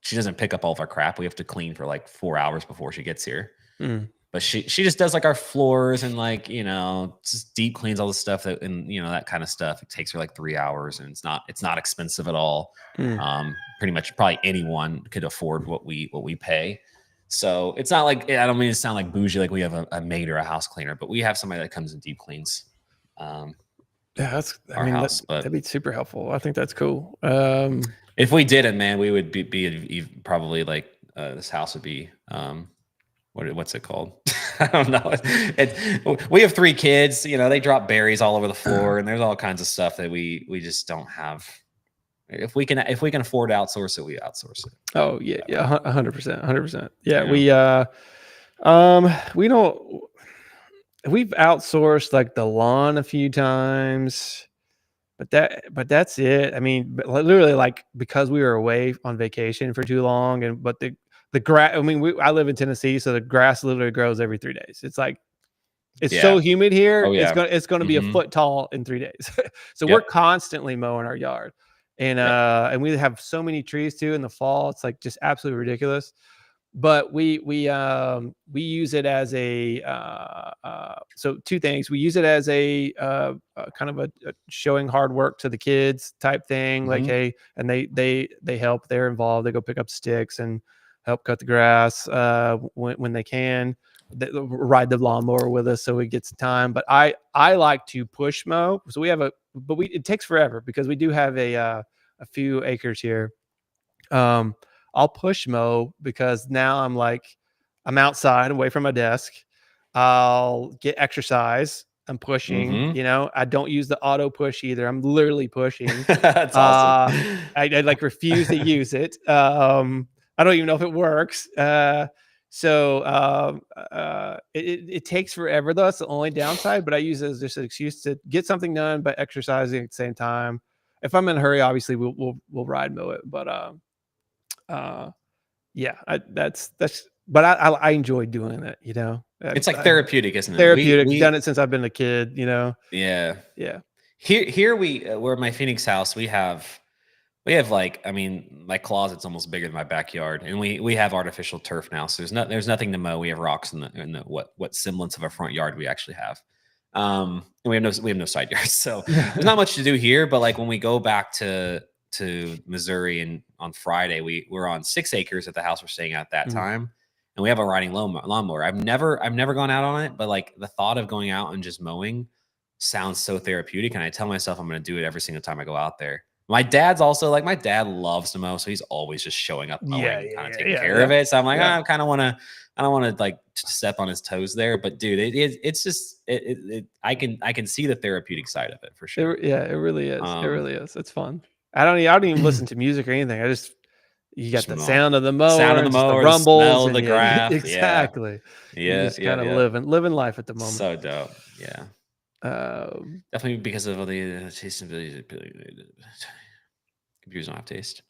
she doesn't pick up all of our crap. We have to clean for like 4 hours before she gets here. mm, But she just does like our floors and like, just deep cleans all the stuff that kind of stuff. It takes her like 3 hours and it's not expensive at all. mm. Pretty much probably anyone could afford what we pay. So it's not like, I don't mean to sound like bougie, like we have a maid or a house cleaner, but we have somebody that comes and deep cleans um, Yeah, I our mean, house. that'd But be super helpful. I think that's cool. if we did it, man, we would be probably like this house would be what's it called? I don't know. We have 3 kids, you know, they drop berries all over the floor, and there's all kinds of stuff that we just don't have. If we can afford to outsource it, we outsource it. Oh yeah, yeah, 100%, 100%. Yeah, Yeah. we don't. We've outsourced like the lawn a few times, but that's it. I mean, literally, like because we were away on vacation for too long, and but the grass. I mean, I live in Tennessee, so the grass literally grows every 3 days. It's like it's so Yeah. humid here. Oh, yeah. It's gonna be a Mhm. foot tall in 3 days. So we're Yep. constantly mowing our yard, Yep. and we have so many trees too in the fall. It's like just absolutely ridiculous. But we use it as a so two things. We use it as a kind of a showing hard work to the kids type thing. Like, Mhm. hey, and they help. They're involved. They go pick up sticks and help cut the grass when they can. They ride the lawnmower with us so we get some time. But I like to push mow. So we have it takes forever because we do have a few acres here. um, I'll push mow because now I'm outside away from my desk. I'll get exercise. I'm pushing, Mhm. you know, I don't use the auto push either. I'm literally pushing. That's awesome. Uh, I like refuse to use it. I don't even know if it works. It takes forever though. That's the only downside, but I use it as just an excuse to get something done, but exercising at the same time. If I'm in a hurry, obviously we'll ride mow it, but uh, yeah, but I enjoy doing it, you know? It's like therapeutic, isn't it? Therapeutic, done We it since I've been a kid, you know? Yeah. Yeah. Here we're my Phoenix house, we have like, I mean, my closet's almost bigger than my backyard, and we have artificial turf now. So there's nothing to mow. We have rocks in the what semblance of a front yard we actually have. And we have no side yards, so there's not much to do here. But like when we go back to Missouri and on Friday, we're on 6 acres at the house we're staying at that Mm. time, and we have a riding lawnmower. I've never gone out on it, but like the thought of going out and just mowing sounds so therapeutic, and I tell myself I'm going to do it every single time I go out there. My dad's also like my dad loves to mow, so he's always just showing up Yeah, mowing and kind yeah, of yeah, taking yeah, care of yeah, it. So I'm like, yeah. I kind of want to, I don't want to like step on his toes there, but dude, it's just I can see the therapeutic side of it for sure. Yeah, it really is. It Um, really is. It's fun. I don't even listen to music or anything. You got just the mow, sound of the sound mower of the and just the mower, the smell rumbles of and the yeah, grass. Yeah, exactly. You're yeah, just yeah, kind of yeah. living life at the moment. So dope. Yeah, Um, definitely because of all the taste and computers don't have taste.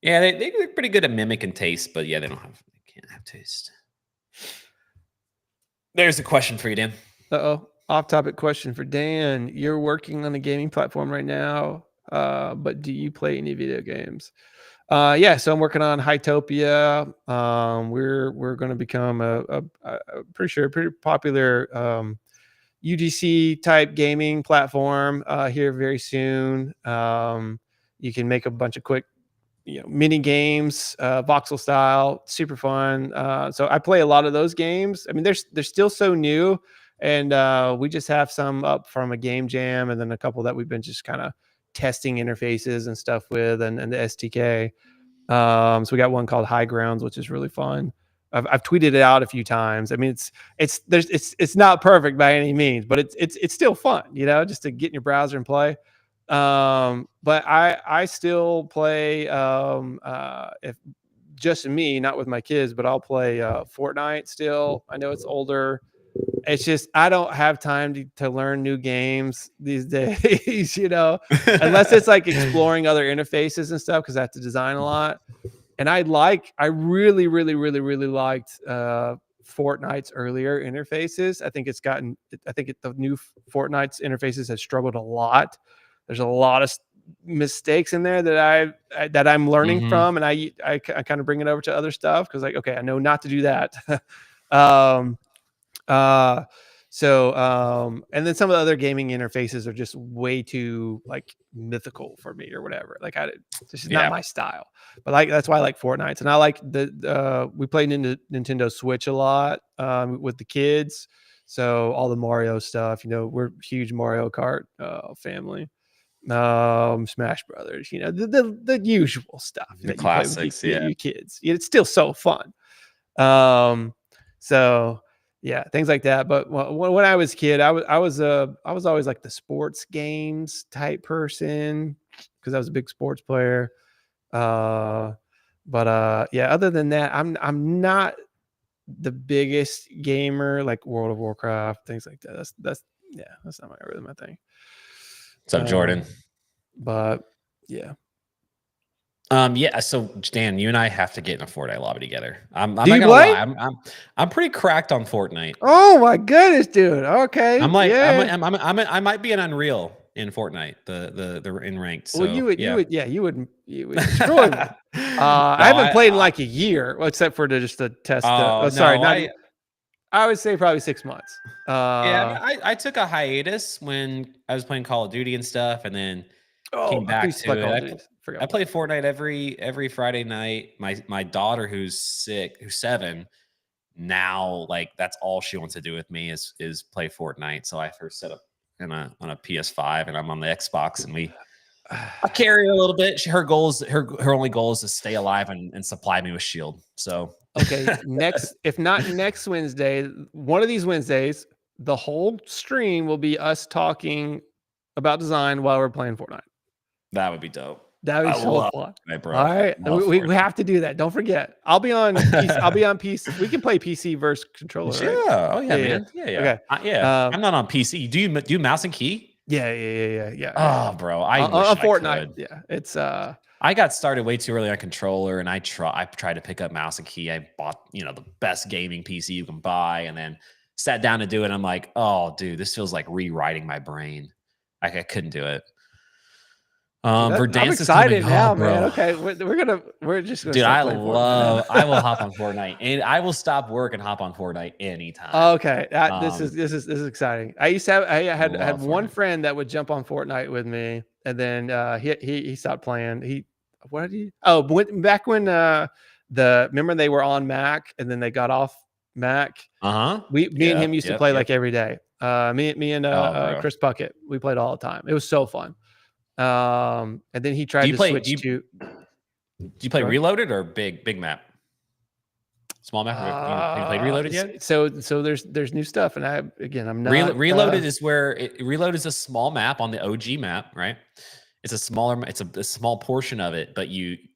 Yeah, they're pretty good at mimicking taste, but yeah, they can't have taste. There's a question for you, Dan. Uh-oh. Off-topic question for Dan. You're working on a gaming platform right now, but do you play any video games? Yeah, so I'm working on Hytopia. We're going to become a pretty sure pretty popular UGC type gaming platform here very soon. You can make a bunch of quick, you know, mini games, voxel style, super fun. So I play a lot of those games. I mean, they're still so new, and we just have some up from a game jam, and then a couple that we've been just kind of testing interfaces and stuff with, and the STK. So we got one called High Grounds, which is really fun. I've tweeted it out a few times. I mean, it's not perfect by any means, but it's still fun, you know, just to get in your browser and play. But I still play if just me, not with my kids, but I'll play Fortnite still. I know it's older. It's just I don't have time to learn new games these days, you know, unless it's like exploring other interfaces and stuff because I have to design a lot. And I really, really, really, really liked Fortnite's earlier interfaces. I think the new Fortnite's interfaces has struggled a lot. There's a lot of mistakes in there that I'm learning Hmm. from, and I kind of bring it over to other stuff because like okay, I know not to do that. um, uh, and then some of the other gaming interfaces are just way too like mythical for me or whatever. Like this is not Yeah. my style. But like that's why I like Fortnite. And I like we play Nintendo Switch a lot with the kids. So all the Mario stuff, you know, we're huge Mario Kart family. Smash Brothers, you know, the usual stuff The that you play with classics. Yeah. your kids. It's still so fun. Um, so Yeah, things like that. But when I was a kid, I was always like the sports games type person because I was a big sports player. Yeah, other than that, I'm not the biggest gamer like World of Warcraft, things like that. That's not really my thing. What's up, Jordan? But yeah. Yeah. So Dan, you and I have to get in a Fortnite lobby together. I'm not Do you gonna play? lie. I'm pretty cracked on Fortnite. Oh my goodness, dude. Okay. I'm like Yeah. I might be an Unreal in Fortnite, the in ranked. Well, So yeah. you would destroy me. I No, haven't played in like a year, well, except for just to test the. oh Oh, sorry, no, not. I would say probably 6 months. yeah, I took a hiatus when I was playing Call of Duty and stuff, and then Oh, came I back used to play to Call of it. Duty. Forgot I about play that. Fortnite every Friday night. My daughter, who's 7, now like that's all she wants to do with me is play Fortnite. So I first set up on a PS5, and I'm on the Xbox, and I carry her a little bit. Her only goal is to stay alive and supply me with shield. So Okay, if not next Wednesday, one of these Wednesdays, the whole stream will be us talking about design while we're playing Fortnite. that would be dope. That'd I be so love fun. Fortnite, bro. All right, Love we Fortnite. have to do that. Don't forget. I'll be on PC. I'll be on PC. We can play PC versus controller, right? Yeah. Oh yeah, Yeah, yeah. man. Yeah, yeah. Okay. Yeah. I'm not on PC. Do you mouse and key? Yeah. Oh, bro. I wish On I Fortnite, could. yeah. It's I got started way too early on controller, and I tried to pick up mouse and key. I bought, the best gaming PC you can buy, and then sat down to do it. And I'm like, oh, dude, this feels like rewriting my brain. I couldn't do it. I'm Verdansk is coming. excited Oh, now, man. bro. Okay, we're just gonna Dude, start I playing Fortnite. I will hop on Fortnite, and I will stop work and hop on Fortnite anytime. Okay, this is exciting. I had Love one Fortnite. friend that would jump on Fortnite with me, and then he stopped playing. What did he? Oh, back when remember they were on Mac and then they got off Mac. Uh-huh. Me and him used to play Yep. like every day. Me and Oh, bro. Chris Puckett, we played all the time. It was so fun. And then he tried to switch to. Do you play Reloaded or big map? Small map? Have you played Reloaded yet? So there's new stuff, and I'm not Reloaded is where Reload is a small map on the OG map, right? It's a small portion of it, but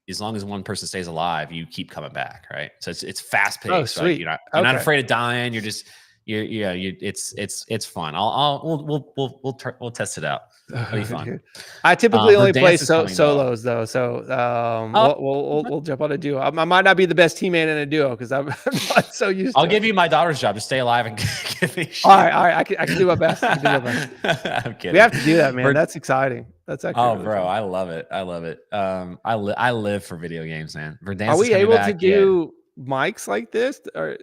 as long as one person stays alive, you keep coming back, right? So it's fast paced. Oh, sweet. Right? You're not afraid of dying. You're just it's fun. We'll test it out. It'll be fun. I typically only play Verdansk is coming, solos though, so we'll jump on a duo. I might not be the best teammate in a duo because I'm not so used. I'll give you my daughter's job to stay alive and give me shit. All right, I can do my best. I'm kidding. We have to do that, man. That's exciting. That's actually. Oh, really bro, fun. I love it. I love it. I live for video games, man. Verdansk Are we is coming able back. to do mics like this, or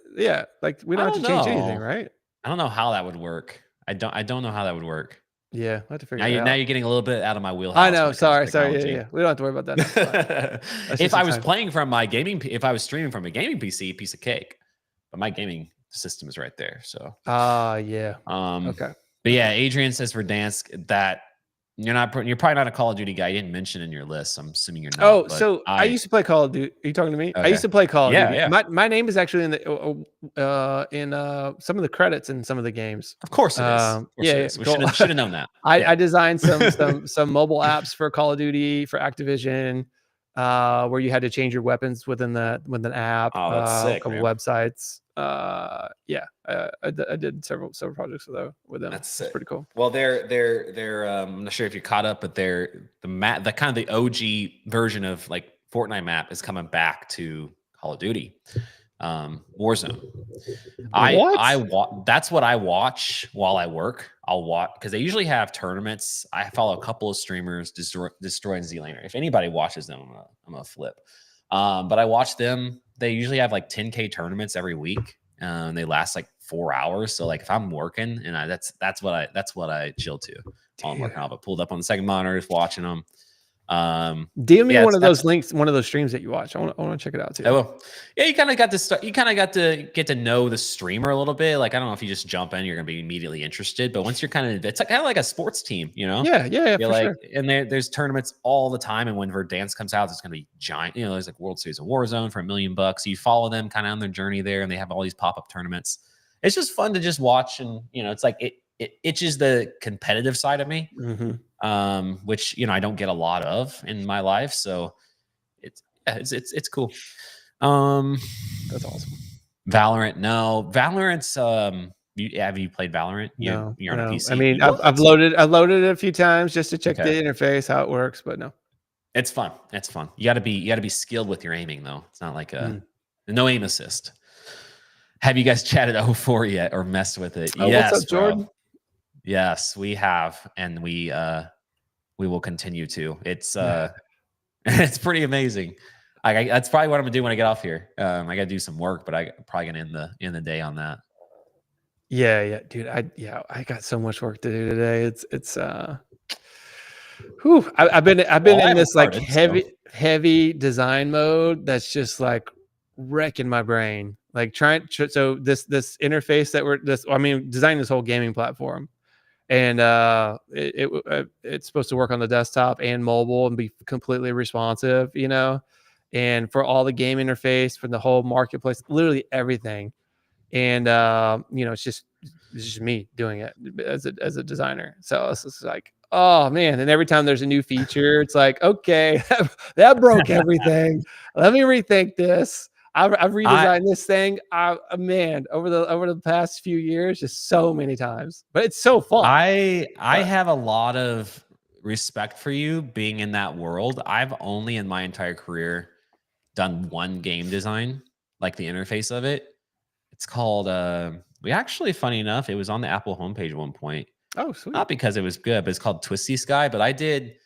like we don't have to change anything, know. right? I don't know how that would work. I don't know how that would work. Yeah, I have to figure Now it out. Now you're getting a little bit out of my wheelhouse. I know. when it comes to Sorry. technology. Yeah. We don't have to worry about that. If I was playing from my gaming, if I was streaming from a gaming PC, piece of cake. But my gaming system is right there. So. Yeah. Okay. But yeah, Adrian says Verdansk that you're probably not a Call of Duty guy. You didn't mention in your list. I'm assuming you're not. Oh, so I used to play Call of Duty. Are you talking to me? Okay. I used to play Call of Duty. Yeah. My name is actually in some of the credits in some of the games. Of course it is. We cool. should have known that. I designed some mobile apps for Call of Duty for Activision, where you had to change your weapons within an app. Oh, that's sick, a couple man. websites. I did several projects with them. That's It's pretty cool. Well, they're I'm not sure if you're caught up, but the kind of the OG version of like Fortnite map is coming back to Call of Duty. Warzone. That's what I watch while I work. I'll watch because they usually have tournaments. I follow a couple of streamers destroying Z-Laner. If anybody watches them, I'm gonna flip. But I watch them. They usually have like 10K tournaments every week. They last like 4 hours. So like if I'm working and that's what I chill to. While I'm working. I'll be pulled up on the second monitor, just watching them. DM me one of those links, one of those streams that you watch. I want to check it out too. I will. Yeah, you kind of got to get to know the streamer a little bit. Like I don't know if you just jump in, you're gonna be immediately interested. But once you're it's kind of like a sports team, you know? Yeah, you're for like, sure. And there's tournaments all the time. And when Verdansk comes out, it's gonna be giant. You know, there's like World Series of Warzone for $1 million. So you follow them kind of on their journey there, and they have all these pop-up tournaments. it's just fun to just watch, and it's like it itches the competitive side of me, Mhm. which I don't get a lot of in my life. So it's cool. Um, That's awesome. Valorant, no, Valorant's have you played Valorant? No, You're on a no. I PC. mean, I've What? loaded it a few times just to check the Okay. interface, how it works, but no. It's fun. It's fun. You gotta be skilled with your aiming though. It's not like Mm. no aim assist. Have you guys chatted 04 yet or messed with it? Oh, what's up, Yes, bro. Jordan? Yes, we have, and we will continue to. It's Yeah. it's pretty amazing. That's probably what I'm gonna do when I get off here. I gotta do some work, but I probably gonna end the day on that. Yeah, yeah, dude. I got so much work to do today. It's whew, I've been Well, I in haven't this like started, so heavy design mode that's just like wrecking my brain. Like so this interface that I mean, designing this whole gaming platform, and it's supposed to work on the desktop and mobile and be completely responsive, and for all the game interface, for the whole marketplace, literally everything. And it's just me doing it as a designer. So it's just like, oh man. And every time there's a new feature, it's like, okay, that broke everything. Let me rethink this. I've I redesigned this thing, man, over the past few years, just so many times. But it's so fun. I But have a lot of respect for you being in that world. I've only in my entire career done one game design, like the interface of it. It's called we actually, funny enough, it was on the Apple homepage at one point. oh, sweet. Not because it was good, but it's called Twisty Sky. But I did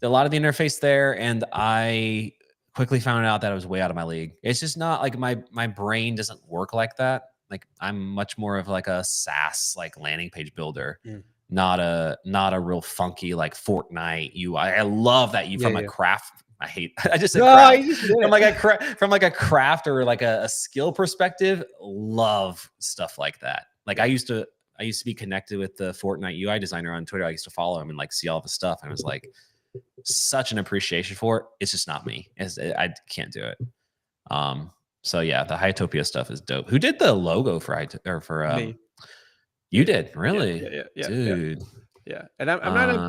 a lot of the interface there, and I quickly found out that I was way out of my league. It's just not like my brain doesn't work like that. Like I'm much more of like a SaaS like landing page builder, Mm. not a real funky like Fortnite UI. I love that you Yeah, from a yeah. craft. I hate. I just said No, craft you just did from it. like a craft or like a skill perspective. Love stuff like that. Like I used to be connected with the Fortnite UI designer on Twitter. I used to follow him and like see all of his stuff, and I was like such an appreciation for it. It's just not me. I can't do it. Um, so yeah, the Hytopia stuff is dope. Who did the logo for Me. you did? Yeah, yeah, Really? yeah, yeah, yeah. Dude. Yeah, and I'm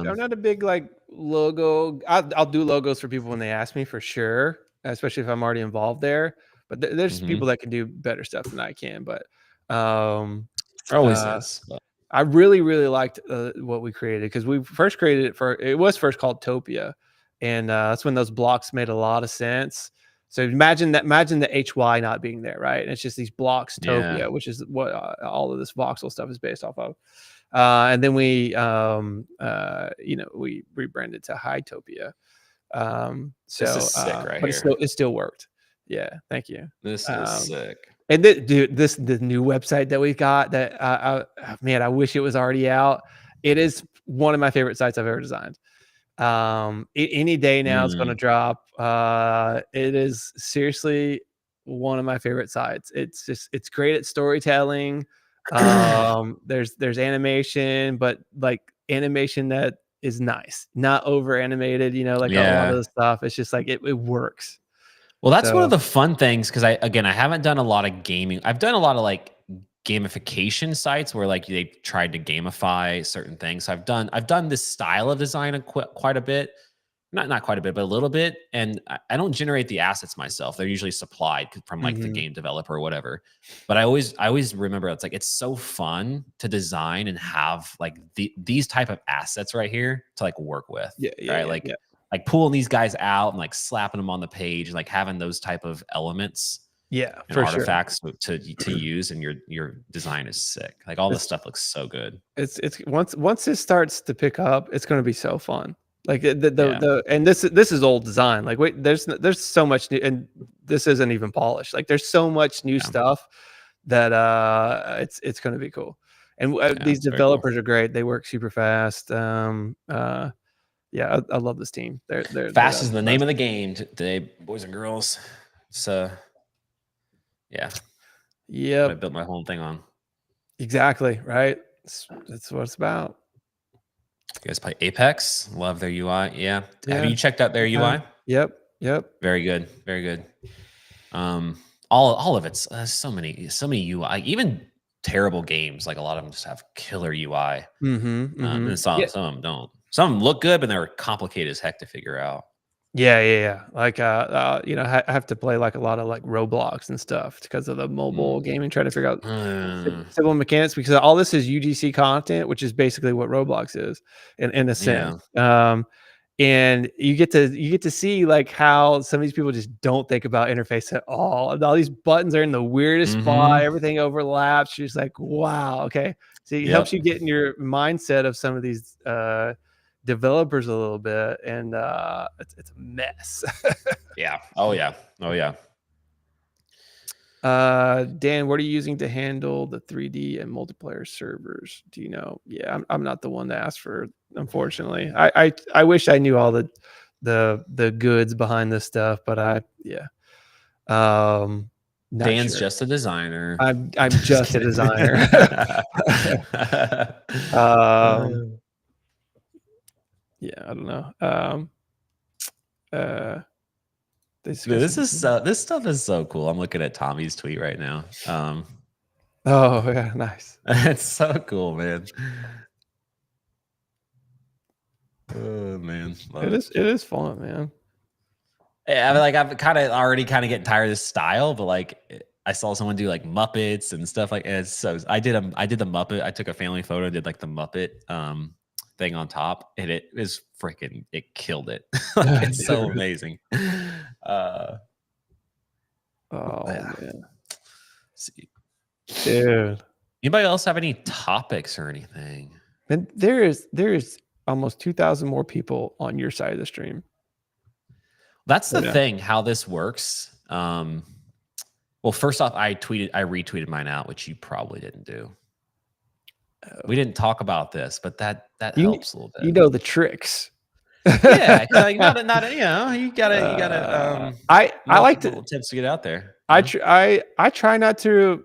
Um, not a big like logo. I'll do logos for people when they ask me, for sure, especially if I'm already involved there. But there's people mhm. that can do better stuff than I can. But um, There always uh, is. But I really really liked what we created, because we first created it was first called Topia, and that's when those blocks made a lot of sense. So imagine the HY not being there, right? And it's just these blocks, yeah. Topia, which is what all of this voxel stuff is based off of. And then we rebranded to Hytopia. This is sick right But here. it still worked. Yeah, thank you. This is Um, sick. and dude, the new website that we got, that man, I wish it was already out. It is one of my favorite sites I've ever designed. Any day now it's going to Mm, drop. It is seriously one of my favorite sites. It's great at storytelling. There's animation, but like animation that is nice, not over animated, like a lot of yeah. the stuff. It's just like it works. Well, that's one of So the fun things because I haven't done a lot of gaming. I've done a lot of like gamification sites where like they tried to gamify certain things. So I've done this style of design quite a bit. Not quite a bit, but a little bit. And I don't generate the assets myself. They're usually supplied from like the mhm. game developer or whatever. But I always remember it's so fun to design and have like these type of assets right here to like work with, Yeah, yeah, right? yeah, yeah. Like pulling these guys out and like slapping them on the page and like having those type of elements Yeah, and for sure. artifacts to use, and your design is sick. Like all this It's stuff looks so good. it's once it starts to pick up, it's going to be so fun. Like Yeah, and this is old design. Like wait, there's so much new, and this isn't even polished. Like there's so much new yeah, stuff that it's going to be cool. And yeah. these It's very cool. developers are great. They work super fast. Yeah, I love this team. They're Fast is absolute the name best. of the game today, boys and girls. So yeah, what I Yep, built my whole thing on. exactly. Right. That's what it's about. You guys play Apex? Love their UI. Yeah. Have Yeah. you checked out their UI? Yep. Yep. Very good. Very good. Um, all of it's so many UI. Even terrible games. Like a lot of them just have killer UI. And Yeah. some of them don't. Some of them look good, but they're complicated as heck to figure out. Yeah. Like, I have to play like a lot of like Roblox and stuff because of the mobile gaming, trying to figure out simple mechanics, because all this is UGC content, which is basically what Roblox is in a sense. And you get to see like how some of these people just don't think about interface at all. And all these buttons are in the weirdest spot. Everything overlaps. You're just like, wow, okay. So it helps you get in your mindset of some of these developers a little bit, and it's a mess. Yeah. Oh yeah. Dan, what are you using to handle the 3D and multiplayer servers? Do you know? Yeah, I'm not the one to ask for, unfortunately. I wish I knew all the goods behind this stuff, but Dan's sure. just a designer. I'm just a designer. Yeah, I don't know. This stuff is so cool. I'm looking at Tommy's tweet right now. Oh yeah, nice. It's so cool, man. Oh man, It is fun, man. Yeah, I mean, like I'm already getting tired of this style, but like I saw someone do like Muppets and stuff like it's so I did the Muppet. I took a family photo and did like the Muppet thing on top, and it killed it. Like, it's so amazing. Oh yeah. man. See. Dude. Anybody else have any topics or anything? And there is almost 2,000 more people on your side of the stream. That's the thing, how this works. Well, first off, I retweeted mine out, which you probably didn't do. We didn't talk about this, but that helps a little bit. You know the tricks. Yeah, like you gotta. I like to tips to get out there. I try not to.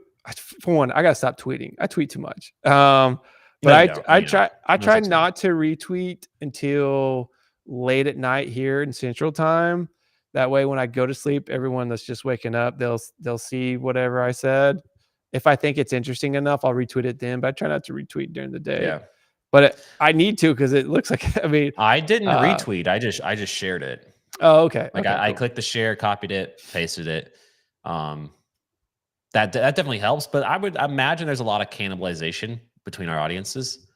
For one, I gotta stop tweeting. I tweet too much. But I try not to retweet until late at night here in Central Time. That way, when I go to sleep, everyone that's just waking up, they'll see whatever I said. If I think it's interesting enough, I'll retweet it then. But I try not to retweet during the day. Yeah. But I need to, because it looks like, I mean, I didn't retweet. I just shared it. Oh, okay. Like okay, I clicked the share, copied it, pasted it. That definitely helps. But I would imagine there's a lot of cannibalization between our audiences.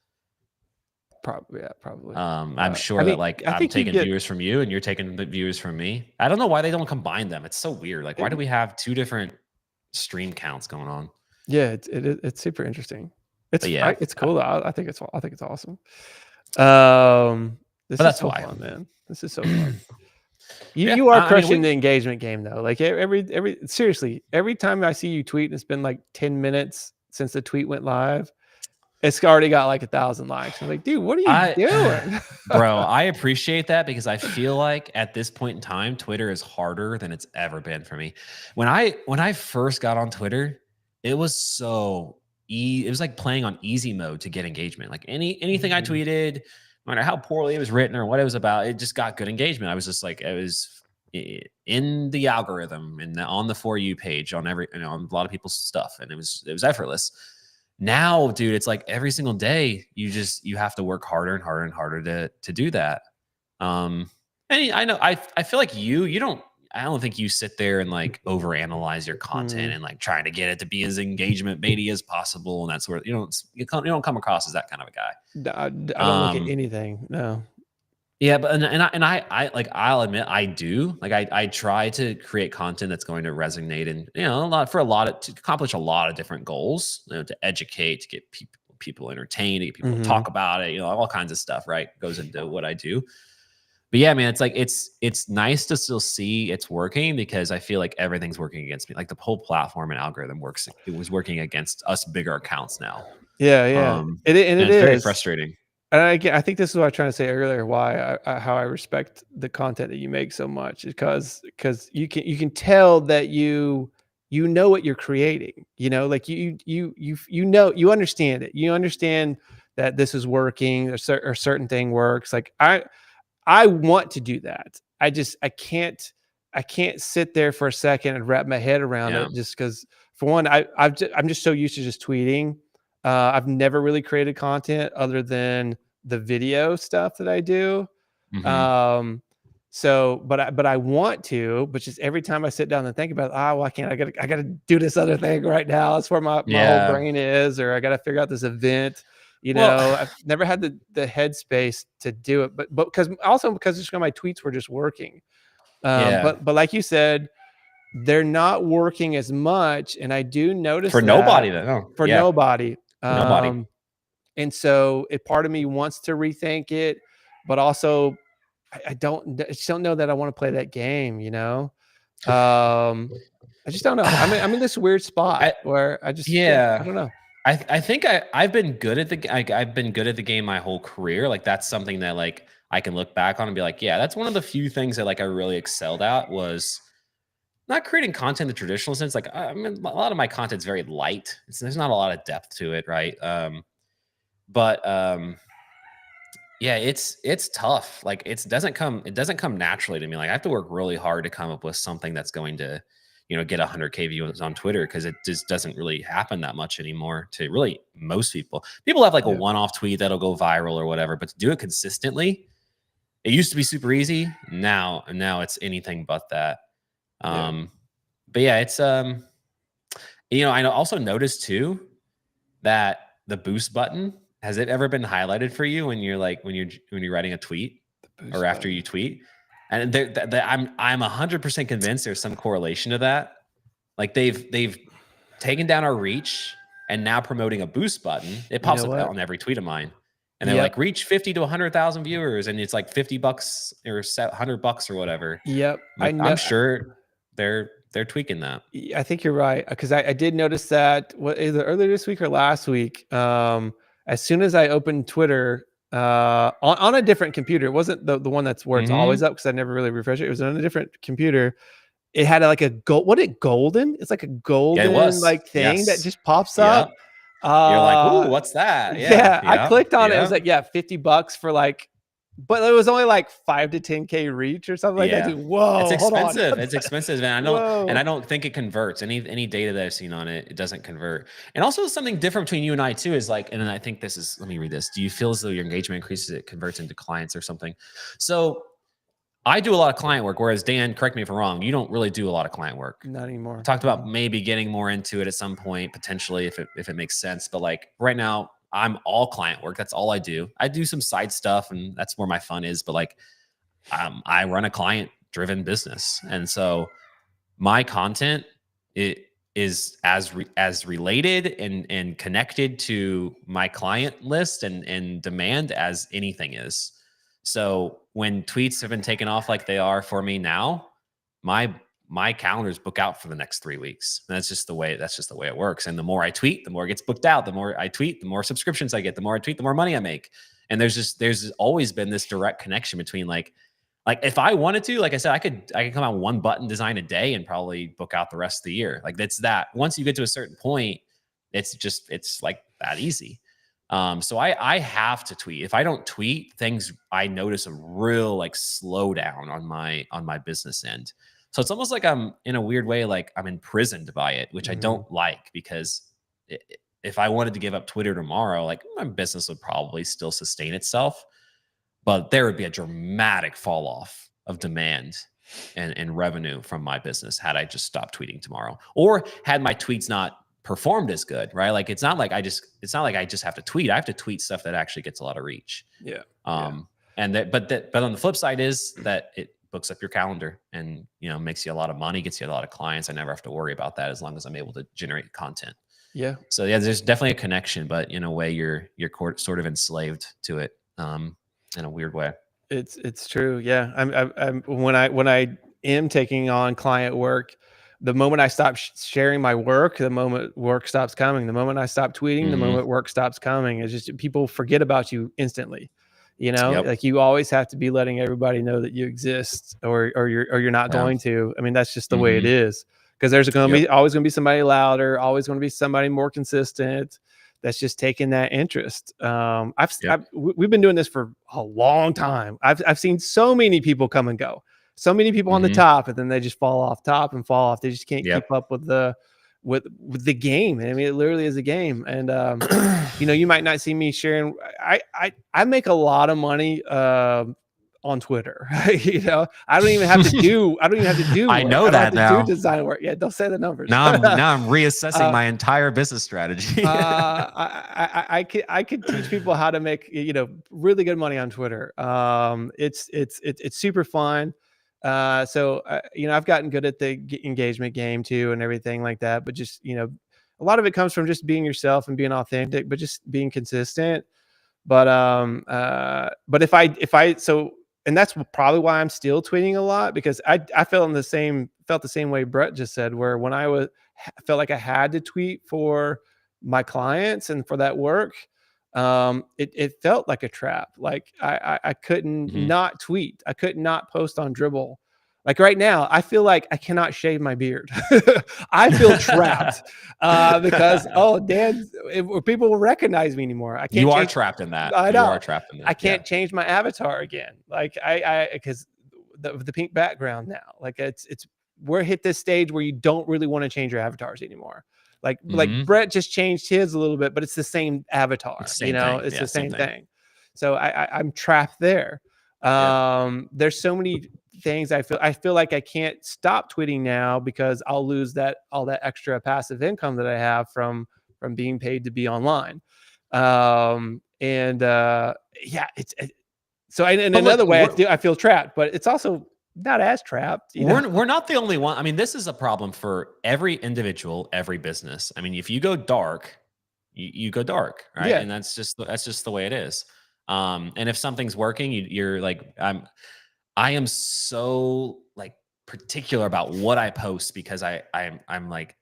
Probably, yeah, probably. I'm sure that I'm taking viewers from you and you're taking the viewers from me. I don't know why they don't combine them. It's so weird. Like, why do we have two different stream counts going on? Yeah, it's super interesting. It's cool. I think it's awesome. This is so fun, man. This is so fun. You are crushing the engagement game, though. Like seriously, every time I see you tweet, and it's been like 10 minutes since the tweet went live, it's already got like 1,000 likes. I'm like, dude, what are you doing? Bro, I appreciate that, because I feel like at this point in time, Twitter is harder than it's ever been for me. When I first got on Twitter, it was it was like playing on easy mode to get engagement. Like anything I tweeted, no matter how poorly it was written or what it was about, it just got good engagement. I was just like, it was in the algorithm and on the For You page on on a lot of people's stuff, and it was effortless. Now, dude, it's like every single day you have to work harder and harder and harder to do that. And I know I feel like I don't think you sit there and like overanalyze your content and like trying to get it to be as engagement baity as possible, and that's where you don't come across as that kind of a guy. I don't look at anything. No. Yeah, but I like, I'll admit I do. Like I try to create content that's going to resonate, and to accomplish a lot of different goals. To educate, to get people entertained, to get people to talk about it. All kinds of stuff. Right, goes into what I do. But yeah, man, it's like it's nice to still see it's working, because I feel like everything's working against me. Like the whole platform and algorithm works. It was working against us bigger accounts now. Yeah. It is very frustrating. And I think this is what I was trying to say earlier. Why how I respect the content that you make so much is because you can tell that you know what you're creating. Like you understand it. You understand that this is working, or certain thing works. Like I want to do that. I can't. I can't sit there for a second and wrap my head around Yeah. it, just because, for one, I'm just so used to just tweeting. I've never really created content other than the video stuff that I do. Hmm. Um, so, but I want to, but just every time I sit down and think about, well, I can't. I gotta do this other thing right now. That's where my whole Yeah. brain is, or I got to figure out this event. Well, I've never had the headspace to do it, but because just my tweets were just working. yeah. But like you said, they're not working as much, and I do notice For that nobody though. No. for Yeah. nobody. For nobody. And so a part of me wants to rethink it, but also I just don't know that I want to play that game. I just don't know. I'm in this weird spot I where I just, yeah, I yeah. don't know. I think I've been good at I've been good at the game my whole career. Like that's something that like I can look back on and be like, yeah, that's one of the few things that like I really excelled at was not creating content in the traditional sense. Like I mean, a lot of my content's very light. There's not a lot of depth to it, right? But yeah, it's tough. Like it doesn't come naturally to me. Like I have to work really hard to come up with something that's going to, get 100K views on Twitter because it just doesn't really happen that much anymore to really most people. People have like a Yeah, one-off tweet that'll go viral or whatever, but to do it consistently, it used to be super easy. Now it's anything but that. yeah. Um, but yeah, it's I also noticed too that the boost button, has it ever been highlighted for you when you're like when you're writing a tweet The or boost after you button. tweet? And I'm 100% convinced there's some correlation to that. Like they've taken down our reach and now promoting a boost button. It You pops know up what? on every tweet of mine. And they're like Yep, reach 50 to 100,000 viewers and it's like $50 or $100 or whatever. yep. I'm I like I'm know. sure they're tweaking that. I think you're right, because I did notice that either earlier this week or last week. As soon as I opened Twitter on a different computer, it wasn't the one that's where it's always Mhm. up because I never really refresh it. It was on a different computer. It had like a gold. What it golden? It's like a Yeah, it golden was. like thing that Yes. just pops up. Yep. You're like, "Ooh, Uh, what's that?" Yeah, yeah, I yeah, clicked on it. It was yeah, like, yeah, $50 for like, but it was only like 5 to 10K reach or something like that. yeah. Dude, It's whoa, hold on. expensive. It's expensive, and I Whoa. don't think it converts. Any data that I've seen on it, it doesn't convert. And also something different between you and I too is like, and then I think this is. Let me read this. Do you feel as though your engagement increases, it converts into clients or something? So I do a lot of client work, whereas Dan, correct me if I'm wrong, you don't really do a lot of client work. Not We anymore. talked about Mm-mm. maybe getting more into it at some point, potentially if it makes sense. But like right now, I'm all client work. That's all I do. I do some side stuff, and that's where my fun is. But like, I run a client driven business, and so my content it is as related and connected to my client list and demand as anything is. So when tweets have been taken off like they are for me now, my my calendars book out for the next 3 weeks. And that's just the way it works. And the more I tweet, the more it gets booked out. The more I tweet, the more subscriptions I get. The more I tweet, the more money I make. And there's always been this direct connection between like if I wanted to, like I said, I could come out one button design a day and probably book out the rest of the year. Like that's that. Once you get to a certain point, it's like that easy. So I have to tweet. If I don't tweet, things I notice a real like slowdown on my business end. So it's almost like I'm in a weird way, like I'm imprisoned by it, which I Mhm. don't like because if I wanted to give up Twitter tomorrow, like my business would probably still sustain itself, but there would be a dramatic fall off of demand and revenue from my business had I just stopped tweeting tomorrow or had my tweets not performed as good, right? Like it's not like I just have to tweet. I have to tweet stuff that actually gets a lot of reach. Yeah. Yeah. Um but on the flip side is that it books up your calendar and makes you a lot of money, gets you a lot of clients. I never have to worry about that as long as I'm able to generate content. Yeah. So yeah, there's definitely a connection, but in a way you're sort of enslaved to it. In a weird way. It's true. Yeah. I'm when I am taking on client work, the moment I stop sharing my work, the moment work stops coming. The moment I stop tweeting, the Mhm. moment work stops coming. It's just people forget about you instantly. Yep. Like you always have to be letting everybody know that you exist, or you're not Yeah. going to. I mean, that's just the way it Mhm. is. Because there's going to Yep. be always going to be somebody louder, always going to be somebody more consistent that's just taking that interest. Yep. We've been doing this for a long time. I've seen so many people come and go. so many people on the Mhm. top, and then they just fall off top and fall off. They just can't keep Yep. up with the game. I mean, it literally is a game. And you know, you might not see me sharing. I make a lot of money on Twitter. You know, I don't even have to do I work. know I don't have that to do now. design work. Yeah, don't say the numbers. Now I'm reassessing uh, my entire business strategy. I could teach people how to make, you know, really good money on Twitter. It's super fun. So you know, I've gotten good at the engagement game too, and everything like that. But just, you know, a lot of it comes from just being yourself and being authentic, but just being consistent. But if I so, and that's probably why I'm still tweeting a lot, because I felt the same way Brett just said, where when felt like I had to tweet for my clients and for that work, it felt like a trap. Like I couldn't Mhm. not tweet. I could not post on Dribble. Like right now, I feel like I cannot shave my beard. I feel trapped because, oh, Dan, people will recognize me anymore. I can't You are change. trapped in that. I You are know. trapped in I that. Yeah. can't change my avatar again. Like because the pink background now, like we're hit this stage where you don't really want to change your avatars anymore. Like Mhm. Brett just changed his a little bit, but it's the same It's avatar. the You same know, thing. it's Yeah, the same same thing. thing. So I'm trapped there. Yep. There's so many things I feel like I can't stop tweeting now because I'll lose all that extra passive income that I have from being paid to be online. And yeah, so in But look, another way I feel trapped, but it's also not as trapped, you know. we're not the only one. I mean, this is a problem for every individual, every business. I mean, if you go dark, you go dark, right? Yeah. And that's just the way it is. And if something's working, you're like, I am so like particular about what I post because I'm like,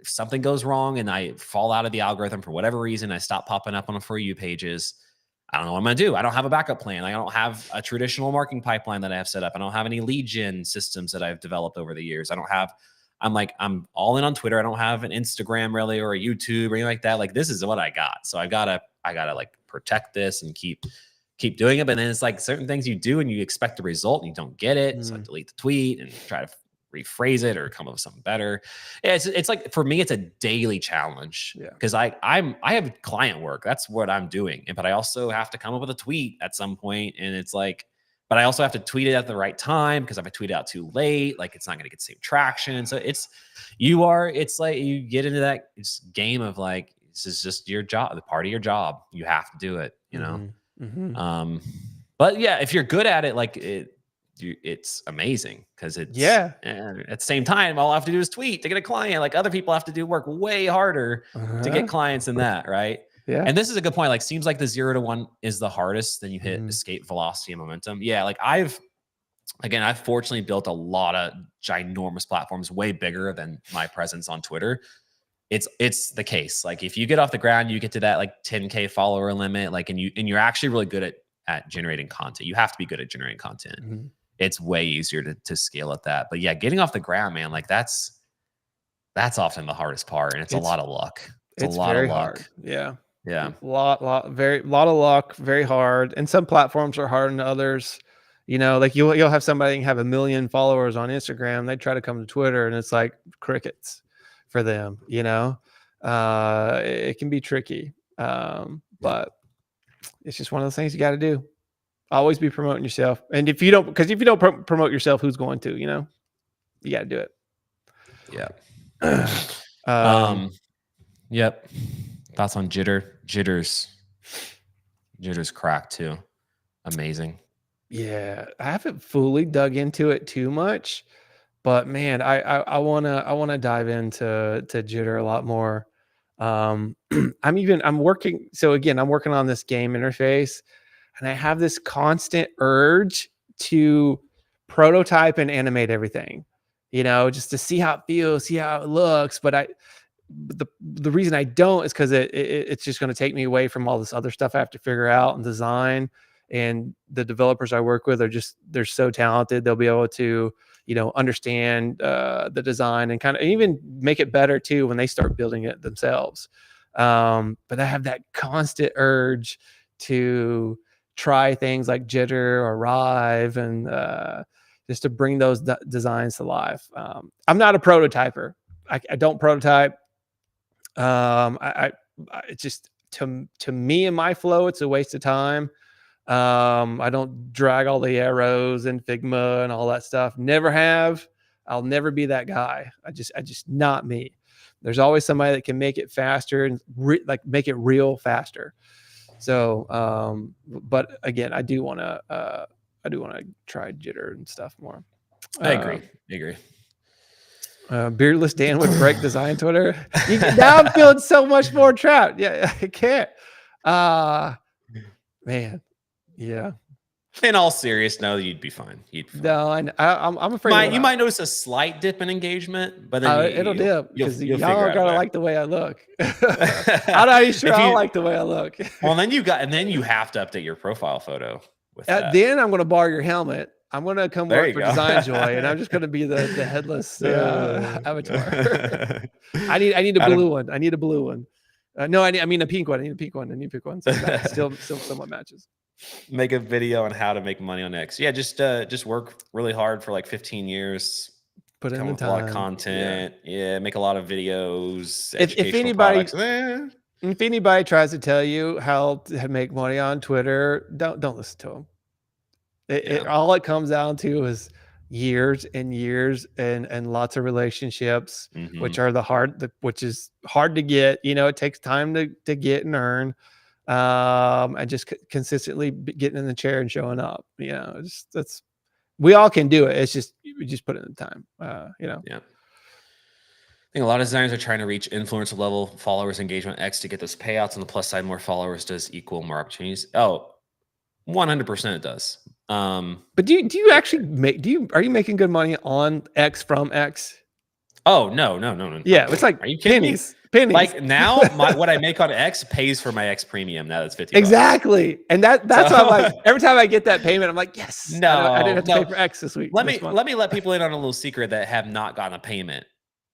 if something goes wrong and I fall out of the algorithm for whatever reason, I stop popping up on the For You pages. I don't know what I'm going to do. I don't have a backup plan. I don't have a traditional marketing pipeline that I have set up. I don't have any lead gen systems that I've developed over the years. I'm all in on Twitter. I don't have an Instagram really or a YouTube or anything like that. Like this is what I got. So I gotta like protect this and keep doing it. But then it's like certain things you do and you expect a result and you don't get it. So I Mm, delete the tweet and try to rephrase it or come up with something better. Yeah, it's like for me, it's a daily challenge yeah. because I have client work. That's what I'm doing. But I also have to come up with a tweet at some point, and it's like, but I also have to tweet it at the right time because if I tweet it out too late, like it's not going to get the same traction. So it's like you get into that game of like this is just your job, the part of your job. You have to do it, you know. Mhm. Mhm. Um, but yeah, if you're good at it, like it's amazing because Yeah. at the same time, all I have to do is tweet to get a client. Like other people have to do work way harder to get Uh-huh. clients than that, right? Yeah. And this is a good point. Like, seems like the 0 to 1 is the hardest. Then you hit Mhm. escape velocity and momentum. Yeah, like I've fortunately built a lot of ginormous platforms, way bigger than my presence on Twitter. It's the case. Like if you get off the ground, you get to that like 10K follower limit, like and you're actually really good at generating content. You have to be good at generating content. Mhm. It's way easier to scale at that. But yeah, getting off the ground, man, like that's often the hardest part, and it's a It's lot of luck. It's a it's lot of very luck. hard. Yeah. Yeah. Lot of luck, very hard. And some platforms are harder than others. You know, like you'll have somebody have 1 million followers on Instagram. They try to come to Twitter and it's like crickets for them, you know. It can be tricky. Yeah. But it's just one of those things you got to do. Always be promoting yourself. And if you don't, because if you don't promote yourself, who's going to, you know? You got to do Yeah. it. um, Um, yep. Thoughts on Jitters crack too. Amazing. yeah, I haven't fully dug into it too much, but man, I wanna dive into Jitter a lot more. Um, I'm working. So again, I'm working on this game interface, and I have this constant urge to prototype and animate everything. You know, just to see how it feels, see how it looks. The reason I don't is because it's just going to take me away from all this other stuff I have to figure out and design. And the developers I work with they're so talented. They'll be able to, you know, understand the design and kind of even make it better too when they start building it themselves. But I have that constant urge to try things like Jitter or Rive and just to bring those designs to life. I'm not a prototyper. I don't prototype. It's just to me and my flow, it's a waste of time. I don't drag all the arrows and Figma and all that stuff. Never have. I'll never be that guy. I just not me. There's always somebody that can make it faster and like make it real faster. So, but again, I do want to try jitter and stuff more. I agree. Beardless Dan would break design Twitter. Now I'm feeling so much more trapped. Yeah, I can't. Man, yeah. In all seriousness, no, you'd be fine. No, I'm afraid. You might notice a slight dip in engagement, but then it'll dip because y'all gotta like the way I look. I'm not even sure I like the way I look. Well, then you have to update your profile photo with that. Then I'm going to borrow your helmet. I'm going to come work for Design Joy, and I'm just going to be the headless avatar. I need a blue one. I need a blue one. No, I mean a pink one. I need a pink one. So that still somewhat matches. Make a video on how to make money on X. Yeah, just work really hard for like 15 years. Put in the time. A lot of content. Yeah, make a lot of videos. If anybody tries to tell you how to make money on Twitter, don't listen to them. All it comes down to is years and years and lots of relationships, which are which is hard to get. It takes time to get and earn, and just consistently getting in the chair and showing up. We all can do it. It's just we just put in the time. Yeah. I think a lot of designers are trying to reach influencer level followers, engagement X to get those payouts. On the plus side, more followers does equal more opportunities. Oh, 100% it does. But do you actually are you making good money on X from X? Oh, no. Yeah, it's like, are you kidding pennies. Like now what I make on X pays for my X premium. Now that's $50. Exactly. And that's why I'm like, every time I get that payment, I'm like, yes, I didn't have to pay for X this week. Let me let people in on a little secret that have not gotten a payment.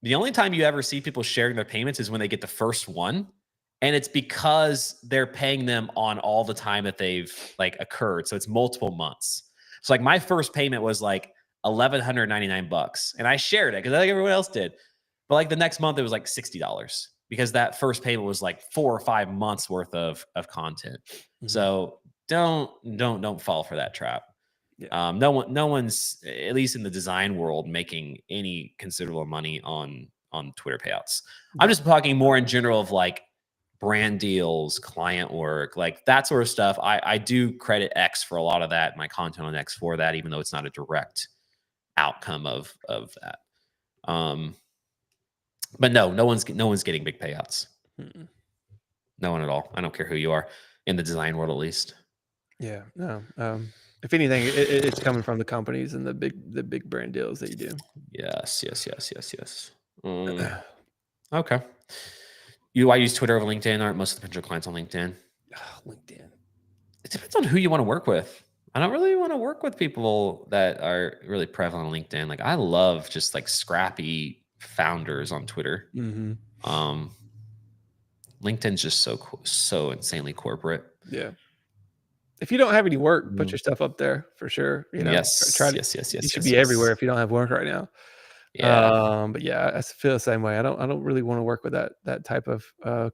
The only time you ever see people sharing their payments is when they get the first one. And it's because they're paying them on all the time that they've like occurred. So it's multiple months. So like my first payment was like $1,199, and I shared it because I think everyone else did. But like the next month it was like $60 because that first payment was like 4 or 5 months worth of content. So don't fall for that trap. Yeah. No one's, at least in the design world, making any considerable money on Twitter payouts. I'm just talking more in general of like brand deals, client work, like that sort of stuff. I do credit X for a lot of that, my content on X for that, even though it's not a direct outcome of that. But no one's getting big payouts. No one at all. I don't care who you are in the design world, at least. Yeah, no. If anything, it's coming from the companies and the big brand deals that you do. Yes. Okay. I use Twitter over LinkedIn. Aren't most of the potential clients on LinkedIn? LinkedIn. It depends on who you want to work with. I don't really want to work with people that are really prevalent on LinkedIn. Like I love just like scrappy founders on Twitter. LinkedIn's just so insanely corporate. Yeah. If you don't have any work, put your stuff up there for sure. Yes. You should be everywhere if you don't have work right now. Yeah. But yeah, I feel the same way. I don't really want to work with that type of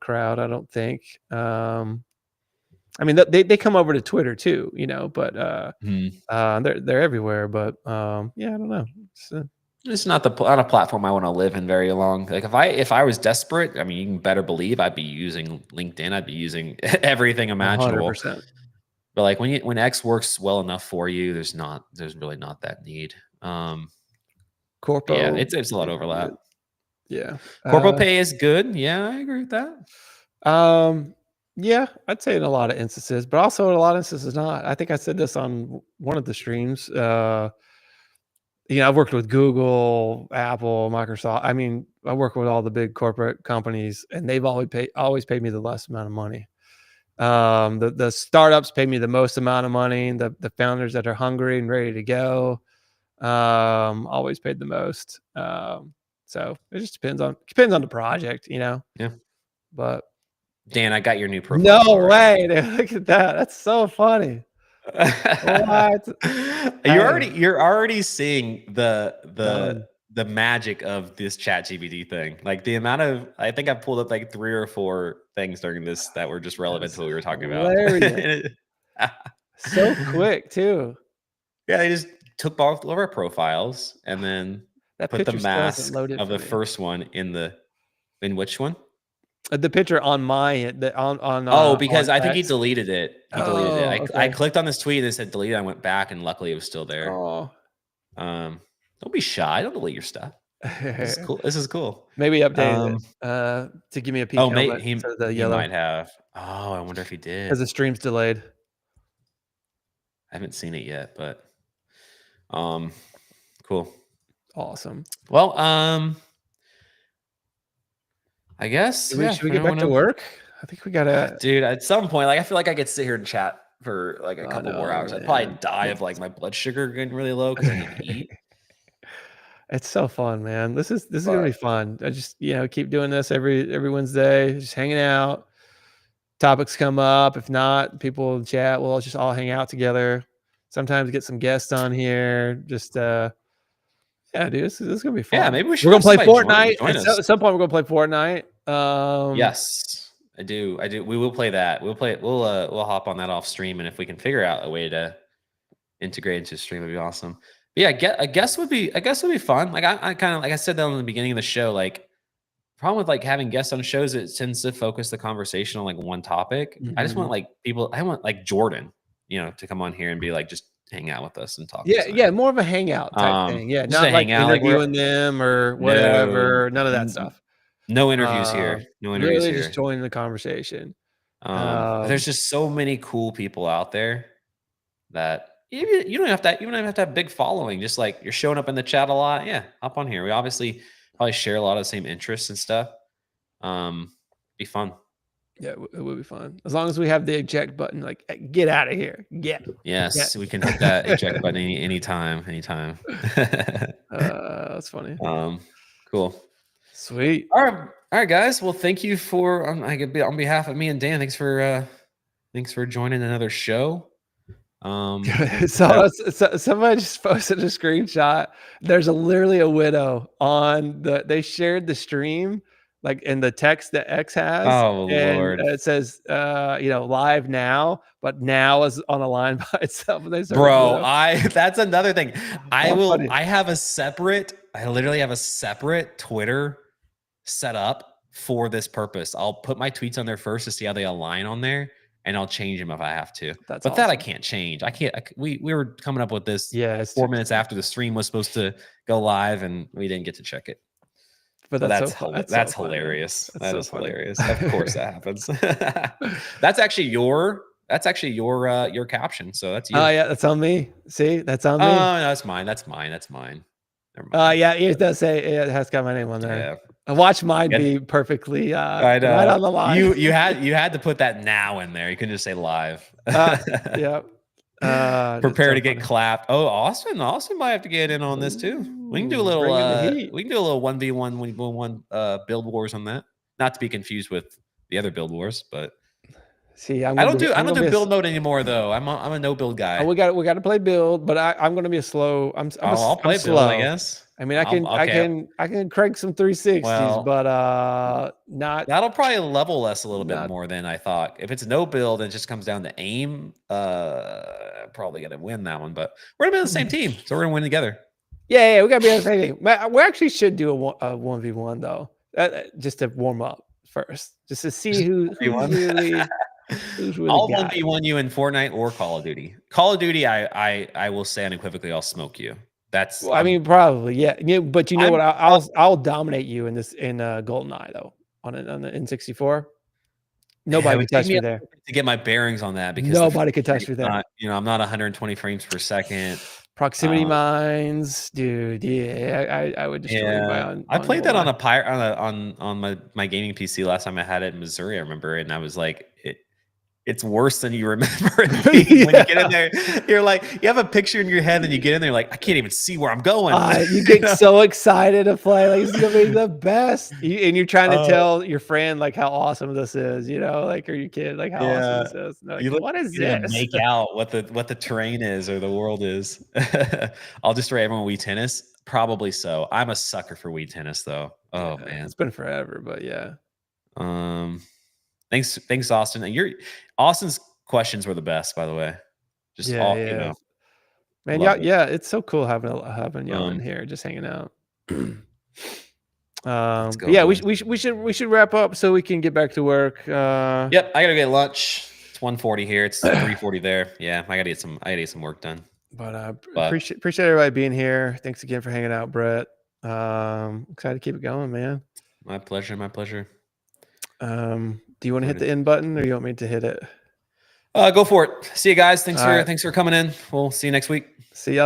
crowd. I don't think. I mean, they come over to Twitter too, but they're everywhere. But yeah, I don't know. It's not a platform I want to live in very long. Like if I was desperate, I mean, you can better believe I'd be using LinkedIn. I'd be using everything imaginable. 100%. But like when X works well enough for you, there's really not that need. Corpo. Yeah, it's a lot of overlap. Yeah. Corpo pay is good. Yeah, I agree with that. Yeah, I'd say in a lot of instances, but also in a lot of instances not. I think I said this on one of the streams. I've worked with Google, Apple, Microsoft. I mean, I work with all the big corporate companies, and they've always paid me the less amount of money. The startups pay me the most amount of money. The founders that are hungry and ready to go, always paid the most. So it just depends on the project, Yeah. But Dan, I got your new profile. No way. Dude, look at that. That's so funny. What? Hey, You're already seeing done. the magic of this chat GBD thing. Like the amount of I think I pulled up like 3 or 4 things during this that were just relevant That's to what we were talking about. hilarious. So quick too. Yeah, they just took both of our profiles and then That put the picture still hasn't mask loaded of for the me. first one in which one? The picture on my the Oh, on because I think he X. deleted it. He deleted it. Oh, I okay. clicked on this tweet and it said deleted. I went back and luckily it was still there. Oh. Um, don't be shy. Don't delete your stuff. This is cool. This is cool. Maybe updated it, Um, to give me a peak oh, helmet he instead of the he yellow might have. Oh, I wonder if he because did. the stream's delayed. I haven't seen it yet, but um, cool. Awesome. Well, I guess yeah. Should we For get back everyone to else, work? I think we gotta dude. At some point, like I feel like I could sit here and chat for like a I couple more know, hours. I'd probably man. die of like my blood sugar getting really low because I need to eat. It's so fun, man. This is gonna be But fun. I just, keep doing this every Wednesday, just hanging out. Topics come up. If not, people chat. We'll just all hang out together. Sometimes get some guests on here. Just yeah, dude, this is gonna be yeah, fun. maybe we should We're gonna have play somebody Fortnite. join us. At some point, we're gonna play Fortnite. Yes, I do. I do. We will play that. We'll play. We'll hop on that off stream, and if we can figure out a way to integrate into stream, it'd be awesome. But yeah, I guess would be fun. Like I kind of like I said that in the beginning of the show. Like problem with like having guests on shows, it tends to focus the conversation on like one topic. I just want Mhm. like people. I want like Jordan, to come on here and be like just hang out with us and talk Yeah, this yeah, thing. more of a hangout type thing. Yeah, Just to not like hang out. Like we're interviewing them or no, whatever. None of that stuff. no interviews here. No interviews Literally just here. joining the conversation. There's Um, just so many cool people out there that you don't have to you don't even have to have a big following. Just like you're showing up in the chat a lot. Yeah, hop on here. We obviously probably share a lot of the same interests and stuff. Be fun. yeah, it would be fun as long as we have the eject button. Like, get out of here. Get. Yes, we can hit that eject button anytime, anytime. That's funny. Cool. Sweet. All right, guys. Well, thank you for on behalf of me and Dan. Thanks for joining another show. So somebody just posted a screenshot. There's literally a widow on they shared the stream like in the text that X has, oh and Lord. it says live now, but now is on a line by itself. And they started with Bro, widow. that's another thing. How funny. I literally have a separate Twitter set up for this purpose. I'll put my tweets on there first to see how they align on there, and I'll change them if I have to. That's But that I awesome. can't change. I can't. We were coming up with this Yeah, it's 4 minutes after the stream was supposed to go live, and we didn't get to check it. but So that's so fun. That's so that's funny, man. hilarious. That's That so is funny. hilarious. Of course that happens. That's actually your caption. So that's Oh you. yeah, that's on me. See, that's on Oh, me. no, that's mine. That's mine. That's mine. Never mind. Yeah, it does say it has got my name on there. Yeah. Watch mine Get be perfectly I right know. on the line. You had to put that now in there. You couldn't just say live. Yeah. That's Prepare so to get funny. clapped. Oh, Austin might have to get in on this too. We can do a Ooh, little bringing the heat. we can do a little 1v1 build wars on that. Not to be confused with the other build wars, but See, I'm gonna be I I'm don't gonna do be build mode anymore though. I'm a no build guy. we got to play build, but I'm gonna be a slow. I'll I'm play build, I slow. guess. I mean, I'll okay. I can crank some 360s, Well, but not that'll probably level us a little bit not. more than I thought. If it's no build and it just comes down to aim, probably gonna win that one. But we're gonna be on the same team, so we're gonna win together. Yeah, we gotta be on the same thing. We actually should do a 1v1 though, just to warm up first, just to see Just 1v1. who's really I'll got it. 1v1 you in Fortnite or Call of Duty. Call of Duty, I will say unequivocally, I'll smoke you. That's Well, I mean, probably, yeah. Yeah, but you know I'm what? I'll dominate you in GoldenEye though on the N64. yeah, it Nobody would could take touch me me a there. little bit to get my bearings on that because the frame Nobody could touch rate's me there. not, I'm not 120 frames per second. Proximity Um, mines, dude. Yeah, I would destroy you by yeah, I on played that on GoldenEye. a pirate on my gaming PC last time I had it in Missouri. I remember, and I was like, it's worse than you remember it being. When you get in there, you're like, you have a picture in your head, and you get in there, like, I can't even see where I'm going. You get so excited to play, like, "This is gonna be the best." And you're trying to tell your friend, like, how awesome this is, like, or your kid, like, how awesome Yeah. this is. And they're like, You look "What is can't even this?" make out what the terrain is or the world is. I'll just rate everyone Wii Tennis. Probably so. I'm a sucker for Wii Tennis, though. Oh, Yeah, man. it's been forever, but yeah. Um, thanks, Austin. And Austin's questions were the best, by the way. Just Yeah, all, yeah. Man, loved it. yeah, it's so cool having y'all in Um, here, just hanging out. let's But go, yeah, boys. we should wrap up so we can get back to work. Yep, I gotta get lunch. It's 1:40 here. It's 3:40 there. Yeah, I gotta get some work done. But But appreciate everybody being here. Thanks again for hanging out, Brett. Excited to keep it going, man. my pleasure, my pleasure. Do you want to hit the end button or you want me to hit it? Go for it. See you guys. All right. Thanks for coming in. We'll see you next week. See y'all.